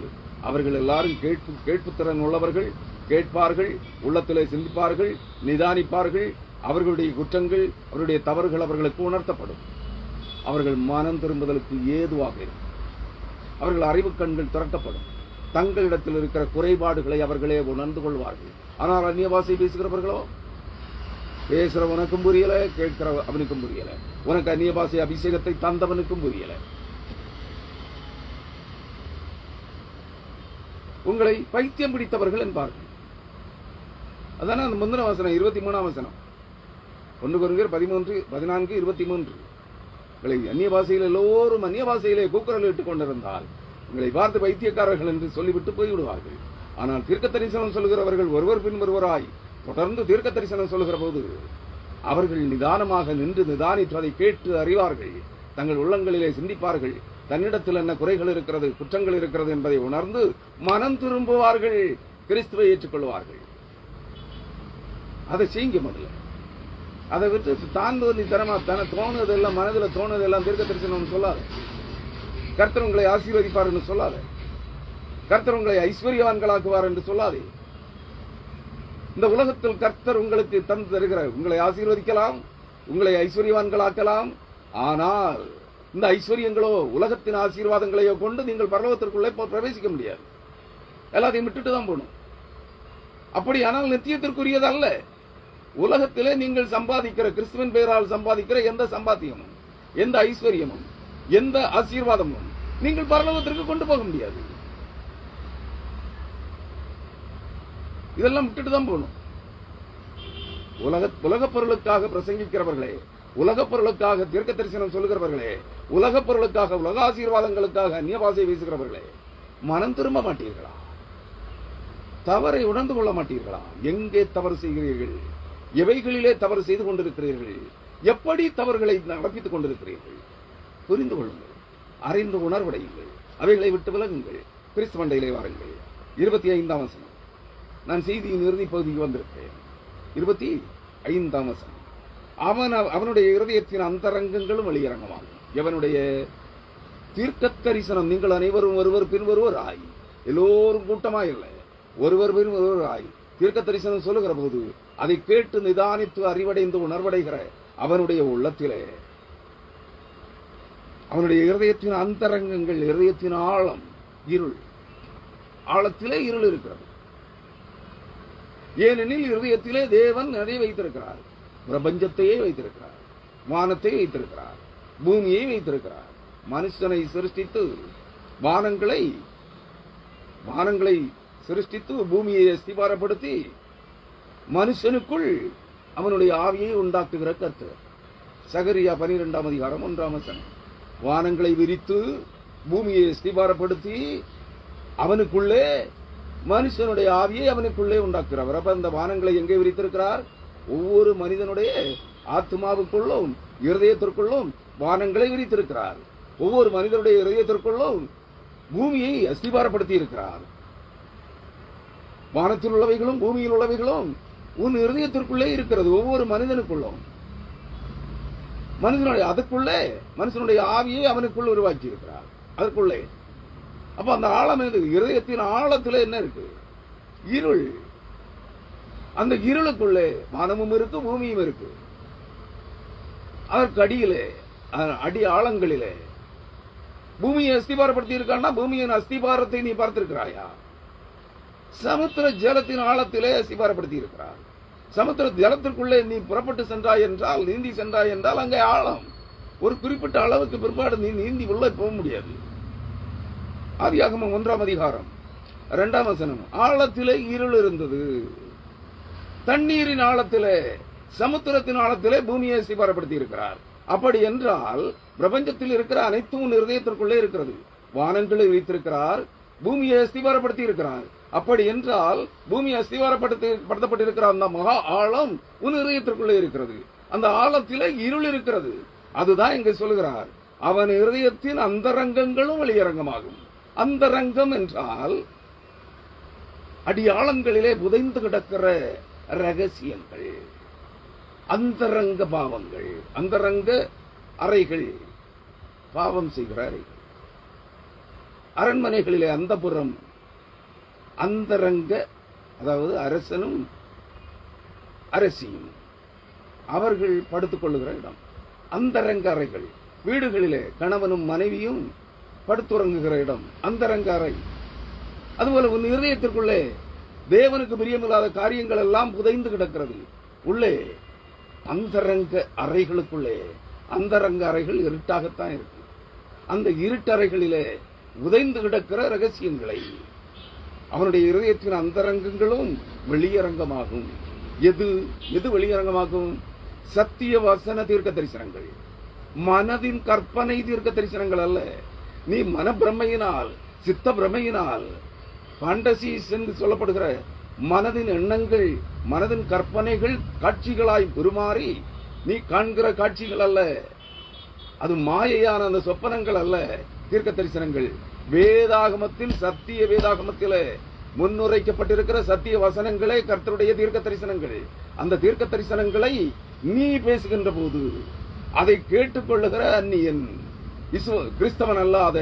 அவர்கள் எல்லாரும் கேட்பு திறன் உள்ளவர்கள், கேட்பார்கள், உள்ளத்திலே சிந்திப்பார்கள், நிதானிப்பார்கள். அவர்களுடைய குற்றங்கள், அவருடைய தவறுகள் அவர்களுக்கு உணர்த்தப்படும். அவர்கள் மனம் திரும்புதலுக்கு ஏதுவாக இருக்கும். அவர்கள் அறிவு கண்கள் திறக்கப்படும். தங்களிடத்தில் இருக்கிற குறைபாடுகளை அவர்களே உணர்ந்து கொள்வார்கள். ஆனால் அந்நிய பாஷை பேசுகிறவர்களோ, பேசுறவனுக்கும் புரியல, கேட்கிற அவனுக்கும் புரியல. உனக்கு அந்நிய பாஷை அபிஷேகத்தை தந்தவனுக்கும் புரியல. உங்களை பைத்தியம் பிடித்தவர்கள் என்பார்கள். அதான அந்த முந்தின வசனம், 23ஆம் வசனம், 1 கொரிந்தியர் 13:14-23. உங்களை அந்நிய பாஷையில் எல்லோரும் அந்நிய பாஷையிலே கூக்குரல் இட்டுக் கொண்டிருந்தால் உங்களை பார்த்து பைத்தியக்காரர்கள் என்று சொல்லிவிட்டு போய்விடுவார்கள். ஆனால் தீர்க்க தரிசனம் சொல்கிறவர்கள் ஒருவர் பின் ஒருவராய் தொடர்ந்து தீர்க்க தரிசனம் சொல்லுகிற போது அவர்கள் நிதானமாக நின்று நிதானித்து அதை கேட்டு அறிவார்கள். தங்கள் உள்ளங்களிலே சிந்திப்பார்கள். தன்னிடத்தில் என்ன குறைகள் இருக்கிறது, குற்றங்கள் இருக்கிறது என்பதை உணர்ந்து மனம் திரும்புவார்கள், கிறிஸ்துவை ஏற்றுக்கொள்வார்கள். அதை செய்யுங்க முதல்ல. அதை விட்டு தான் தோன்றி தோணுதெல்லாம் மனதில் தோணுதெல்லாம் தீர்க்க தரிசனம் சொல்லாத. கர்த்தர் உங்களை ஆசீர்வதிப்பார் என்று சொல்லாத. கர்த்தர் உங்களை ஐஸ்வர்யவான்களாக்குவார் என்று சொல்லாதே. இந்த உலகத்தில் கர்த்தர் உங்களுக்கு தந்து தருகிறார். உங்களை ஆசீர்வதிக்கலாம், உங்களை ஐஸ்வர்யவான்களாக்கலாம். ஆனால் இந்த ஐஸ்வர்யங்களோ உலகத்தின் ஆசீர்வாதங்களையோ கொண்டு நீங்கள் பரலோகத்திற்குள்ளே பிரவேசிக்க முடியாது. எல்லாத்தையும் விட்டுட்டு தான் போகணும். அப்படியானால் நித்தியத்திற்குரியது அல்ல. உலகத்திலே நீங்கள் சம்பாதிக்கிற, கிறிஸ்துவின் பெயரால் சம்பாதிக்கிற எந்த சம்பாத்தியமும், எந்த ஐஸ்வர்யமும் எந்த ஆசீர்வாதமும் நீங்கள் பரலோகத்திற்கு கொண்டு போக முடியாது. இதெல்லாம் விட்டுட்டு தான் போகணும். உலகப் பொருளுக்காக பிரசங்கிக்கிறவர்களே, உலகப் பொருளுக்காக தீர்க்க தரிசனம் சொல்லுகிறவர்களே, உலகப் பொருளுக்காக, உலக ஆசீர்வாதங்களுக்காக அந்நிய பாஷை பேசுகிறவர்களே, மனம் திரும்ப மாட்டீர்களா? தவறை உணர்ந்து கொள்ள மாட்டீர்களா? எங்கே தவறு செய்கிறீர்கள்? எவைகளிலே தவறு செய்து கொண்டிருக்கிறீர்கள்? எப்படி தவறுகளை நடப்பித்துக் கொண்டிருக்கிறீர்கள்? புரிந்து கொள்ளுங்கள், அறிந்து உணர்வடையுங்கள், அவைகளை விட்டு விலகுங்கள். கிறிஸ்து மண்டையிலே வாருங்கள். 25ஆம் வசனம். நான் செய்தியின் இறுதி பகுதிக்கு வந்திருக்கிறேன். 25ஆம் வசனம். அவனுடைய இருதயத்தின் அந்தரங்கங்களும் வெளியரங்கமாகும். எவனுடைய தீர்க்க தரிசனம் நீங்கள் அனைவரும் ஒருவர் பின் ஒருவர் ஆய், எல்லோரும் கூட்டமாய் இல்லை, ஒருவர் பின் ஒருவர் ஆய் தீர்க்க தரிசனம் சொல்லுகிற போது அதை கேட்டு நிதானித்து அறிவடைந்து உணர்வடைகிற அவனுடைய உள்ளத்திலே, அவனுடைய இருதயத்தின் அந்தரங்கங்கள், இருதயத்தின் ஆழம், இருள், ஆழத்திலே இருள் இருக்கிறது. ஏனெனில் இருதயத்திலே தேவன் எதை வைத்திருக்கிறார்? பிரபஞ்சத்தையே வைத்திருக்கிறார், வானத்தை வைத்திருக்கிறார், பூமியை வைத்திருக்கிறார். மனுஷனை சிருஷ்டித்து வானங்களை சிருஷ்டித்து பூமியை அஸ்திபாரப்படுத்தி மனுஷனுக்குள் அவனுடைய ஆவியை உண்டாக்குகிற கர்த்தர். சகரியா 12ஆம் அதிகாரம் 1ஆம் வசனம். வானங்களை விரித்து பூமியை அஸ்திபாரப்படுத்தி அவனுக்குள்ளே மனுஷனுடைய ஆவியை அவனுக்குள்ளே உண்டாக்குறவர். அப்ப அந்த வானங்களை எங்கே விரித்திருக்கிறார்? ஒவ்வொரு மனிதனுடைய ஆத்மாவுக்குள்ளும் இருதயத்திற்குள்ளும் வானங்களை விரித்திருக்கிறார். ஒவ்வொரு மனிதனுடைய இருதயத்திற்குள்ளும் பூமியை அஸ்திபாரப்படுத்தி இருக்கிறார். வானத்தில் உள்ளவைகளும் பூமியில் உள்ளவைகளும் உன் இருதயத்திற்குள்ளே இருக்கிறது. ஒவ்வொரு மனிதனுக்குள்ளும் அதுக்குள்ளே மனுஷனுடைய ஆவியை அவனுக்குள் உருவாக்கி இருக்கிறார். அதுக்குள்ளே அப்ப அந்த ஆழம் எது? இருதயத்தின் ஆழத்துல என்ன இருக்கு? இருள். அந்த இருளுக்குள்ளே வானமும் இருக்கு, பூமியும் இருக்கு. அதற்கு அடியிலே, அடி ஆழங்களிலே பூமியை அஸ்திபாரப்படுத்தி இருக்கான்னா பூமியின் அஸ்திபாரத்தை நீ பார்த்திருக்கிறாயா? சமுத்திர ஜலத்தின் ஆழத்திலே அஸ்திபாரப்படுத்தி இருக்கிறார். சமுத்திர ஜலத்திற்குள்ளே நீ புறப்பட்டு சென்றாய் என்றால், நீந்தி சென்றாய் என்றால் அங்கே ஆழம். ஒரு குறிப்பிட்ட அளவுக்கு பிற்பாடு நீ நீந்தி உள்ளே போக முடியாது. ஆதியாகமம் 1ஆம் அதிகாரம் 2ஆம் வசனம். ஆழத்திலே இருள் இருந்தது. தண்ணீரின் ஆழத்திலே, சமுத்திரத்தின் ஆழத்திலே பூமியை அஸ்திபாரப்படுத்தி இருக்கிறார். அப்படி என்றால் பிரபஞ்சத்தில் இருக்கிற அனைத்தும் இருதயத்திற்குள்ளே இருக்கிறது. வானங்களை வைத்திருக்கிறார், பூமியை அஸ்திபாரப்படுத்தி இருக்கிறார். அப்படி என்றால் பூமி அஸ்திவாரப்படுத்தப்பட்டிருக்கிற அந்த மகா ஆழம் உன் இருதயத்திற்குள்ளே இருக்கிறது. அந்த ஆழத்திலே இருள் இருக்கிறது. அதுதான் இங்கே சொல்லுகிறார், அவன் இருதயத்தின் அந்தரங்கங்களும் வெளியரங்கமாகும். அந்தரங்கம் என்றால் அடியாளங்களிலே புதைந்து கிடக்கிற ரகசியங்கள், அந்தரங்க பாவங்கள், அந்தரங்க அறைகள், பாவம் செய்கிற அறைகள். அரண்மனைகளிலே அந்தப்புறம், அந்தரங்க, அதாவது அரசனும் அரசியும் அவர்கள் படுத்துக் கொள்ளுகிற இடம் அந்தரங்க அறைகள். வீடுகளிலே கணவனும் மனைவியும் படுத்துறங்குகிற இடம் அந்தரங்க அறை. அதுபோல உன் இருதயத்திற்குள்ளே தேவனுக்கு பிரியமில்லாத காரியங்கள் எல்லாம் புதைந்து கிடக்கிறது. உள்ளே அந்தரங்க அறைகளுக்குள்ளே, அந்தரங்க அறைகள் இருட்டாகத்தான் இருக்கு. அந்த இருட்டறைகளிலே உதைந்து கிடக்கிற ரகசியங்களை அவனுடைய இருதயத்தின் அந்தரங்கங்களும் வெளியரங்கமாகும். எது வெளியரங்கமாகும்? சத்திய வசன தீர்க்க தரிசனங்கள், மனதின் கற்பனை தீர்க்க தரிசனங்கள் அல்ல. நீ மன பிரமையினால், சித்த பிரமையினால், பாண்டசிஸ் என்று சொல்லப்படுகிற மனதின் எண்ணங்கள், மனதின் கற்பனைகள் காட்சிகளாய் உருமாறி நீ காண்கிற காட்சிகள் அல்ல. அது மாயையான அந்த சொப்பனங்கள் அல்ல. தீர்க்க தரிசனங்கள் வேதாகமத்தில், சத்திய வேதாகமத்தில் முன்னுரைக்கப்பட்டிருக்கிற சத்திய வசனங்களே கர்த்தருடைய தீர்க்க தரிசனங்கள். அந்த தீர்க்க தரிசனங்களை நீ பேசுகின்ற போது அதை கேட்டுக்கொள்ளுகிற அந்நியன், கிறிஸ்தவன் அல்லாத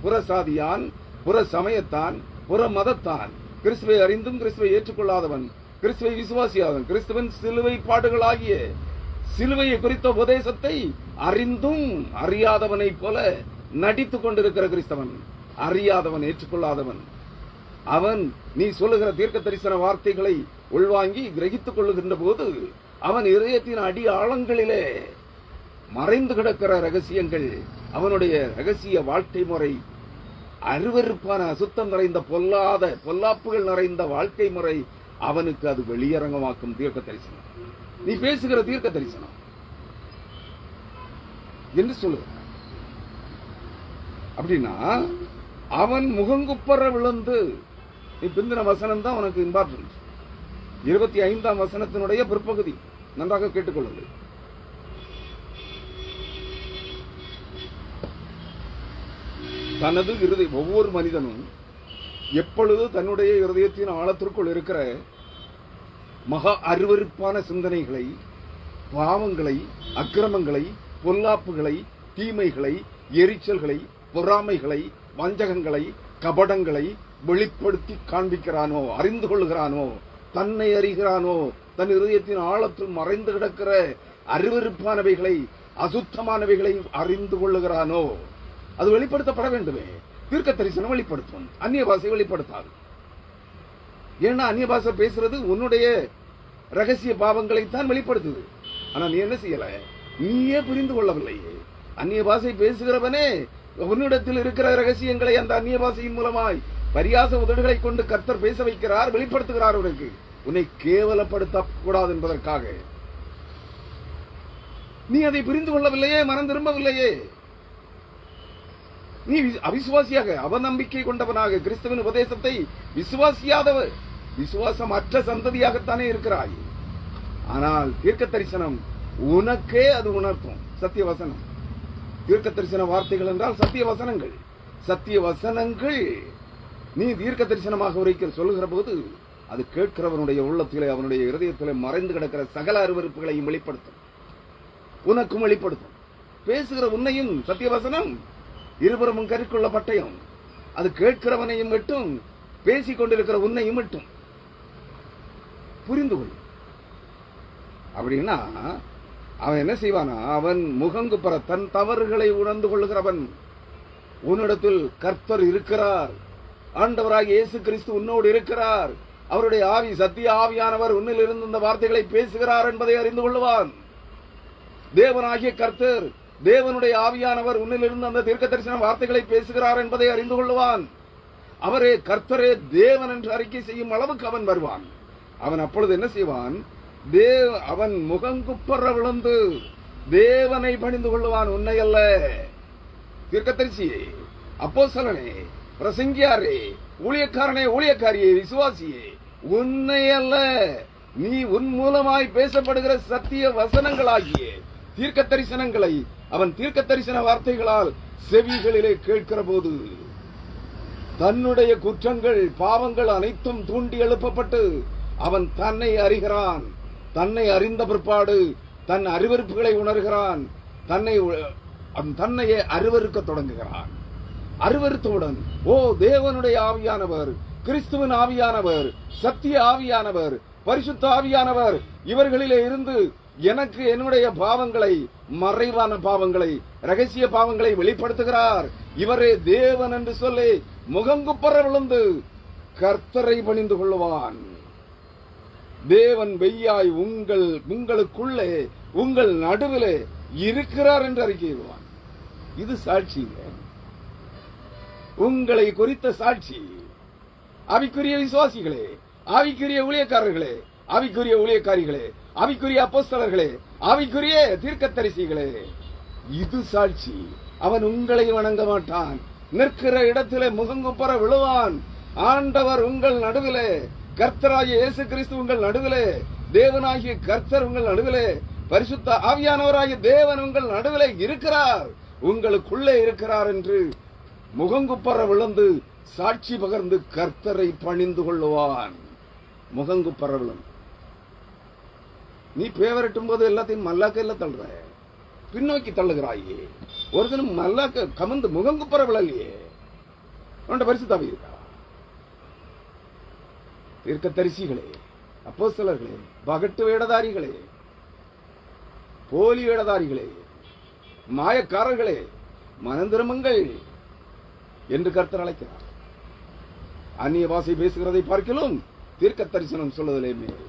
புறசாதியான், புற சமயத்தான், புற மதத்தான், கிறிஸ்துவை அறிந்தும் கிறிஸ்துவை ஏற்றுக்கொள்ளாதவன், கிறிஸ்துவை விசுவாசியாதவன், கிறிஸ்துவின் சிலுவை பாடுகளாகிய சிலுவையை குறித்த உபதேசத்தை அறிந்தும் அறியாதவனை போல நடித்துக் கொண்டிருக்கிற கிறிஸ்தவன், அறியாதவன், ஏற்றுக்கொள்ளாதவன், அவன் நீ சொல்லுகிற தீர்க்க தரிசன வார்த்தைகளை உள்வாங்கி கிரகித்துக் கொள்ளுகின்ற போது அவன் இதயத்தின் அடி ஆழங்களிலே மறைந்து கிடக்கிற ரகசியங்கள், அவனுடைய ரகசிய வாழ்க்கை முறை, அருவருப்பான அசுத்தம் நிறைந்த பொல்லாப்புகள் நிறைந்த வாழ்க்கை முறை, அவனுக்கு அது வெளியரங்கமாக்கும் தீர்க்க தரிசனம். நீ பேசுகிற தீர்க்க தரிசனம் என்று சொல்லுகிறார். அப்படின்னா அவன் முகங்குப்பற விழுந்து, பிந்தின வசனம் தான் உனக்கு இம்பார்ட்டன்ட். 25ஆம் வசனத்தினுடைய பிற்பகுதி நன்றாக கேட்டுக்கொள்ளுங்கள். தனது இருதயம், ஒவ்வொரு மனிதனும் எப்பொழுது தன்னுடைய இருதயத்தின் ஆழத்திற்குள் இருக்கிற மகா அருவருப்பான சிந்தனைகளை, பாவங்களை, அக்கிரமங்களை, பொல்லாப்புகளை, தீமைகளை, எரிச்சல்களை, பொறாமைகளை, வஞ்சகங்களை, கபடங்களை வெளிப்படுத்தி காண்பிக்கிறானோ, அறிந்து கொள்கிறானோ, தன்னை அறிகிறானோ, தன் இருதயத்தின் ஆழத்தில் மறைந்து கிடக்கிற அருவருப்பானவைகளை, அசுத்தமானவைகளை அறிந்து கொள்ளுகிறானோ, அது வெளிப்படுத்தப்பட வேண்டுமே. தீர்க்க தரிசனம் வெளிப்படுத்தும், அந்நிய பாஷை வெளிப்படுத்தாது. ஏன்னா அந்நிய பாஷை பேசுறது உன்னுடைய ரகசிய பாவங்களைத்தான் வெளிப்படுத்துது. ஆனா நீ என்ன செய்யல, நீயே புரிந்து கொள்ளவில்லையே. அந்நிய பாஷை பேசுகிறவனே உன்னிடத்தில் இருக்கிற ரகசியங்களை அந்த அந்நிய பாஷையின் மூலமாய் பரியாச உதடுகளை கொண்டு கர்த்தர் பேச வைக்கிறார், வெளிப்படுத்துகிறார். உனக்கு உன்னை கேவலப்படுத்த கூடாது என்பதற்காக நீ அதை புரிந்து கொள்ளவில்லையே, மனம் திரும்பவில்லையே. நீ அவிசுவாசியாக, அவநம்பிக்கை கொண்டவனாக, கிறிஸ்துவின் உபதேசத்தை விசுவாசியாதவர், விசுவாசமற்ற சந்ததியாகத்தானே இருக்கிறாய். ஆனால் தீர்க்க தரிசனம் உனக்கே அது உணர்த்தும். சத்திய வசனம், தீர்க்க தரிசன வார்த்தைகள் என்றால் சத்திய வசனங்கள். சத்திய வசனங்கள் நீ தீர்க்க தரிசனமாக உரைக்க சொல்லுகிற போது அது கேட்கிறவனுடைய உள்ளத்திலே, அவனுடைய இருதயத்திலே மறைந்து கிடக்கிற சகல அருவருப்புகளையும் வெளிப்படுத்தும், உனக்கும் வெளிப்படுத்தும். பேசுகிற உன்னையும் சத்திய வசனம் இருபுறமும் கருக்குள்ள பட்டயம், அது கேட்கிறவனையும் விட்டும் பேசிக் கொண்டிருக்கிற உன்னையும் விட்டும். புரிந்து கொள். அப்படின்னா அவன் என்ன செய்வானா, அவன் முகங்குப்பற தன் தவறுகளை உணர்ந்து கொள்ளுகிறவன். உன்னிடத்தில் கர்த்தர் இருக்கிறார், ஆண்டவராகிய இயேசு கிறிஸ்து உன்னோடு இருக்கிறார், அவருடைய ஆவி, சத்திய ஆவியானவர் உன்னில் இருந்து இந்த வார்த்தைகளை பேசுகிறார் என்பதை அறிந்து கொள்ளுவான். தேவனாகிய கர்த்தர், தேவனுடைய ஆவியானவர் உன்னிலிருந்து அந்த தீர்க்க தரிசன வார்த்தைகளை பேசுகிறார் என்பதை அறிந்து கொள்ளுவான். அவரே கர்த்தரே தேவன் என்று அறிக்கை செய்யும் அளவுக்கு அவன் வருவான். அவன் அப்பொழுது என்ன செய்வான், அவன் முகங்குப்பற விழுந்து தேவனை பணிந்து கொள்ளுவான், உன்னை அல்ல. தீர்க்கதரிசியே, அப்போஸ்தலனே, பிரசங்கியாரே, ஊழியக்காரனே, ஊழியக்காரியே, விசுவாசியே, உன்னை அல்ல. நீ உன் மூலமாய் பேசப்படுகிற சத்திய வசனங்களாகிய தீர்க்க தரிசனங்களை அவன் தீர்க்க தரிசன வார்த்தைகளால் செவிகளிலே கேட்கிற போது தன்னுடைய குற்றங்கள், பாவங்கள் அனைத்தும் தூண்டி எழுப்பப்பட்டு அவன் தன்னை அறிகிறான். தன்னை அறிந்த பிற்பாடு தன் அருவருப்புகளை உணர்கிறான். தன்னையே அருவருக்க தொடங்குகிறான். அருவருத்தவுடன், ஓ, தேவனுடைய ஆவியானவர், கிறிஸ்துவின் ஆவியானவர், சத்திய ஆவியானவர், பரிசுத்த ஆவியானவர் இவர்களிலே இருந்து எனக்கு என்னுடைய பாவங்களை, மறைவான பாவங்களை, ரகசிய பாவங்களை வெளிப்படுத்துகிறார். இவரே தேவன் என்று சொல்லி முகங்குப்பற விழுந்து கர்த்தரை பணிந்து கொள்ளுவான். தேவன் வெய்யாய் உங்களுக்குள்ளே, உங்கள் நடுவிலே இருக்கிறார் என்று அறிக்கையிடுவான். இது சாட்சிங்க, உங்களை குறித்த சாட்சி. ஆவிக்குரிய விசுவாசிகளே, ஆவிக்குரிய ஊழியக்காரர்களே, ஆவிக்குரிய ஊழியக்காரிகளே, ஆவிக்குரிய அப்போஸ்தலர்களே, ஆவிக்குரிய தீர்க்கதரிசிகளே, இது சாட்சி. அவன் உங்களை வணங்க மாட்டான், நிற்கிற இடத்திலே முகங்குப்பற விழுவான். ஆண்டவர் உங்கள் நடுவிலே, கர்த்தராகிய இயேசு கிறிஸ்து உங்கள் நடுவிலே, தேவனாகிய கர்த்தர் உங்கள் நடுவிலே, பரிசுத்த ஆவியானவராகிய தேவன் உங்கள் நடுவிலே இருக்கிறார், உங்களுக்குள்ளே இருக்கிறார் என்று முகங்குப்பற விழுந்து சாட்சி பகர்ந்து கர்த்தரை பணிந்து கொள்ளுவான். முகங்குப்பற விழுந்து நீ பேவரட்டும் போது எல்லாத்தையும் மல்லாக்கையில தள்ளுற, பின்னோக்கி தள்ளுகிறாயே. ஒரு தினம் மல்லாக்க கமந்து முகங்குப்பற விழலையே, உன்ட பரிசுத்தாவி இருக்கா? தீர்க்கதரிசிகளே, அப்போஸ்தலர்களே, பகட்டு வேடதாரிகளே, போலி வேடதாரிகளே, மாயக்காரர்களே, மனந்திருமங்கள் என்று கர்த்தர் அழைக்கிறார். அந்நிய பாஷை பேசுகிறதை பார்க்கலும் தீர்க்க தரிசனம் சொல்லுதலே மேல்.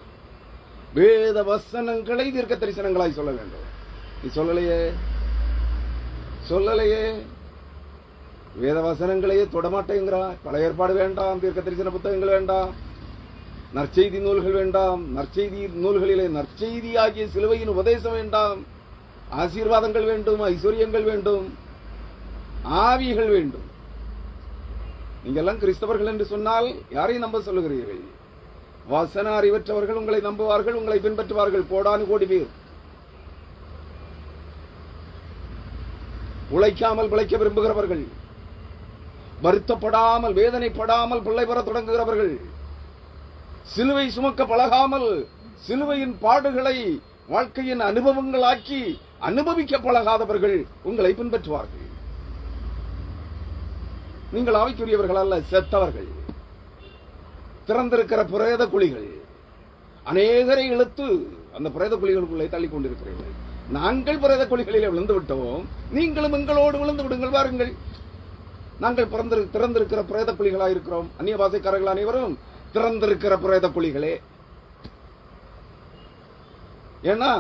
வேத வசனங்களை தீர்க்க தரிசனங்களாய் சொல்ல வேண்டும். நீ சொல்லலையே, சொல்லலையே. வேத வசனங்களையே தொடமாட்டேங்கிறார். பழைய ஏற்பாடு வேண்டாம், தீர்க்க தரிசன புத்தகங்கள் வேண்டாம், நற்செய்தி நூல்கள் வேண்டாம், நற்செய்தி நூல்களிலே நற்செய்தி ஆகிய சிலுவையின் உபதேசம் வேண்டாம், ஆசீர்வாதங்கள் வேண்டும், ஐஸ்வர்யங்கள் வேண்டும், ஆவிகள் வேண்டும். நீங்கெல்லாம் கிறிஸ்தவர்கள் என்று சொன்னால் யாரை நம்ப சொல்லுகிறீர்கள்? வசன அறிவற்றவர்கள் உங்களை நம்புவார்கள், உங்களை பின்பற்றுவார்கள். கோடானு கோடி பேர் உழைக்காமல் பிழைக்க விரும்புகிறவர்கள், வருத்தப்படாமல் வேதனைப்படாமல் பிள்ளை பெற தொடங்குகிறவர்கள், சிலுவை சுமக்க பழகாமல் சிலுவையின் பாடுகளை வாழ்க்கையின் அனுபவங்களாக்கி அனுபவிக்க பழகாதவர்கள் உங்களை பின்பற்றுவார்கள். நீங்கள் ஆவிக்குரியவர்கள் அல்ல, செத்தவர்கள், திறந்திருக்கிற பிரேத குழிகள். அநேகரை இழுத்து அந்த பிரேத குழிகளுக்குள்ளே தள்ளிக் கொண்டிருக்கிறீர்கள். நாங்கள் பிரேத குழிகளிலே விழுந்து விட்டோம், நீங்களும் எங்களோடு விழுந்து விடுங்கள், வாருங்கள். நாங்கள் திறந்திருக்கிற பிரேத குழிகளாக இருக்கிறோம். அந்நிய பாசைக்காரர்கள் அனைவரும் திறந்திருக்கிற பிரேத குழிகளே. ஏன்னா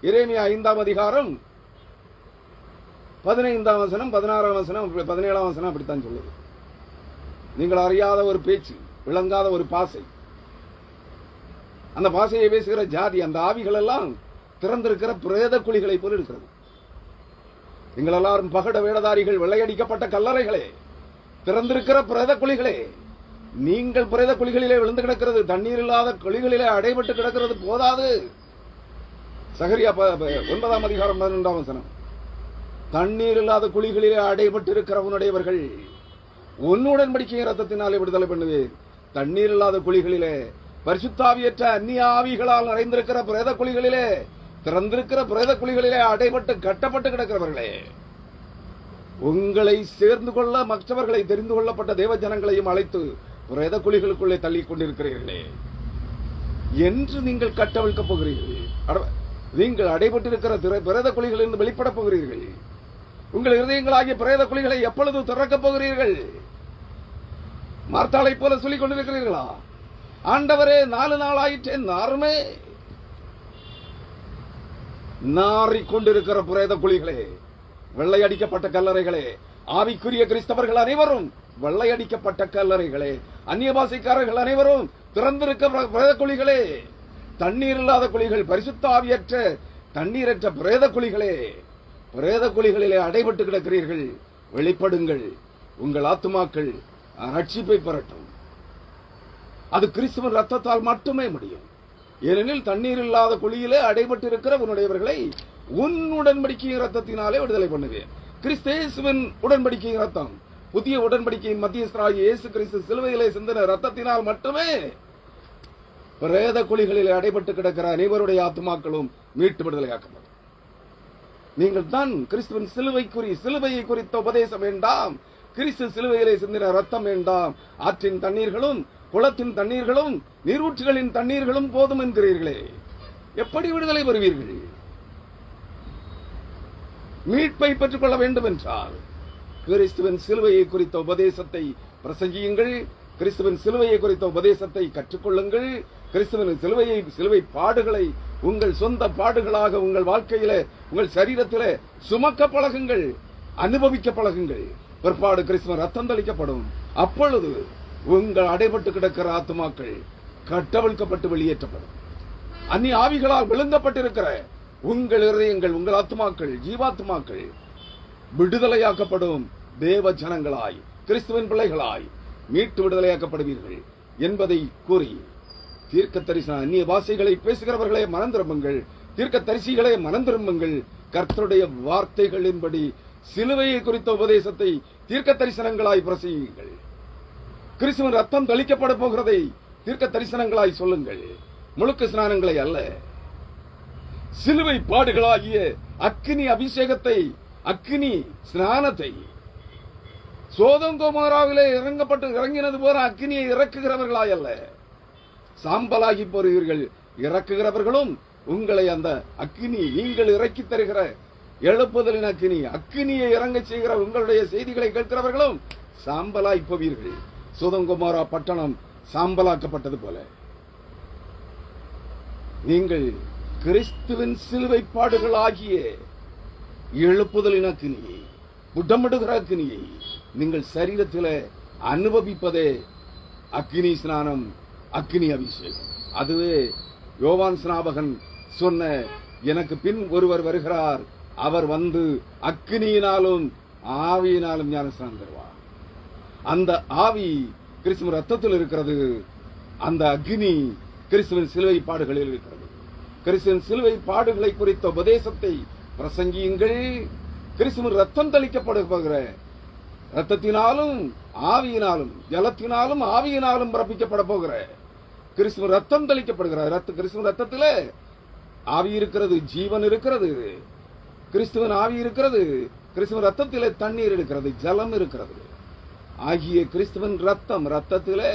எரேமியா 5ஆம் அதிகாரம் 15ஆம் வசனம், 16ஆம் வசனம், 17ஆம் வசனம் அப்படித்தான் சொல்லுது. நீங்கள் அறியாத ஒரு பேச்சு, விளங்காத ஒரு பாசை, அந்த பாசையை பேசுகிற ஜாதி, அந்த ஆவிகள் எல்லாம் திறந்திருக்கிற பிரேத குழிகளை போல் இருக்கிறது. நீங்கள் எல்லாரும் பகட வேடதாரிகள், வெள்ளையடிக்கப்பட்ட கல்லறைகளே, திறந்திருக்கிற பிரேத குழிகளே. நீங்கள் பிரேத குழிகளிலே விழுந்து கிடக்கிறது, தண்ணீர் இல்லாத குழிகளிலே அடைபட்டு கிடக்கிறது போதாது. சகரியா 9ஆம் அதிகாரம் 12ஆம் வசனம், தண்ணீர் இல்லாத குழிகளிலே அடைபட்டு இருக்கிற உன்னுடையவர்கள் உன்னுடன்படிக்கை ரத்தத்தினாலே விடுதலை பண்ணுவேன். தண்ணீர் இல்லாத குழிகளிலே, பரிசுத்தாவியற்ற அந்நிய ஆவிகளால் நிறைந்திருக்கிற பிரேத குழிகளிலே, திறந்திருக்கிற பிரேத குழிகளிலே அடைபட்டு கட்டப்பட்டு கிடக்கிறவர்களே, உங்களை சேர்ந்து கொள்ள மற்றவர்களை தெரிந்து கொள்ளப்பட்ட தேவ ஜனங்களையும் அழைத்து பிரேத குழிகளுக்குள்ளே தள்ளிக் கொண்டிருக்கிறீர்களே என்று நீங்கள் கட்டவிழ்க்கப் போகிறீர்கள். நீங்கள் அடைபட்டிருக்கிற பிரேத குழிகளிலிருந்து வெளிப்படப் போகிறீர்கள். உங்கள் இருதயங்களாகிய பிரேத குழிகளை எப்பொழுது திறக்கப் போகிறீர்கள்? மார்த்தாளை போல சொல்லிக் கொண்டிருக்கிறீர்களா? ஆண்டவரே 4 நாள் ஆயிற்றே, நாருமே நாறிக்கொண்டிருக்கிற பிரேத குழிகளே, வெள்ளையடிக்கப்பட்ட கல்லறைகளே, ஆவிக்குரிய கிறிஸ்தவர்கள் அனைவரும் வெள்ளையடிக்கப்பட்ட கல்லறைகளே, அந்நிய பாசைக்காரர்கள் அனைவரும் திறந்திருக்க பிரேத குழிகளே, தண்ணீர் இல்லாத குழிகள், பரிசுத்த ஆவியற்ற தண்ணீரற்ற பிரேத குழிகளே, பிரேத குழிகளிலே அடைபட்டு கிடக்கிறீர்கள். வெளிப்படுங்கள், உங்கள் ஆத்துமாக்கள் ரட்சிப்பை பெறட்டும். அது கிறிஸ்துவின் ரத்தத்தால் மட்டுமே முடியும். ஏனெனில் தண்ணீர் இல்லாத குழியிலே அடைபட்டு இருக்கிற உன்னுடையவர்களை உன் உடன்படிக்கையின் ரத்தத்தினாலே விடுதலை பண்ணுவேன். கிறிஸ்தேசுவின் உடன்படிக்கையின் ரத்தம், புதிய உடன்படிக்கையின் மத்தியஸ்தராகிய இயேசு கிறிஸ்து சிலுவையிலே சிந்தின ரத்தத்தினால் மட்டுமே பிரேத குழிகளிலே அடைபட்டு கிடக்கிற அனைவருடைய ஆத்துமாக்களும் மீட்டு விடுதலையாக்கப்படும். நீங்கள் தான் கிறிஸ்துவின் சிலுவையை குறித்த உபதேசம் வேண்டாம், கிறிஸ்து சிலுவையிலே சிந்தின ரத்தம் வேண்டாம், ஆற்றின் தண்ணீர்களும் குளத்தின் தண்ணீர்களும் நீரூற்றுகளின் தண்ணீர்களும் போதும் என்கிறீர்களே, எப்படி விடுதலை பெறுவீர்கள்? மீட்பை பெற்றுக் கொள்ள வேண்டும் என்றால் கிறிஸ்துவின் சிலுவையை குறித்த உபதேசத்தை பிரசங்கியுங்கள், கிறிஸ்துவின் சிலுவையை குறித்த உபதேசத்தை கற்றுக்கொள்ளுங்கள், கிறிஸ்துவின் சிலுவை பாடுகளை உங்கள் சொந்த பாடுகளாக உங்கள் வாழ்க்கையிலே, உங்கள் சரீரத்திலே சுமக்க பழகுங்கள், அனுபவிக்க பழகுங்கள். பிற்பாடு கிறிஸ்துவின் ரத்தம் தெளிக்கப்படும். அப்பொழுது உங்கள் அடைபட்டு கிடக்கிற ஆத்துமாக்கள் கட்டவிழ்க்கப்பட்டு வெளியேற்றப்படும். அந்நிய ஆவிகளால் விழுங்கப்பட்டிருக்கிற உங்கள் இதயங்கள், உங்கள் ஆத்துமாக்கள், ஜீவாத்துமாக்கள் விடுதலையாக்கப்படும். தேவ ஜனங்களாய், கிறிஸ்துவின் பிள்ளைகளாய் மீட்டு விடுதலையாக்கப்படுவீர்கள் என்பதை கூறி, தீர்க்க தரிசன அந்நிய பாஷைகளை பேசுகிறவர்களே மனம் திரும்புங்கள், தீர்க்க தரிசிகளே மனம் திரும்புங்கள். கர்த்தருடைய வார்த்தைகளின்படி சிலுவையை குறித்த உபதேசத்தை தீர்க்க தரிசனங்களாய் பிரசங்கியுங்கள். கிறிஸ்துவின் ரத்தம் தெளிக்கப்பட போகிறதை தீர்க்க தரிசனங்களாய் சொல்லுங்கள், முழுக்க ஸ்நானங்களை அல்ல. சிலுவை பாடுகளாகிய அக்கினி அபிஷேகத்தை, அக்கினி ஸ்நானத்தை, சோதம் கோமோராவிலே இறங்கினது போல அக்கினியை இறக்குகிறவர்களாய் அல்ல, சாம்பலாகி போறீர்கள். இறக்குகிறவர்களும் உங்களை அந்த அக்கினி, நீங்கள் இறக்கி தருகிற எழுப்புதலின் அக்கினியை இறங்க செய்கிற உங்களுடைய செய்திகளை கேட்கிறவர்களும் சாம்பலாய் போவீர்கள். சோதம் கோமோரா பட்டணம் சாம்பலாக்கப்பட்டது போல நீங்கள் கிறிஸ்துவின் சிலுவை பாடுகள் ஆகிய எழுப்புதலின் அக்கினியை, புடமிடுகிற அக்னியை நீங்கள் சரீரத்தில் அனுபவிப்பதே அக்னி ஸ்நானம், அக்னி அபிஷேகம். அதுவே யோவான் ஸ்நாபகன் சொன்ன, எனக்கு பின் ஒருவர் வருகிறார், அவர் வந்து அக்னியினாலும் ஆவியினாலும் ஞானஸ்நானம் தருவார். அந்த ஆவி கிறிஸ்துவின் ரத்தத்தில் இருக்கிறது. அந்த அக்னி கிறிஸ்துவின் சிலுவை பாடுகளில் இருக்கிறது. கிறிஸ்துவின் சிலுவை பாடுகளை குறித்த உபதேசத்தை பிரசங்கியுங்கள். கிறிஸ்துவின் ரத்தம் தெளிக்கப்படுகிற ரத்தத்தினாலும் ஆவியினாலும், ஜலத்தினாலும் ஆவியினாலும் பிறப்பிக்கப்பட போகிற கிறிஸ்துவின் ரத்தம் தெளிக்கப்படுகிற கிறிஸ்துவின் ரத்தத்திலே ஆவி இருக்கிறது, ஜீவன் இருக்கிறது. கிறிஸ்துவின் ஆவி இருக்கிறது, கிறிஸ்துவின் ரத்தத்திலே தண்ணீர் இருக்கிறது, ஜலம் இருக்கிறது. ஆகிய கிறிஸ்துவின் ரத்தத்திலே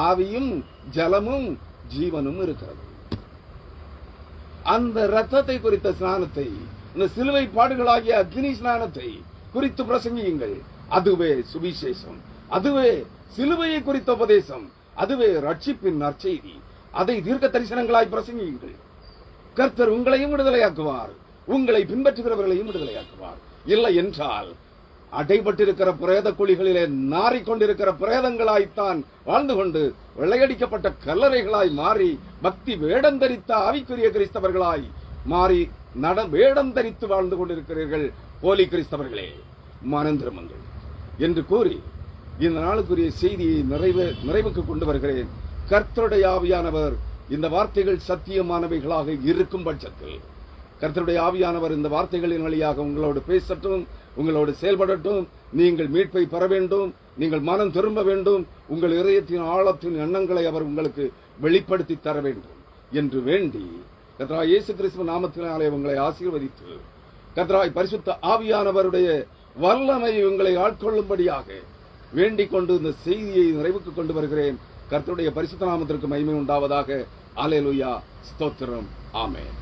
ஆவியும் ஜலமும் ஜீவனும் இருக்கிறது. அந்த ரத்தத்தை குறித்த ஸ்நானத்தை, இந்த சிலுவை பாடுகளாகிய அக்னி ஸ்நானத்தை குறித்து பிரசங்கியுங்கள். அதுவே சுவிசேஷம், அதுவே சிலுவையை குறித்த உபதேசம், அதுவே ரட்சிப்பின் நற்செய்தி. அதை தீர்க்க தரிசனங்களாய் பிரசங்கியுங்கள். கர்த்தர் உங்களையும் விடுதலையாக்குவார், உங்களை பின்பற்றுகிறவர்களையும் விடுதலையாக்குவார். இல்லை என்றால் அடைபட்டிருக்கிற பிரேத குழிகளிலே நாறிக்கொண்டிருக்கிற பிரேதங்களாய்த்தான் வாழ்ந்து கொண்டு வெள்ளையடிக்கப்பட்ட கல்லறைகளாய் மாறி பக்தி வேடம் தரித்த ஆவிக்குரிய கிறிஸ்தவர்களாய் மாறி வேடம் தரித்து வாழ்ந்து கொண்டிருக்கிறீர்கள். போலி கிறிஸ்தவர்களே, மனம் திரும்புங்கள் என்று கூறி இந்த நாளுக்குரிய செய்தியை நிறைவுக்கு கொண்டு வருகிறேன். கர்த்தருடைய ஆவியானவர் இந்த வார்த்தைகள் சத்தியமானவைகளாக இருக்கும் பட்சத்தில் கர்த்தருடைய ஆவியானவர் இந்த வார்த்தைகளின் வழியாக உங்களோடு பேசட்டும், உங்களோடு செயல்படட்டும். நீங்கள் மீட்பை பெற வேண்டும், நீங்கள் மனம் திரும்ப வேண்டும், உங்கள் இதயத்தின் ஆழத்தின் எண்ணங்களை அவர் உங்களுக்கு வெளிப்படுத்தி தர வேண்டும் என்று வேண்டி கர்த்தராய் இயேசு கிறிஸ்துவ நாமத்தினாலே உங்களை ஆசீர்வதித்து, கர்த்தராய் பரிசுத்த ஆவியானவருடைய வல்லமை உங்களை ஆட்கொள்ளும்படியாக வேண்டிக் கொண்டு இந்த செய்தியை நிறைவுக்கு கொண்டு வருகிறேன். கர்த்தருடைய பரிசுத்த நாமத்திற்கு மகிமை உண்டாவதாக. அல்லேலூயா, ஸ்தோத்திரம், ஆமென்.